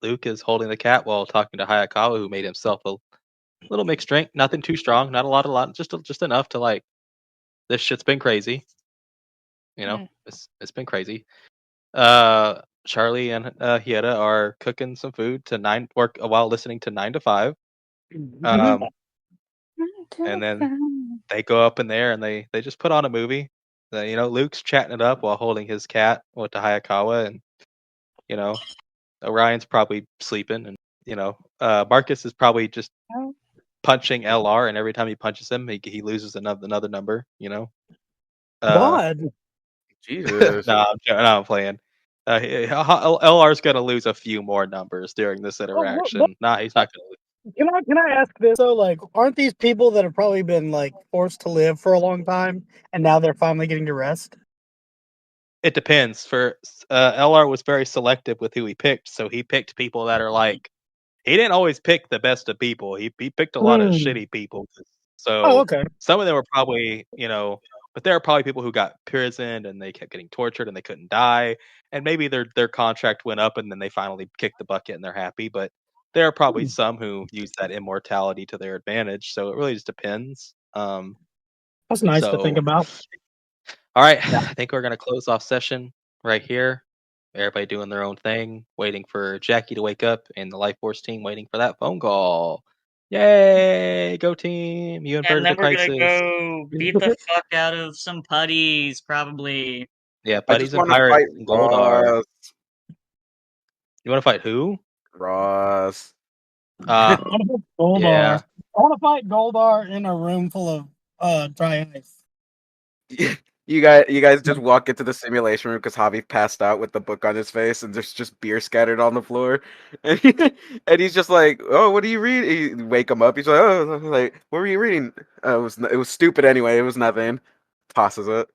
Luke is holding the cat while talking to Hayakawa, who made himself a little mixed drink. Nothing too strong, not a lot, just enough to like. This shit's been crazy. You know, Hmm. it's been crazy. Charlie and Hieta are cooking some food to work while listening to 9 to 5. Um, and then they go up in there and they just put on a movie. Luke's chatting it up while holding his cat with the Hayakawa, and you know, Orion's probably sleeping, and Marcus is probably just Oh, punching LR, and every time he punches him, he loses another number. Uh, God. Jesus. no, I'm playing. LR's gonna lose a few more numbers during this But interaction. Nah, he's not gonna lose. can I ask this though? Like, aren't these people that have probably been like forced to live for a long time, and now they're finally getting to rest? It depends. For LR was very selective with who he picked, so he picked people that are like he didn't always pick the best of people. He picked a lot of Hmm. shitty people. Oh, So okay. some of them were probably, but there are probably people who got imprisoned and they kept getting tortured and they couldn't die. And maybe their contract went up and then they finally kicked the bucket and they're happy. But there are probably some who use that immortality to their advantage. So it really just depends. That's nice to think So about. all right, Yeah. I think we're gonna close off session right here. Everybody doing their own thing, waiting for Jackie to wake up, and the Life Force team waiting for that phone call. Yay! Go team! You And inverted the then we're gonna crisis. go beat the fuck out of some putties, probably. Yeah, I just buddies and want to fight pirates and Goldar. Ross. You want to fight who? Ross. Uh I want to fight Goldar. yeah. I want to fight Goldar in a room full of dry ice. You guys just walk into the simulation room because Javi passed out with the book on his face, and there's just beer scattered on the floor, and, and he's just like, "Oh, what do you read?" You wake him up. He's like, "Oh, like what were you reading?" It was stupid anyway. It was nothing. Tosses it.